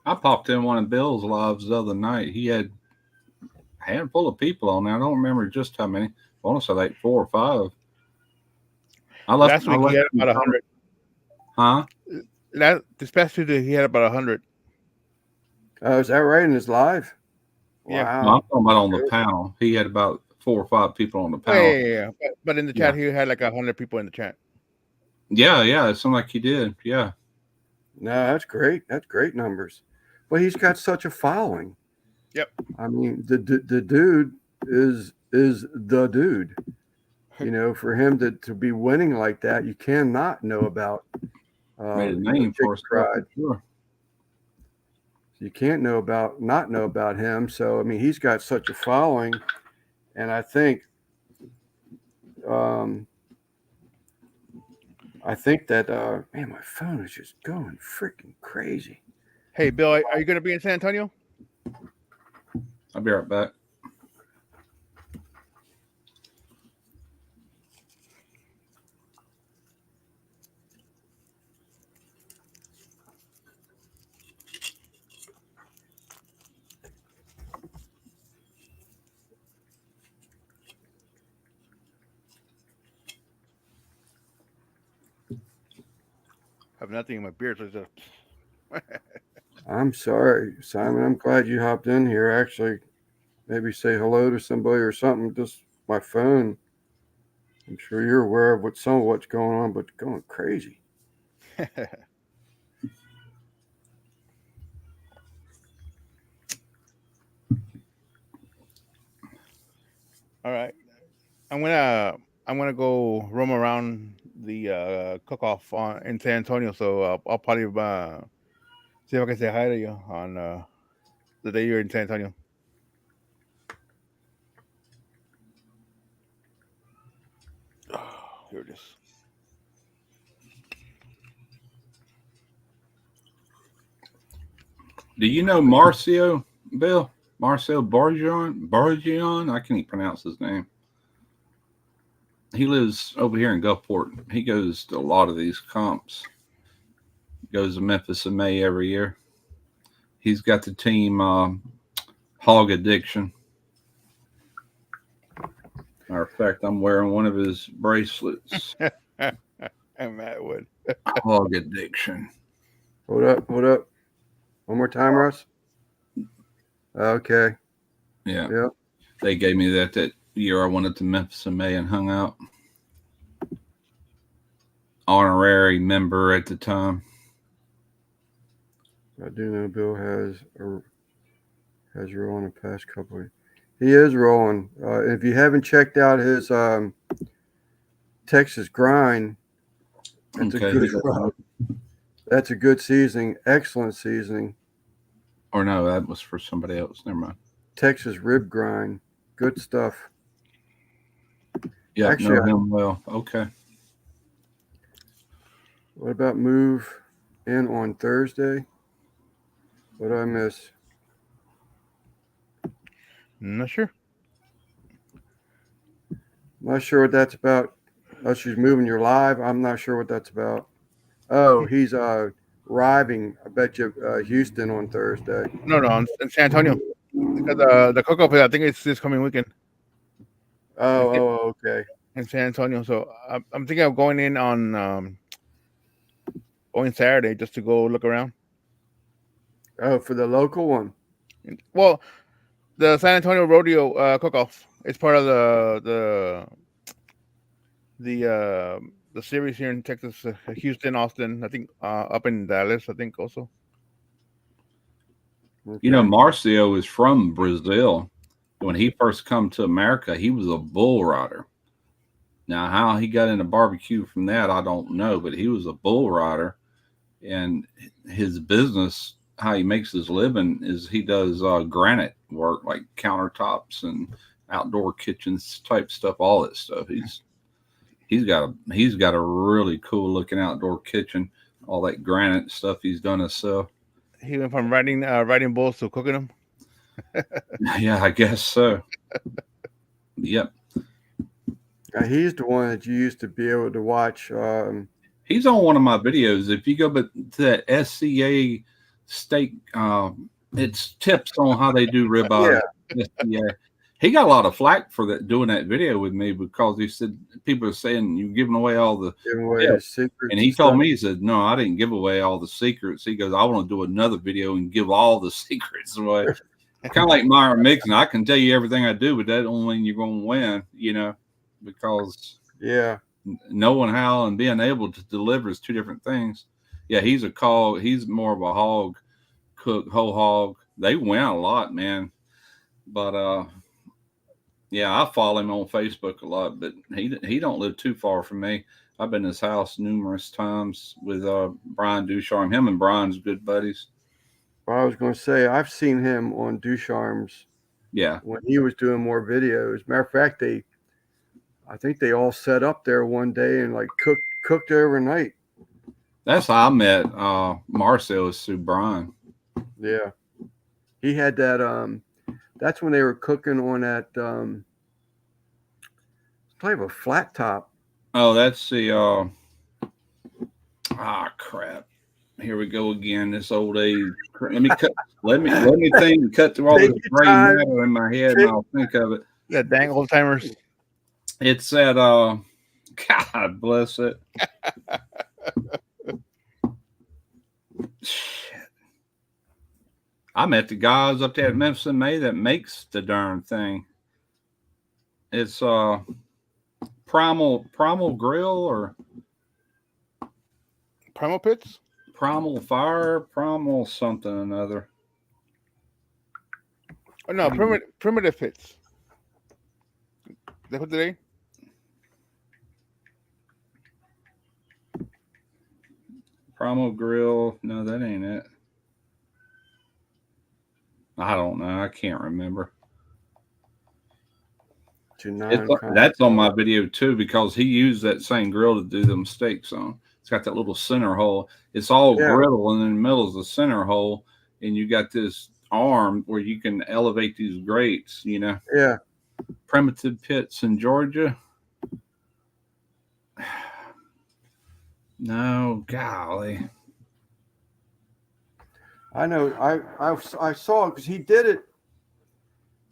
I popped in one of Bill's lives the other night. He had a handful of people on there. I don't remember just how many. I want to say like 4 or 5. Last week he had about 100. Huh? This past Tuesday he had about 100. Oh, is that right? In his live? Yeah. Wow. No, I'm talking about on the panel. He had about 4 or 5 people on the panel. Yeah. But in the chat, he had like 100 people in the chat. Yeah. It sounded like he did. Yeah. No, that's great. That's great numbers. But he's got such a following. Yep. I mean, the dude is the dude. For him to be winning like that, you cannot know about. Made a name for us. Sure. You can't not know about him. So he's got such a following, and I think that man, my phone is just going freaking crazy. Hey, Bill, are you going to be in San Antonio? I'll be right back. I have nothing in my beard, so it's just... I'm sorry, Simon. I'm glad you hopped in here. Actually, maybe say hello to somebody or something. Just my phone. I'm sure you're aware of what's going on, but going crazy. All right, I'm gonna go roam around the cook off in San Antonio. So I'll probably see if I can say hi to you on the day you're in San Antonio. Here it is. Do you know Marcio, Bill? Marcel Bargion? I can't even pronounce his name. He lives over here in Gulfport. He goes to a lot of these comps. Goes to Memphis in May every year. He's got the team Hog Addiction. Matter of fact, I'm wearing one of his bracelets. And Matt Wood. Hog Addiction. Hold up. One more time, Russ. Okay. Yeah. Yeah. They gave me that year I went to Memphis in May and hung out. Honorary member at the time. I do know Bill has rolling the past couple of. He is rolling. If you haven't checked out his Texas Grind, that's a good seasoning. Excellent seasoning. Or no, that was for somebody else. Never mind. Texas Rib Grind. Good stuff. Yeah, Actually, know him well. Okay. What about move in on Thursday? What did I miss? Not sure. Not sure what that's about. Oh, she's moving your live. I'm not sure what that's about. Oh, he's arriving. I bet you Houston on Thursday. No, in San Antonio. Because the cook-off, I think it's this coming weekend. Oh, okay. In San Antonio. So I'm thinking of going in on going Saturday just to go look around. Oh, for the local one. Well, the San Antonio Rodeo cook-off. It's part of the series here in Texas, Houston, Austin. I think up in Dallas. I think also. Okay. You know, Marcio is from Brazil. When he first come to America, he was a bull rider. Now, how he got into barbecue from that, I don't know, but he was a bull rider, and his business, how he makes his living, is he does granite work, like countertops and outdoor kitchens type stuff, all that stuff. He's got a really cool looking outdoor kitchen, all that granite stuff he's done himself. He went from riding bulls to cooking them. Yeah, I guess so. Yep. He's the one that you used to be able to watch. He's on one of my videos. If you go to that SCA steak, it's tips on how they do ribeye. Yeah. SCA. He got a lot of flack for that, doing that video with me, because he said people are saying you're giving away all the secrets. And he told me, he said, no, I didn't give away all the secrets. He goes, I want to do another video and give all the secrets away. Kind of like Myron Mixon. I can tell you everything I do, but that don't mean you're going to win, because knowing how and being able to deliver is two different things. Yeah, he's more of a hog cook, whole hog. They win a lot, man. But yeah, I follow him on Facebook a lot, but he don't live too far from me. I've been to his house numerous times with Brian Ducharme. Him and Brian's good buddies. Well, I was going to say, I've seen him on Ducharme's. Yeah. When he was doing more videos. Matter of fact, I think they all set up there one day and like cooked overnight. That's how I met Marcel through Brian. Yeah. He had that that's when they were cooking on that type of flat top. Oh, that's the crap. Here we go again. This old age. Let me cut. let me think. Cut through all this gray matter in my head, and I'll think of it. Yeah, dang old timers. It's that. God bless it. Shit. I met the guys up there at Memphis in May that makes the darn thing. It's Primal Grill or Primal Pits? Primal Fire, Primal something or another. Oh no, Primitive Pits. Is that what today? Primal Grill. No, that ain't it. I don't know. I can't remember. That's on my video too, because he used that same grill to do them steaks on. It's got that little center hole. It's all griddle, and in the middle is the center hole, and you got this arm where you can elevate these grates. You know. Yeah. Primitive Pits in Georgia. No, golly. I know. I saw it because he did it.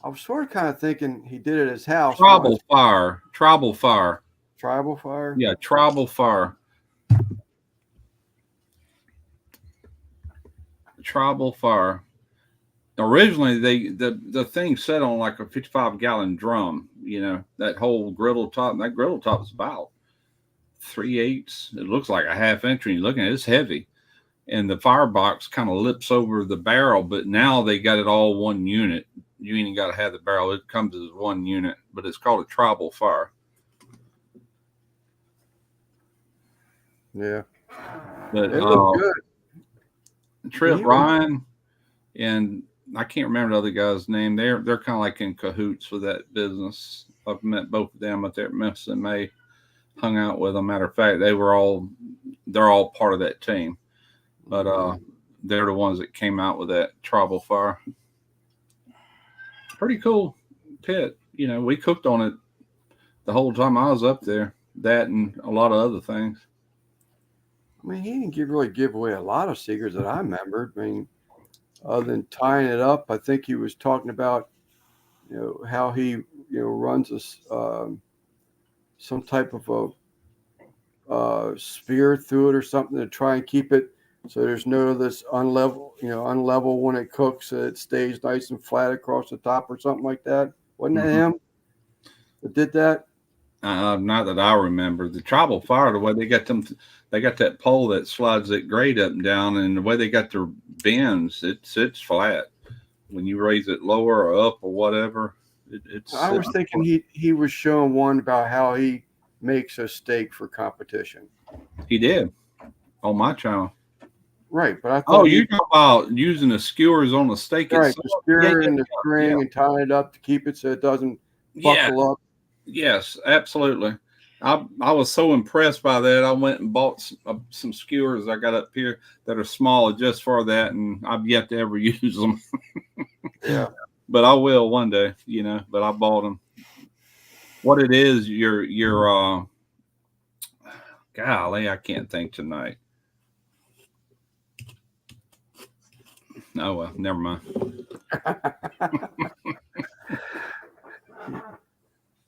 I was sort of kind of thinking he did it at his house. Tribal Fire. Tribal Fire. Tribal Fire? Yeah, Tribal Fire. Tribal Fire. Originally, the thing set on like a 55-gallon drum. You know, that whole griddle top. That griddle top is about 3/8. It looks like a half inch. And you're looking at it, it's heavy. And the firebox kind of lips over the barrel, but now they got it all one unit. You ain't got to have the barrel. It comes as one unit, but it's called a Tribal Fire. Yeah. But it looked good. Trip Ryan and I can't remember the other guy's name. They're kind of like in cahoots with that business. I've met both of them up there at Memphis and May, hung out with them. Matter of fact, they're all part of that team. But they're the ones that came out with that Tribal Fire. Pretty cool pit. You know, we cooked on it the whole time I was up there. That and a lot of other things. I mean, he didn't really give away a lot of secrets that I remembered. I mean, other than tying it up, I think he was talking about, you know, how he, runs some type of a spear through it or something to try and keep it so there's no this unlevel when it cooks. So it stays nice and flat across the top or something like that. Wasn't that him that did that? Not that I remember. The Tribal Fire, the way they got that pole that slides that grate up and down, and the way they got their bends, it's flat. When you raise it lower or up or whatever, it's. I was thinking he was showing one about how he makes a steak for competition. He did on my channel. Right, but I thought. Oh, you're talking about using the skewers on the steak right, itself? The skewer and the string and tying it up to keep it so it doesn't buckle up. Yes, absolutely. I was so impressed by that. I went and bought some skewers I got up here that are small just for that, and I've yet to ever use them. Yeah, but I will one day, But I bought them. What it is, your golly, I can't think tonight. Oh well, never mind.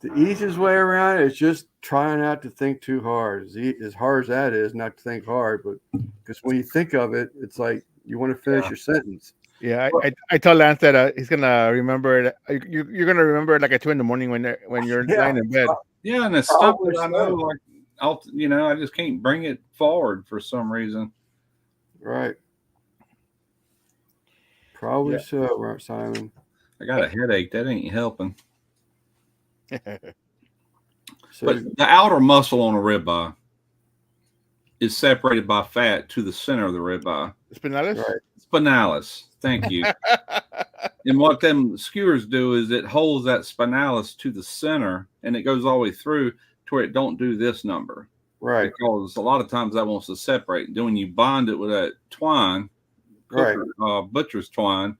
The easiest way around it is just trying not to think too hard. As hard as that is, not to think hard, but because when you think of it, it's like you want to finish your sentence. Yeah, I told Lance that he's gonna remember it. You're gonna remember it like at 2 a.m. when you're lying in bed. Yeah, and it's stuff that I know, like I just can't bring it forward for some reason. Right. Probably so, Simon. I got a headache. That ain't helping. So, but the outer muscle on a ribeye is separated by fat to the center of the ribeye. Spinalis? Right. Spinalis. Thank you. And what them skewers do is it holds that spinalis to the center and it goes all the way through to where it don't do this number. Right. Because a lot of times that wants to separate. Then when you bond it with that twine, butcher's twine,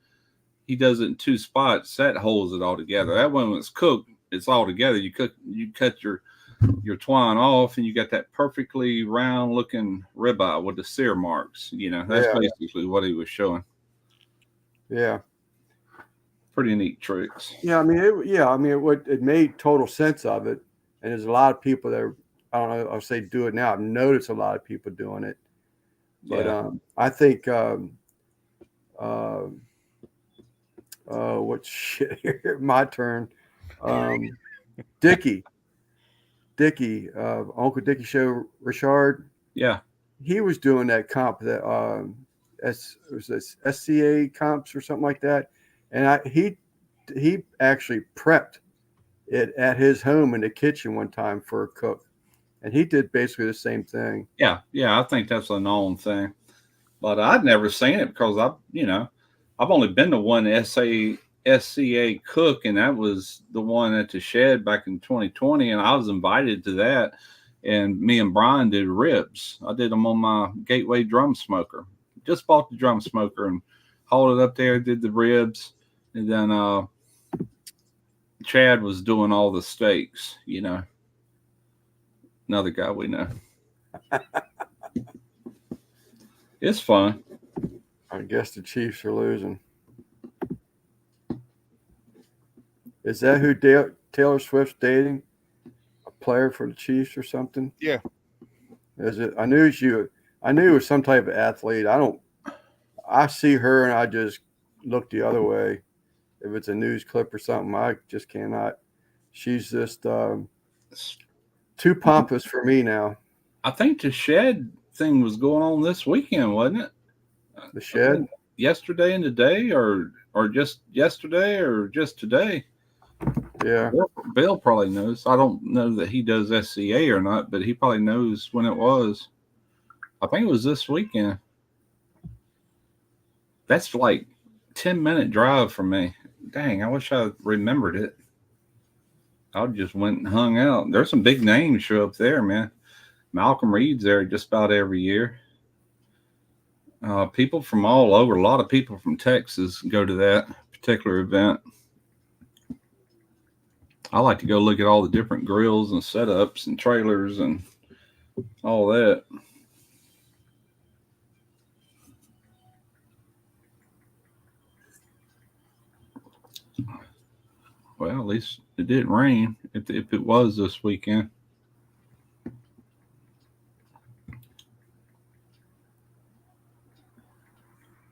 he does it in two spots. That holds it all together. That way when it's cooked, it's all together. You cut your twine off, and you got that perfectly round looking ribeye with the sear marks. That's basically what he was showing. Yeah, pretty neat tricks. Yeah, it made total sense of it, and there's a lot of people that I don't know. I'll say do it now. I've noticed a lot of people doing it, but I think what shit here? My turn. Dickie, Uncle Dickie Show, Richard. Yeah, he was doing that comp that was this SCA comps or something like that, and he actually prepped it at his home in the kitchen one time for a cook. and he did basically the same thing. Yeah, I think that's a known thing. But I'd never seen it because I've only been to one SCA cook, and that was the one at the shed back in 2020, and I was invited to that. And me and Brian did ribs. I did them on my Gateway drum smoker. Just bought the drum smoker and hauled it up there, did the ribs, and then Chad was doing all the steaks, Another guy we know. It's fun. I guess the Chiefs are losing. Is that who Taylor Swift's dating? A player for the Chiefs or something? Yeah. Is it? I knew it was some type of athlete. I see her and I just look the other way. If it's a news clip or something, I just cannot. She's just too pompous for me now. I think the shed thing was going on this weekend, wasn't it? The shed? Yesterday and today, or just yesterday, or just today? Yeah. Bill probably knows. I don't know that he does SCA or not, but he probably knows when it was. I think it was this weekend. That's like 10-minute drive from me. Dang, I wish I remembered it. I just went and hung out. There's some big names show up there, man. Malcolm Reed's there just about every year. People from all over, a lot of people from Texas go to that particular event. I like to go look at all the different grills and setups and trailers and all that. Well, at least it didn't rain if it was this weekend.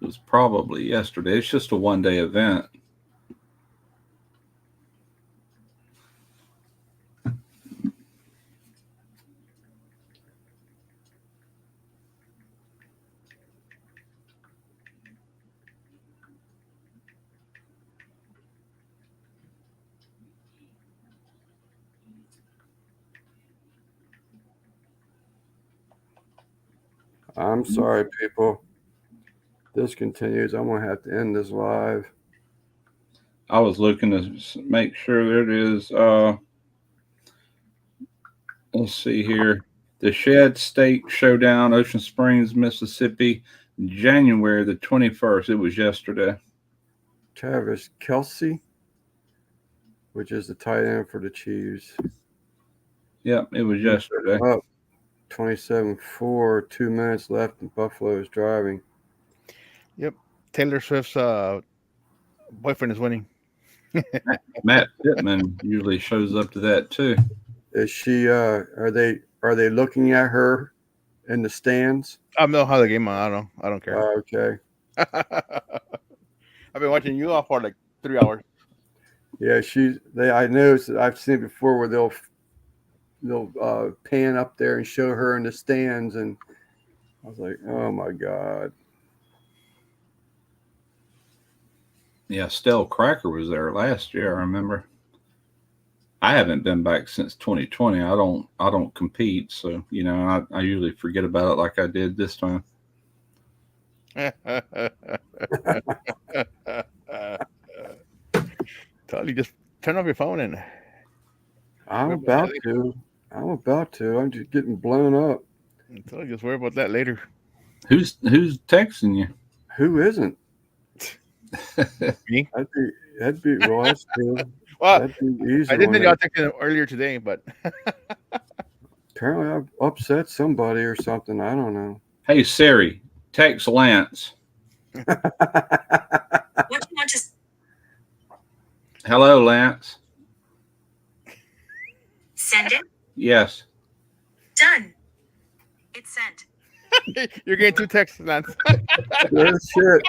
It was probably yesterday. It's just a one-day event. I'm sorry, people. This continues. I'm going to have to end this live. I was looking to make sure there it is. Let's see here. The Shed Steak Showdown, Ocean Springs, Mississippi, January the 21st. It was yesterday. Travis Kelce, which is the tight end for the Chiefs. Yep, it was yesterday. Up 27-4, 2 minutes left, and Buffalo is driving. Yep. Taylor Swift's boyfriend is winning. Matt Pittman usually shows up to that too. Is she? Are they looking at her in the stands? I don't know how the game on. I don't care. Okay. I've been watching you all for like 3 hours. Yeah, I noticed that I've seen it before where they'll pan up there and show her in the stands, and I was like, oh my God. Yeah, Stell Cracker was there last year, I remember. I haven't been back since 2020. I don't compete, so I usually forget about it like I did this time. Totally, just turn off your phone and. I'm about to. I'm just getting blown up. Totally, just worry about that later. Who's texting you? Who isn't? Me? That'd be well, that's true. Well, that'd be easy. I did think I'll text him earlier today, but apparently I've upset somebody or something. I don't know. Hey Siri, text Lance. What do you want to? Hello, Lance. Send it. Yes. Done. It's sent. you're getting 2 texts, Lance. Good shit.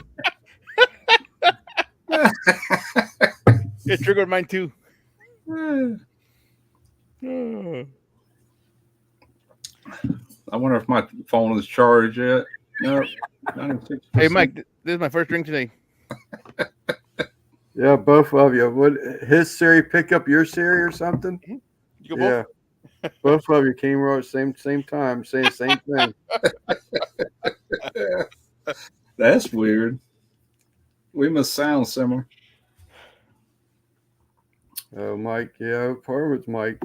It triggered mine too. I wonder if my phone is charged yet. No. Hey, Mike, this is my first drink today. Yeah, both of you. Would his Siri pick up your Siri or something? You go both? Both of you came right at the same time, saying the same thing. That's weird. We must sound similar. Oh, Mike. Yeah, part of it's Mike.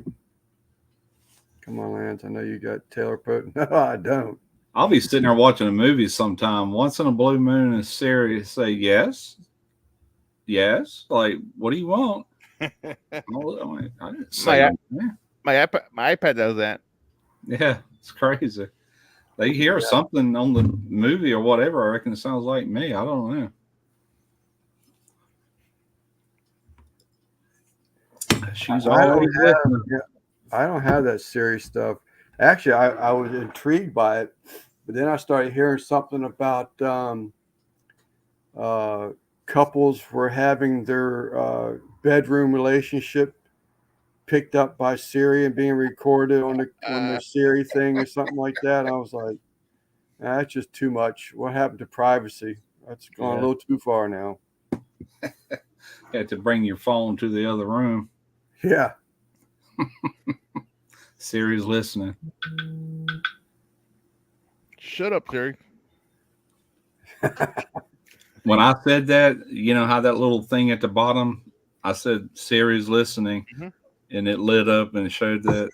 Come on, Lance. I know you got Taylor Poten. No, I don't. I'll be sitting there watching a movie sometime. Once in a blue moon, and Siri say yes, yes. Like, what do you want? I didn't say anything. My iPad does that. Yeah, it's crazy. They hear something on the movie or whatever. I reckon it sounds like me. I don't know. She's always listening. I don't have that serious stuff. Actually, I was intrigued by it, but then I started hearing something about couples were having their bedroom relationship picked up by Siri and being recorded on the Siri thing or something like that. I was like, nah, that's just too much. What happened to privacy? That's gone a little too far now. You have to bring your phone to the other room. Yeah. Siri's listening. Shut up, Siri. When I said that, you know how that little thing at the bottom, I said Siri's listening, and it lit up and it showed that.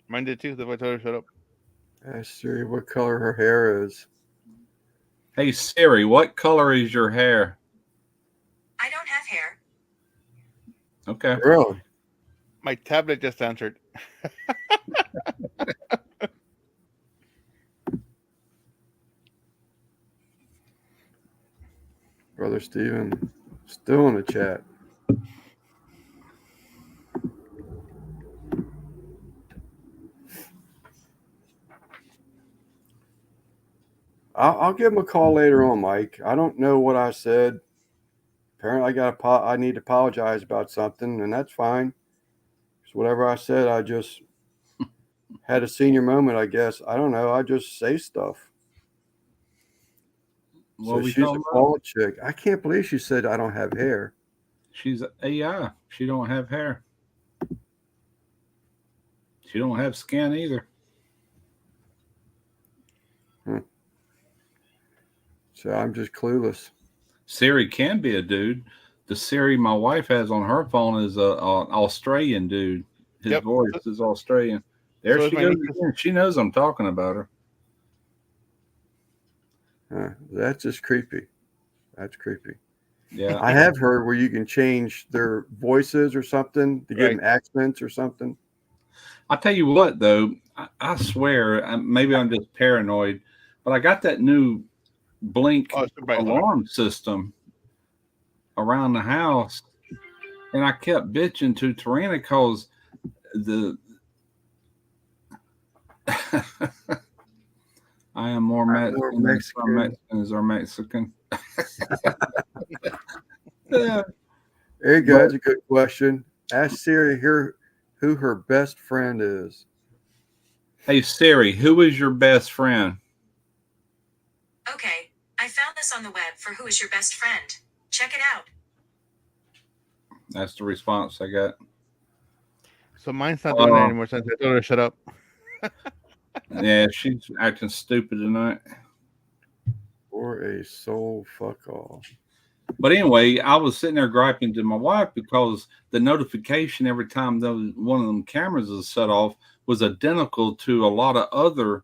Mine did too. If I told her shut up. Ask Siri what color her hair is. Hey Siri, what color is your hair? I don't have hair. Okay. Really? My tablet just answered. Brother Steven, still in the chat. I'll give him a call later on, Mike. I don't know what I said. Apparently, I need to apologize about something, and that's fine. Because whatever I said, I just had a senior moment, I guess. I don't know. I just say stuff. So she's a bald chick. I can't believe she said I don't have hair. She's AI. She don't have hair. She don't have skin either. So I'm just clueless. Siri can be a dude. The Siri my wife has on her phone is an Australian dude. His voice is Australian. There she goes again. She knows I'm talking about her. That's just creepy. That's creepy. Yeah. I have heard where you can change their voices or something to give them accents or something. I'll tell you what, though. I swear, maybe I'm just paranoid, but I got that new Blink alarm system around the house, and I kept bitching to Tarina because I am more Mexican than some Mexicans are Mexican. There you go. That's a good question. Ask Siri who her best friend is. Hey Siri, who is your best friend? Okay, I found this on the web for who is your best friend. Check it out. That's the response I got. So mine's not doing that anymore since I told her to shut up. Yeah, she's acting stupid tonight. Or a soul fuck off. But anyway, I was sitting there griping to my wife because the notification every time one of them cameras is set off was identical to a lot of other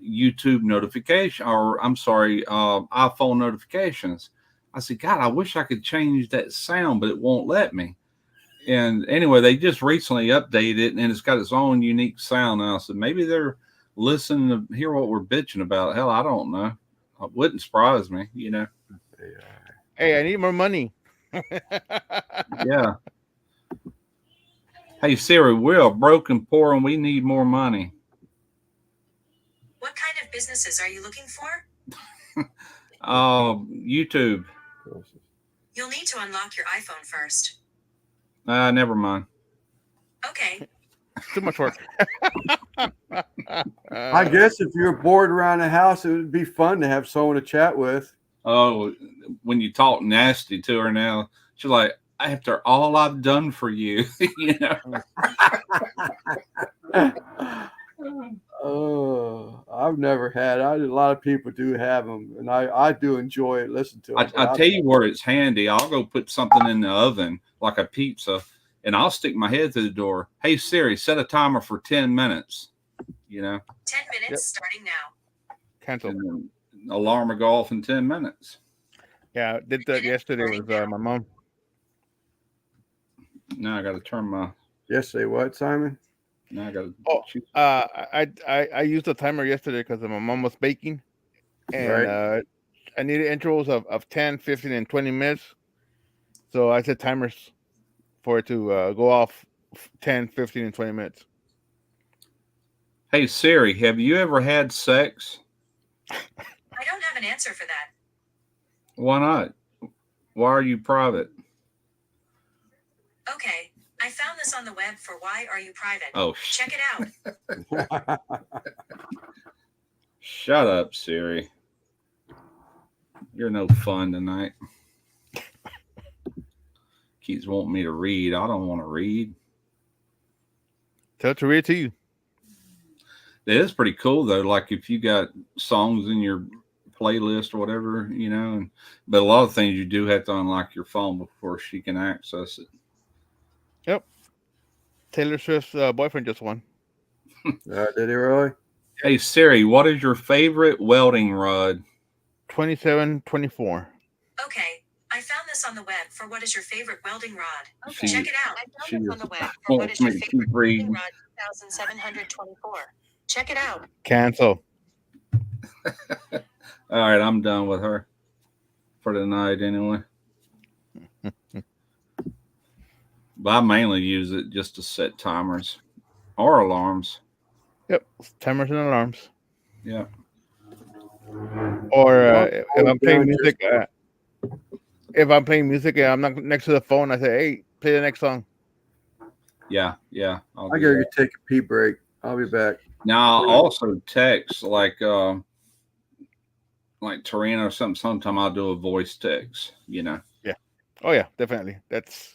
YouTube notification, or I'm sorry, iPhone notifications. I said, God, I wish I could change that sound, but it won't let me. And anyway, they just recently updated it, and it's got its own unique sound now. So maybe they're listening to hear what we're bitching about. Hell, I don't know. It wouldn't surprise me, you know. Hey, I need more money. Yeah. Hey, Siri, we're broke and poor, and we need more money. What kind of businesses are you looking for? YouTube. You'll need to unlock your iPhone first. Never mind. Okay. Too much work. I guess if you're bored around the house, it would be fun to have someone to chat with. Oh, when you talk nasty to her now, she's like, after all I've done for you, you know. ever had. A lot of people do have them, and I do enjoy it. Listen to them. I tell you where it's handy. I'll go put something in the oven, like a pizza, and I'll stick my head through the door. Hey Siri, set a timer for 10 minutes. 10 minutes starting now. Cancel. And then alarm will go off in 10 minutes. Yeah, I did that yesterday with my mom. Now I got to turn my. Yesterday, what, Simon? Now I got to. Oh, I used the timer yesterday because my mom was baking, and I needed intervals of 10, 15, and 20 minutes. So I set timers for it to go off 10, 15, and 20 minutes. Hey Siri, have you ever had sex? I don't have an answer for that. Why not? Why are you private? Okay, I found this on the web for Why Are You Private? Oh, Check it out. Shut up, Siri. You're no fun tonight. Keeps wanting me to read. I don't want to read. Tell it to read to you. It is pretty cool though. Like if you got songs in your playlist or whatever, but a lot of things you do have to unlock your phone before she can access it. Yep. Taylor Swift's boyfriend just won. Did he really? Hey Siri, what is your favorite welding rod? 2724. Okay, I found this on the web for What is Your Favorite Welding Rod? She- Check it out. she I found this is- on the web for What is Your Wait, keep Favorite reading. Welding Rod 2724. Check it out. Cancel. All right, I'm done with her for the night anyway. But I mainly use it just to set timers or alarms. Yep. Timers and alarms. Yeah. Or Well, if I'm playing down music, and I'm not next to the phone, I say, "Hey, play the next song." Yeah. I'll I do gotta that. take a pee break. I'll be back. Now I'll also text like Tarina or something. Sometime I'll do a voice text, Oh yeah, definitely. That's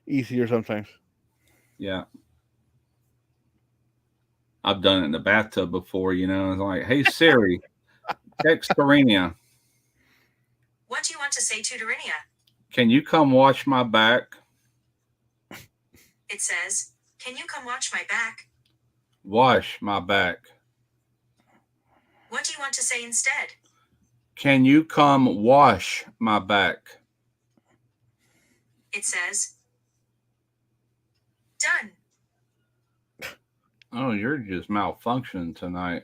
easier sometimes. Yeah. I've done it in the bathtub before, It's like, hey Siri, text Tarina. What do you want to say to Dorinia? Can you come watch my back? It says, can you come watch my back? Wash my back. What do you want to say instead? Can you come wash my back? It says, done. Oh, you're just malfunctioning tonight.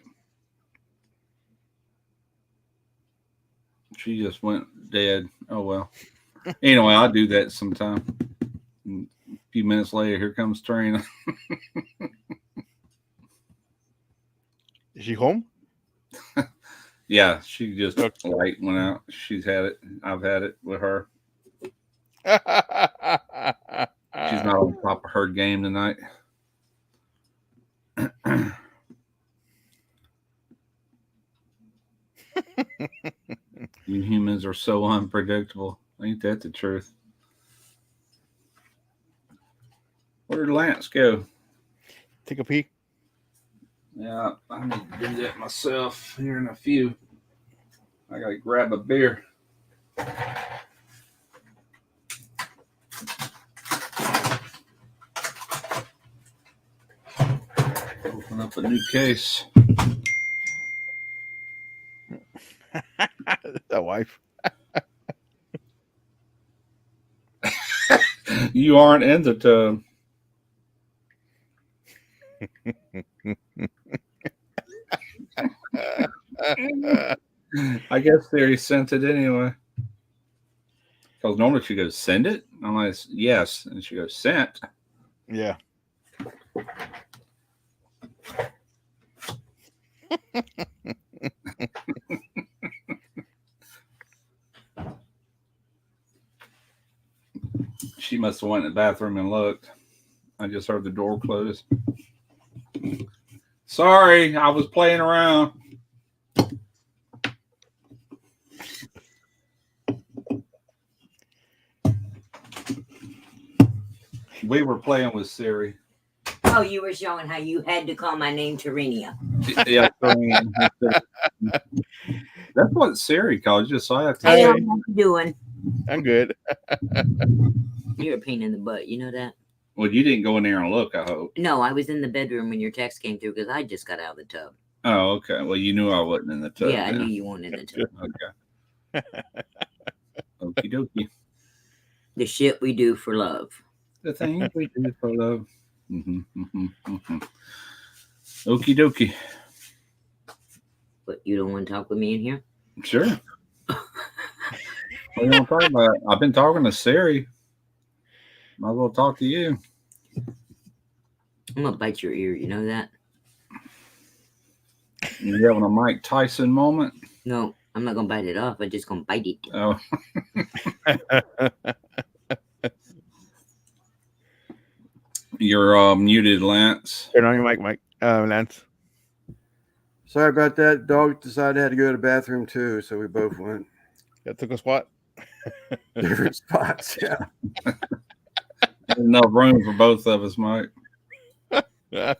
She just went dead. Oh, well. Anyway, I'll do that sometime. A few minutes later, here comes Tarina. Is she home? Yeah, she just light went out. She's had it. I've had it with her. She's not on top of her game tonight. You humans are so unpredictable. Ain't that the truth? Where did Lance go? Take a peek. Yeah, I need to do that myself here in a few. I gotta grab a beer. Open up a new case. The wife. You aren't into tub. I guess Siri sent it anyway. Because normally she goes, send it? I'm like, yes. And she goes, sent. Yeah. She must have went in the bathroom and looked. I just heard the door close. Sorry, I was playing around. We were playing with Siri. Oh, you were showing how you had to call my name Terenia. Yeah, that's what Siri calls you. So I have to. Hey, Hey. how you doing? I'm good. You're a pain in the butt. You know that? Well, you didn't go in there and look. I hope. No, I was in the bedroom when your text came through because I just got out of the tub. Oh, okay. Well, you knew I wasn't in the tub. Yeah, I then. knew you weren't in the tub. Okay. Okie dokie. The shit we do for love. The thing we do for love. Okie dokie. But you don't want to talk with me in here? Sure. What do you want to talk about? I've been talking to Siri. Might as well talk to you. I'm gonna bite your ear. You know that? You having a Mike Tyson moment? No, I'm not gonna bite it off. I'm just gonna bite it. Oh, you're muted, Lance. Turn on your mic, Mike. Lance. Sorry about that. Dog decided I had to go to the bathroom too, so we both went That took a spot. different spots. Yeah. Enough room for both of us, Mike. Totally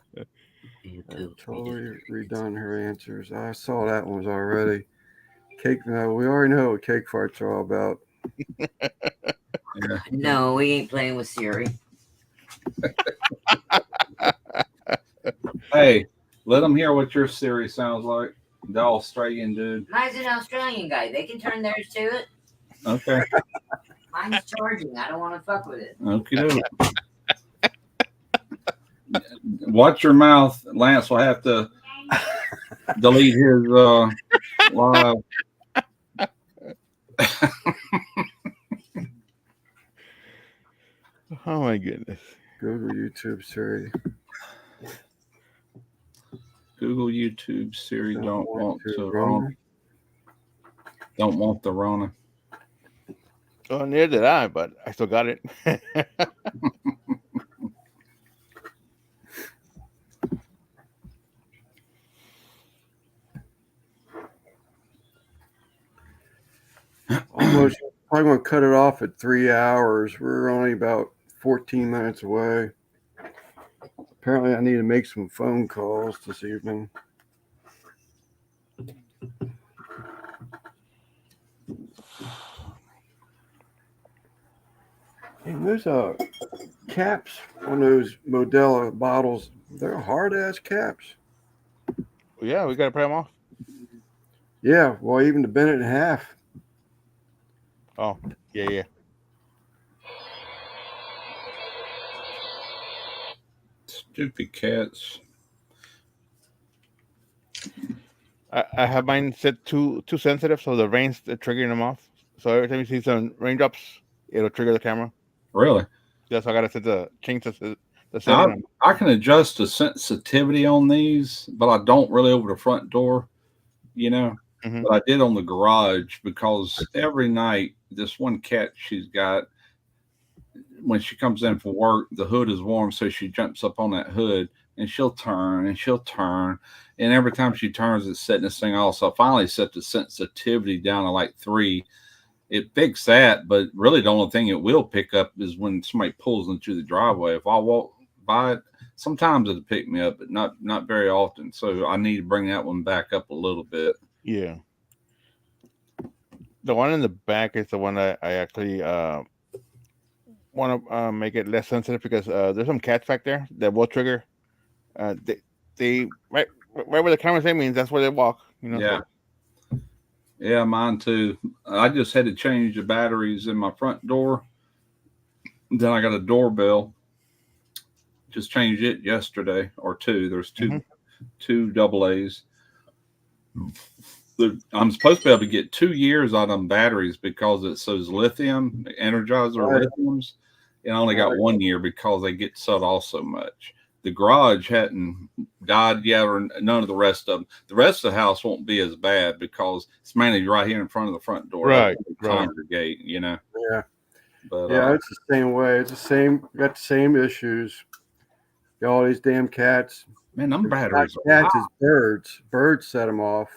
redone her answers. I saw that one was already. Cake. No, we already know what cake farts are all about. Yeah. No, we ain't playing with Siri. Hey, let them hear what your Siri sounds like. The Australian dude. Mine's an Australian guy. They can turn theirs to it. Okay. Mine's charging. I don't want to fuck with it. Okay. Watch your mouth. Lance will have to delete his live. Oh my goodness. Google, YouTube, Siri. Google, YouTube, Siri don't want to Rona. don't want the Rona. Oh, neither did I, but I still got it. Almost. Probably going to cut it off at 3 hours. We're only about 14 minutes away. Apparently, I need to make some phone calls this evening. And those caps on those Modelo bottles, they're hard ass caps. Yeah, we got to pray them off. Yeah, well, even the Bennett and half. Oh, yeah. Stupid cats. I have mine set too sensitive, so the rain's triggering them off. So every time you see some raindrops, it'll trigger the camera. Really? Yeah, so I gotta change the setting. I can adjust the sensitivity on these, but I don't really over the front door, Mhm. But I did on the garage because every night this one cat she's got, when she comes in for work, the hood is warm, so she jumps up on that hood and she'll turn. And every time she turns, it's setting this thing off. So I finally set the sensitivity down to like 3. It picks that, but really the only thing it will pick up is when somebody pulls into the driveway. If I walk by it, sometimes it'll pick me up, but not very often. So I need to bring that one back up a little bit. Yeah. The one in the back is the one that I actually want to make it less sensitive because there's some cats back there that will trigger. They right where the camera's aiming means that's where they walk. Yeah. Yeah, mine too. I just had to change the batteries in my front door. Then I got a doorbell. Just changed it yesterday or 2. There's two AA's. I'm supposed to be able to get 2 years out of them batteries because it's those lithium Energizer lithiums. And I only got 1 year because they get shut off so much. The garage hadn't died yet, or none of the rest of them. The rest of the house won't be as bad because it's mainly right here in front of the front door. Right. Congregate, Yeah. But Yeah, it's the same way. It's the same. Got the same issues. Got all these damn cats. man, them Not batteries. cats is birds. Birds set them off.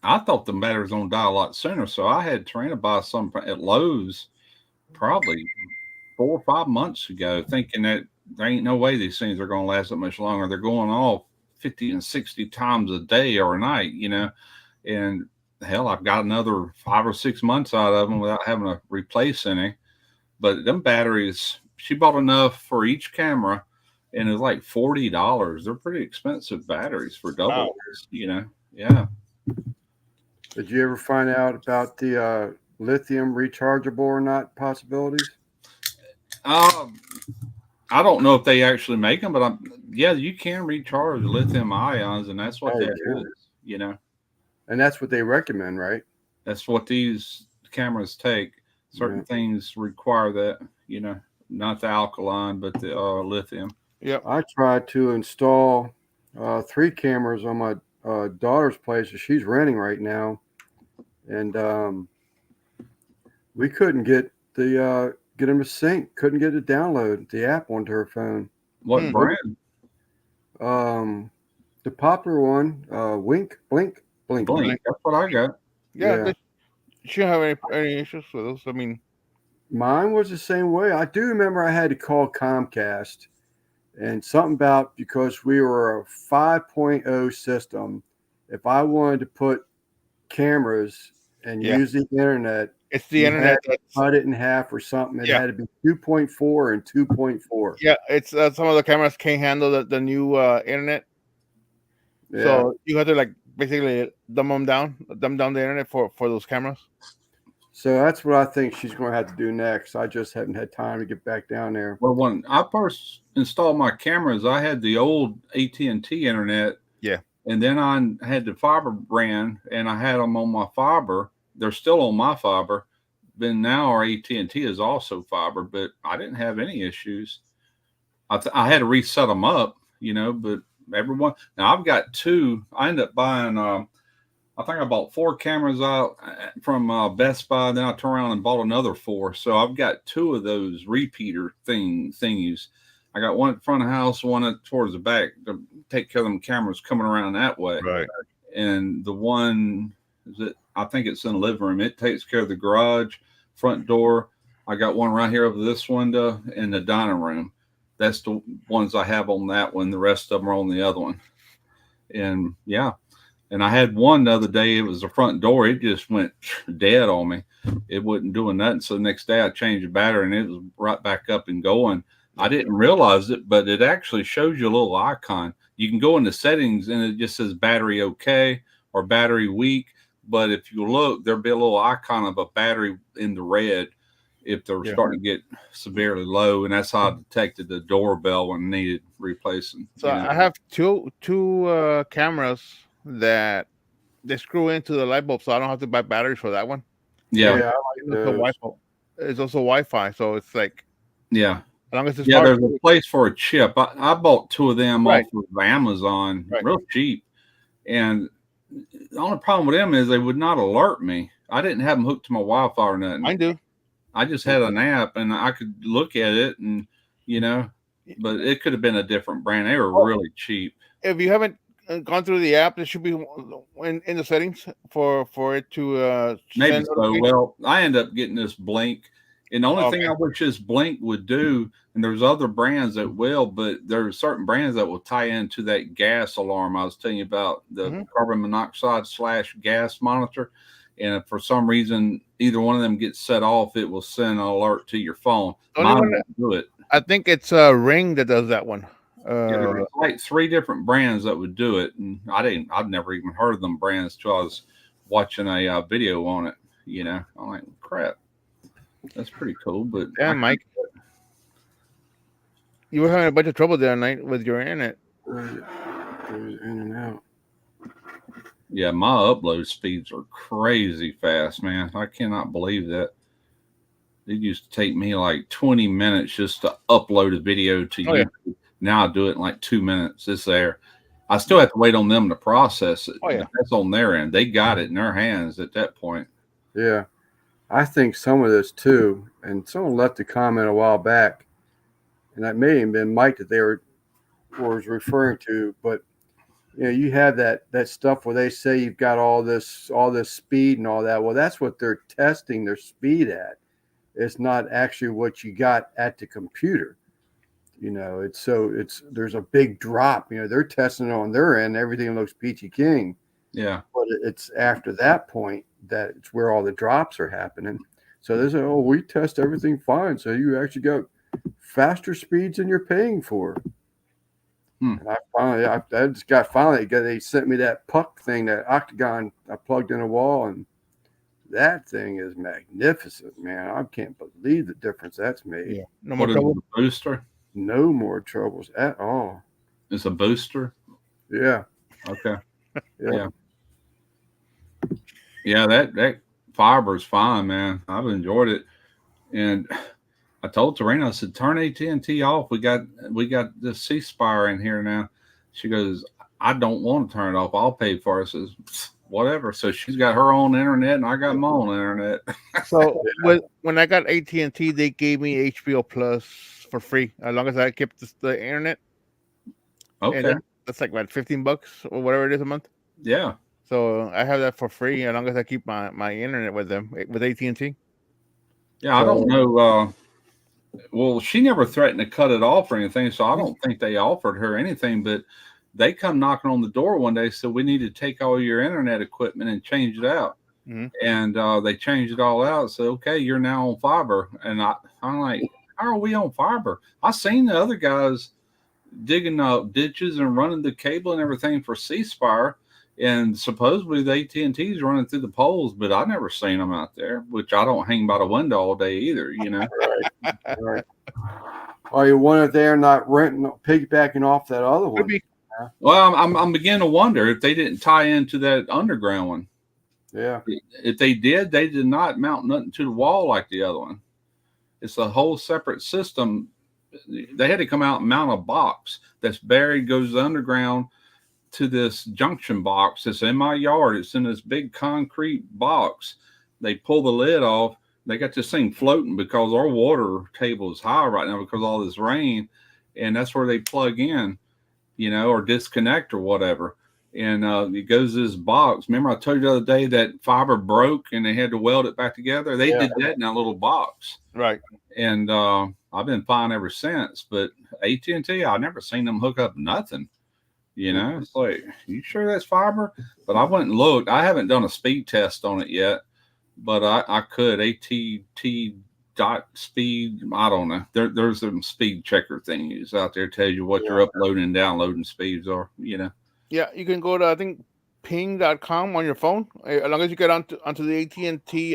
I thought the batteries gonna die a lot sooner, so I had Trina buy some at Lowe's, probably 4 or 5 months ago, thinking that there ain't no way these things are going to last that much longer. They're going off 50 and 60 times a day or a night, and hell, I've got another 5 or 6 months out of them without having to replace any. But them batteries, she bought enough for each camera, and it was like $40. They're pretty expensive batteries for double, Yeah. Did you ever find out about the lithium rechargeable or not possibilities? I don't know if they actually make them, but you can recharge lithium ions, and that's what is. And that's what they recommend, right? That's what these cameras take. Certain things require that, not the alkaline, but the lithium. Yeah. I tried to install 3 cameras on my daughter's place that she's renting right now, and we couldn't get them to sync. Couldn't get it to download the app onto her phone. What brand? The popular one, Blink. That's what I got. Yeah. She don't have any issues with those. I mean, mine was the same way. I do remember I had to call Comcast, and something about, because we were a 5.0 system, if I wanted to put cameras and use the internet, it's the internet that cut it in half or something. It had to be 2.4 and 2.4. Yeah, it's some of the cameras can't handle the new internet. Yeah. So you have to like basically dumb down the internet for those cameras. So that's what I think she's going to have to do next. I just haven't had time to get back down there. Well, when I first installed my cameras, I had the old AT&T internet. Yeah. And then I had the fiber brand, and I had them on my fiber. They're still on my fiber. Then now our AT&T is also fiber, but I didn't have any issues. I had to reset them up, but everyone. Now I've got 2. I ended up buying. I think I bought 4 cameras out from Best Buy. Then I turned around and bought another 4. So I've got 2 of those repeater thingies. I got one at front of the house, one towards the back to take care of them cameras coming around that way. Right. And the one I think it's in the living room. It takes care of the garage, front door. I got one right here over this window in the dining room. That's the ones I have on that one. The rest of them are on the other one. And and I had one the other day. It was the front door. It just went dead on me. It wasn't doing nothing. So the next day I changed the battery, and it was right back up and going. I didn't realize it, but it actually shows you a little icon. You can go into settings, and it just says battery okay or battery weak. But if you look, there'll be a little icon of a battery in the red if they're starting to get severely low. And that's how I detected the doorbell when needed replacing. So I have two cameras that they screw into the light bulb, so I don't have to buy batteries for that one. I like it's also Wi-Fi, so it's like as long as it's there's a place for a chip. I bought 2 of them off of Amazon, real cheap, and the only problem with them is they would not alert me. I didn't have them hooked to my Wi-Fi or nothing. I do. I just had an app, and I could look at it, and but it could have been a different brand. They were really cheap. If you haven't gone through the app, there should be in the settings for it to maybe so. Well, I end up getting this Blink, and the only thing I wish this Blink would do, and there's other brands that will, but there are certain brands that will tie into that gas alarm I was telling you about, the carbon monoxide / gas monitor. And if for some reason either one of them gets set off, it will send an alert to your phone. Mine won't do it. I think it's Ring that does that one. There's like 3 different brands that would do it, and I'd never even heard of them brands till I was watching a video on it. I'm like, crap, that's pretty cool. But Mike, you were having a bunch of trouble the other night with your internet. It was in and out. Yeah, my upload speeds are crazy fast, man. I cannot believe that. It used to take me like 20 minutes just to upload a video to YouTube. Yeah. Now I do it in like 2 minutes. It's there. I still have to wait on them to process it. That's on their end. They got it in their hands at that point. Yeah. I think some of this too, and someone left a comment a while back, and that may have been Mike that they was referring to, but you have that stuff where they say you've got all this speed and all that. Well, that's what they're testing their speed at. It's not actually what you got at the computer. there's a big drop. They're testing it on their end. Everything looks peachy keen. Yeah. But it's after that point that it's where all the drops are happening. So they say, oh, we test everything fine. So you actually got faster speeds than you're paying for. And they sent me that puck thing, that Octagon I plugged in a wall, and that thing is magnificent, man. I can't believe the difference that's made. Yeah. No more What is it, trouble. a booster? No more troubles at all. It's a booster. Yeah. Okay. Yeah. Yeah, that fiber is fine, man. I've enjoyed it, and I told Tarina, I said, turn AT&T off. We got the C Spire in here now. She goes, I don't want to turn it off. I'll pay for it. I says, whatever. So she's got her own internet, and I got my own internet. So when I got AT&T, they gave me HBO Plus for free as long as I kept the internet. Okay. And that's like about $15 or whatever it is a month. Yeah. So I have that for free as long as I keep my internet with them, with AT&T. Yeah, I don't know. Well, she never threatened to cut it off or anything, so I don't think they offered her anything. But they come knocking on the door one day, said we need to take all your internet equipment and change it out. Mm-hmm. And they changed it all out. So okay, you're now on fiber, and I'm like, how are we on fiber? I seen the other guys digging ditches and running the cable and everything for C Spire. And supposedly the AT&T is running through the poles, but I never seen them out there, which I don't hang by the window all day either, Right. Or you want it there, not renting, piggybacking off that other one. Well, I'm beginning to wonder if they didn't tie into that underground one. Yeah. If they did not mount nothing to the wall like the other one. It's a whole separate system. They had to come out and mount a box that's buried, goes underground to this junction box that's in my yard. It's in this big concrete box. They pull the lid off. They got this thing floating because our water table is high right now because of all this rain. And that's where they plug in, or disconnect or whatever. And it goes to this box. Remember I told you the other day that fiber broke and they had to weld it back together? They did that in that little box. Right. And I've been fine ever since. But AT&T, I've never seen them hook up nothing. It's like, you sure that's fiber? But I went and looked. I haven't done a speed test on it yet, but I could. ATT dot speed. I don't know. There's some speed checker thingies out there tells you what your uploading and downloading speeds are. Yeah, you can go to I think ping.com on your phone as long as you get onto the AT&T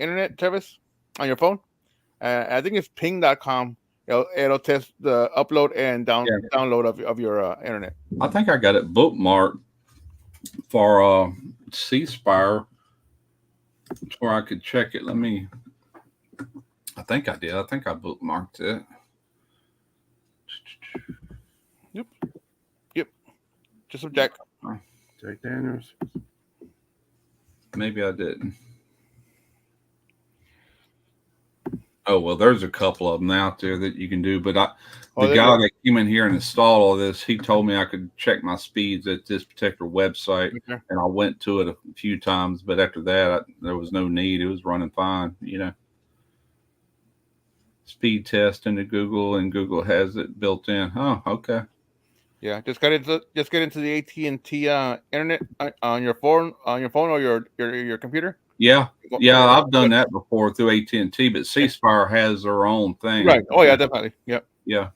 internet service on your phone. I think it's ping.com. It'll test the upload and download of your internet. I think I got it bookmarked for C Spire where I could check it. I think I did. I think I bookmarked it. Yep. Just some Jack. Jack Daniels. Maybe I didn't. Oh, well, there's a couple of them out there that you can do. But the guy that came in here and installed all this, he told me I could check my speeds at this particular website. Okay. And I went to it a few times. But after that, there was no need. It was running fine, Speed test into Google, and Google has it built in. Oh, okay. Yeah, just get into the AT&T internet on your phone or your computer. Yeah, I've done that before through AT&T, but C Spire has their own thing. Right. Oh yeah, definitely. Yep. Yeah.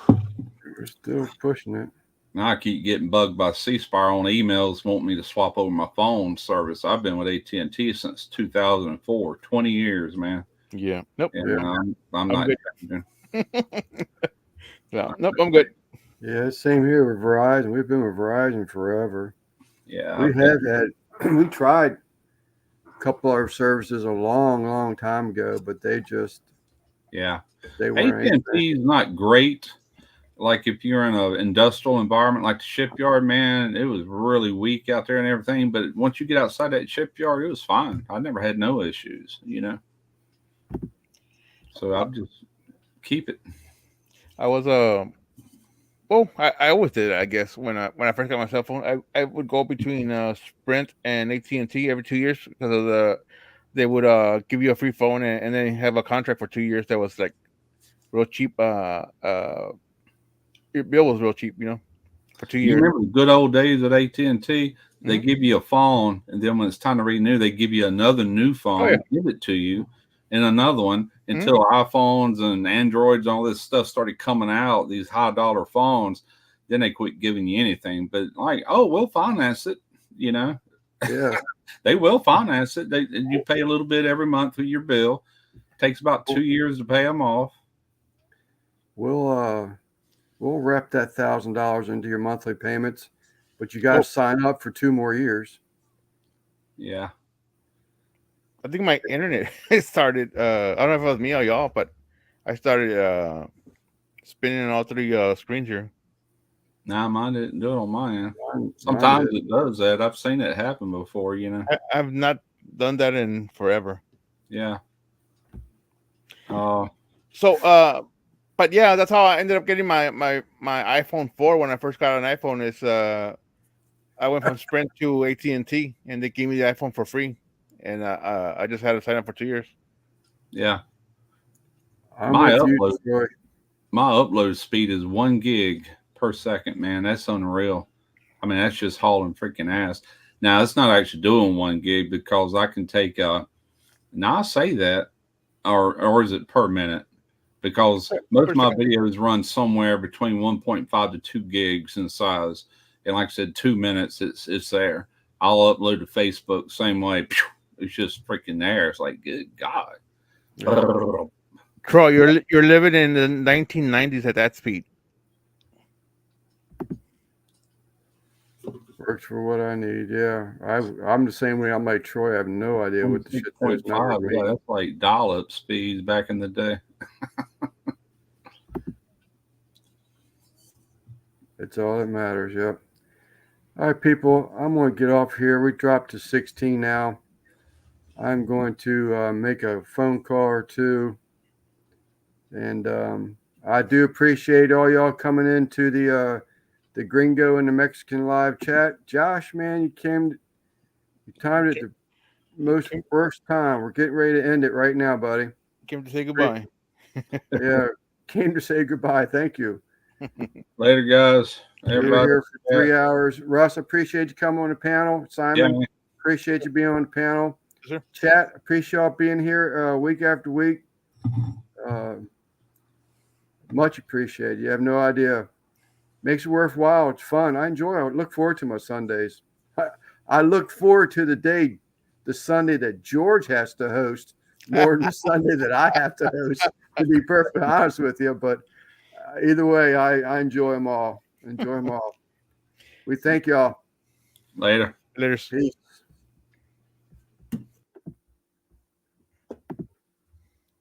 We're still pushing it. Now I keep getting bugged by C Spire on emails wanting me to swap over my phone service. I've been with AT&T since 2004, 20 years, man. Yeah. Nope. And I'm not. Yeah. Nope. I'm good. Yeah, same here with Verizon. We've been with Verizon forever. Yeah. We tried a couple of our services a long time ago, but they weren't. AT&T is not great. Like if you're in an industrial environment like the shipyard, man, it was really weak out there and everything. But once you get outside that shipyard, it was fine. I never had no issues, So I'll just keep it. I was I always did, I guess, when I first got my cell phone. I would go between Sprint and AT&T every 2 years because of they would give you a free phone and then have a contract for 2 years that was like real cheap. Your bill was real cheap, for 2 You years. remember the good old days at AT&T? They Mhm. give you a phone, and then when it's time to renew, they give you another new phone, yeah. give it to you, and another one until iPhones and Androids and all this stuff started coming out, these high dollar phones. Then they quit giving you anything. But like, oh, we'll finance it. Yeah. They will finance it. You pay a little bit every month with your bill. Takes about 2 years to pay them off. We'll wrap that $1,000 into your monthly payments, but you got to sign up for 2 more years. Yeah. I think my internet started. I don't know if it was me or y'all, but I started spinning all 3 screens here. Nah, mine didn't do it on mine. Mine Sometimes did. it does that. I've seen it happen before, I've not done that in forever. Yeah. So, but yeah, that's how I ended up getting my iPhone 4 when I first got an iPhone. Is I went from Sprint to AT&T, and they gave me the iPhone for free, and I just had to sign up for 2 years. Yeah. I'm My with you, upload. Troy. My upload speed is 1 gig per second, man. That's unreal. I mean, that's just hauling freaking ass. Now, it's not actually doing 1 gig because I can take now I say that, or is it per minute? Because most of my videos run somewhere between 1.5 to 2 gigs in size. And like I said, 2 minutes, it's there. I'll upload to Facebook same way. It's just freaking there. It's like, good God. Yeah. Troy, you're living in the 1990s at that speed. Works for what I need. Yeah, I'm the same way. I'm like Troy. I have no idea what the shit those numbers 6.5, mean. yeah, that's like dial-up speeds back in the day. It's all that matters. Yep. All right, people. I'm going to get off here. We dropped to 16 now. I'm going to make a phone call or two, and I do appreciate all y'all coming into the Gringo and the Mexican live chat. Josh, man, you timed it the most worst time. We're getting ready to end it right now, buddy. Came to say goodbye. Yeah, came to say goodbye. Thank you. Later, guys. We're Everybody. here for 3 hours. Russ, appreciate you coming on the panel. Simon, Yeah. appreciate you being on the panel. Sure. Chat, appreciate y'all being here week after week. Much appreciated. You have no idea. Makes it worthwhile. It's fun. I enjoy it. I look forward to my Sundays. I look forward to the Sunday that George has to host more than the Sunday that I have to host, to be perfectly honest with you. But either way, I enjoy them all. We thank y'all. Later. Later. Peace.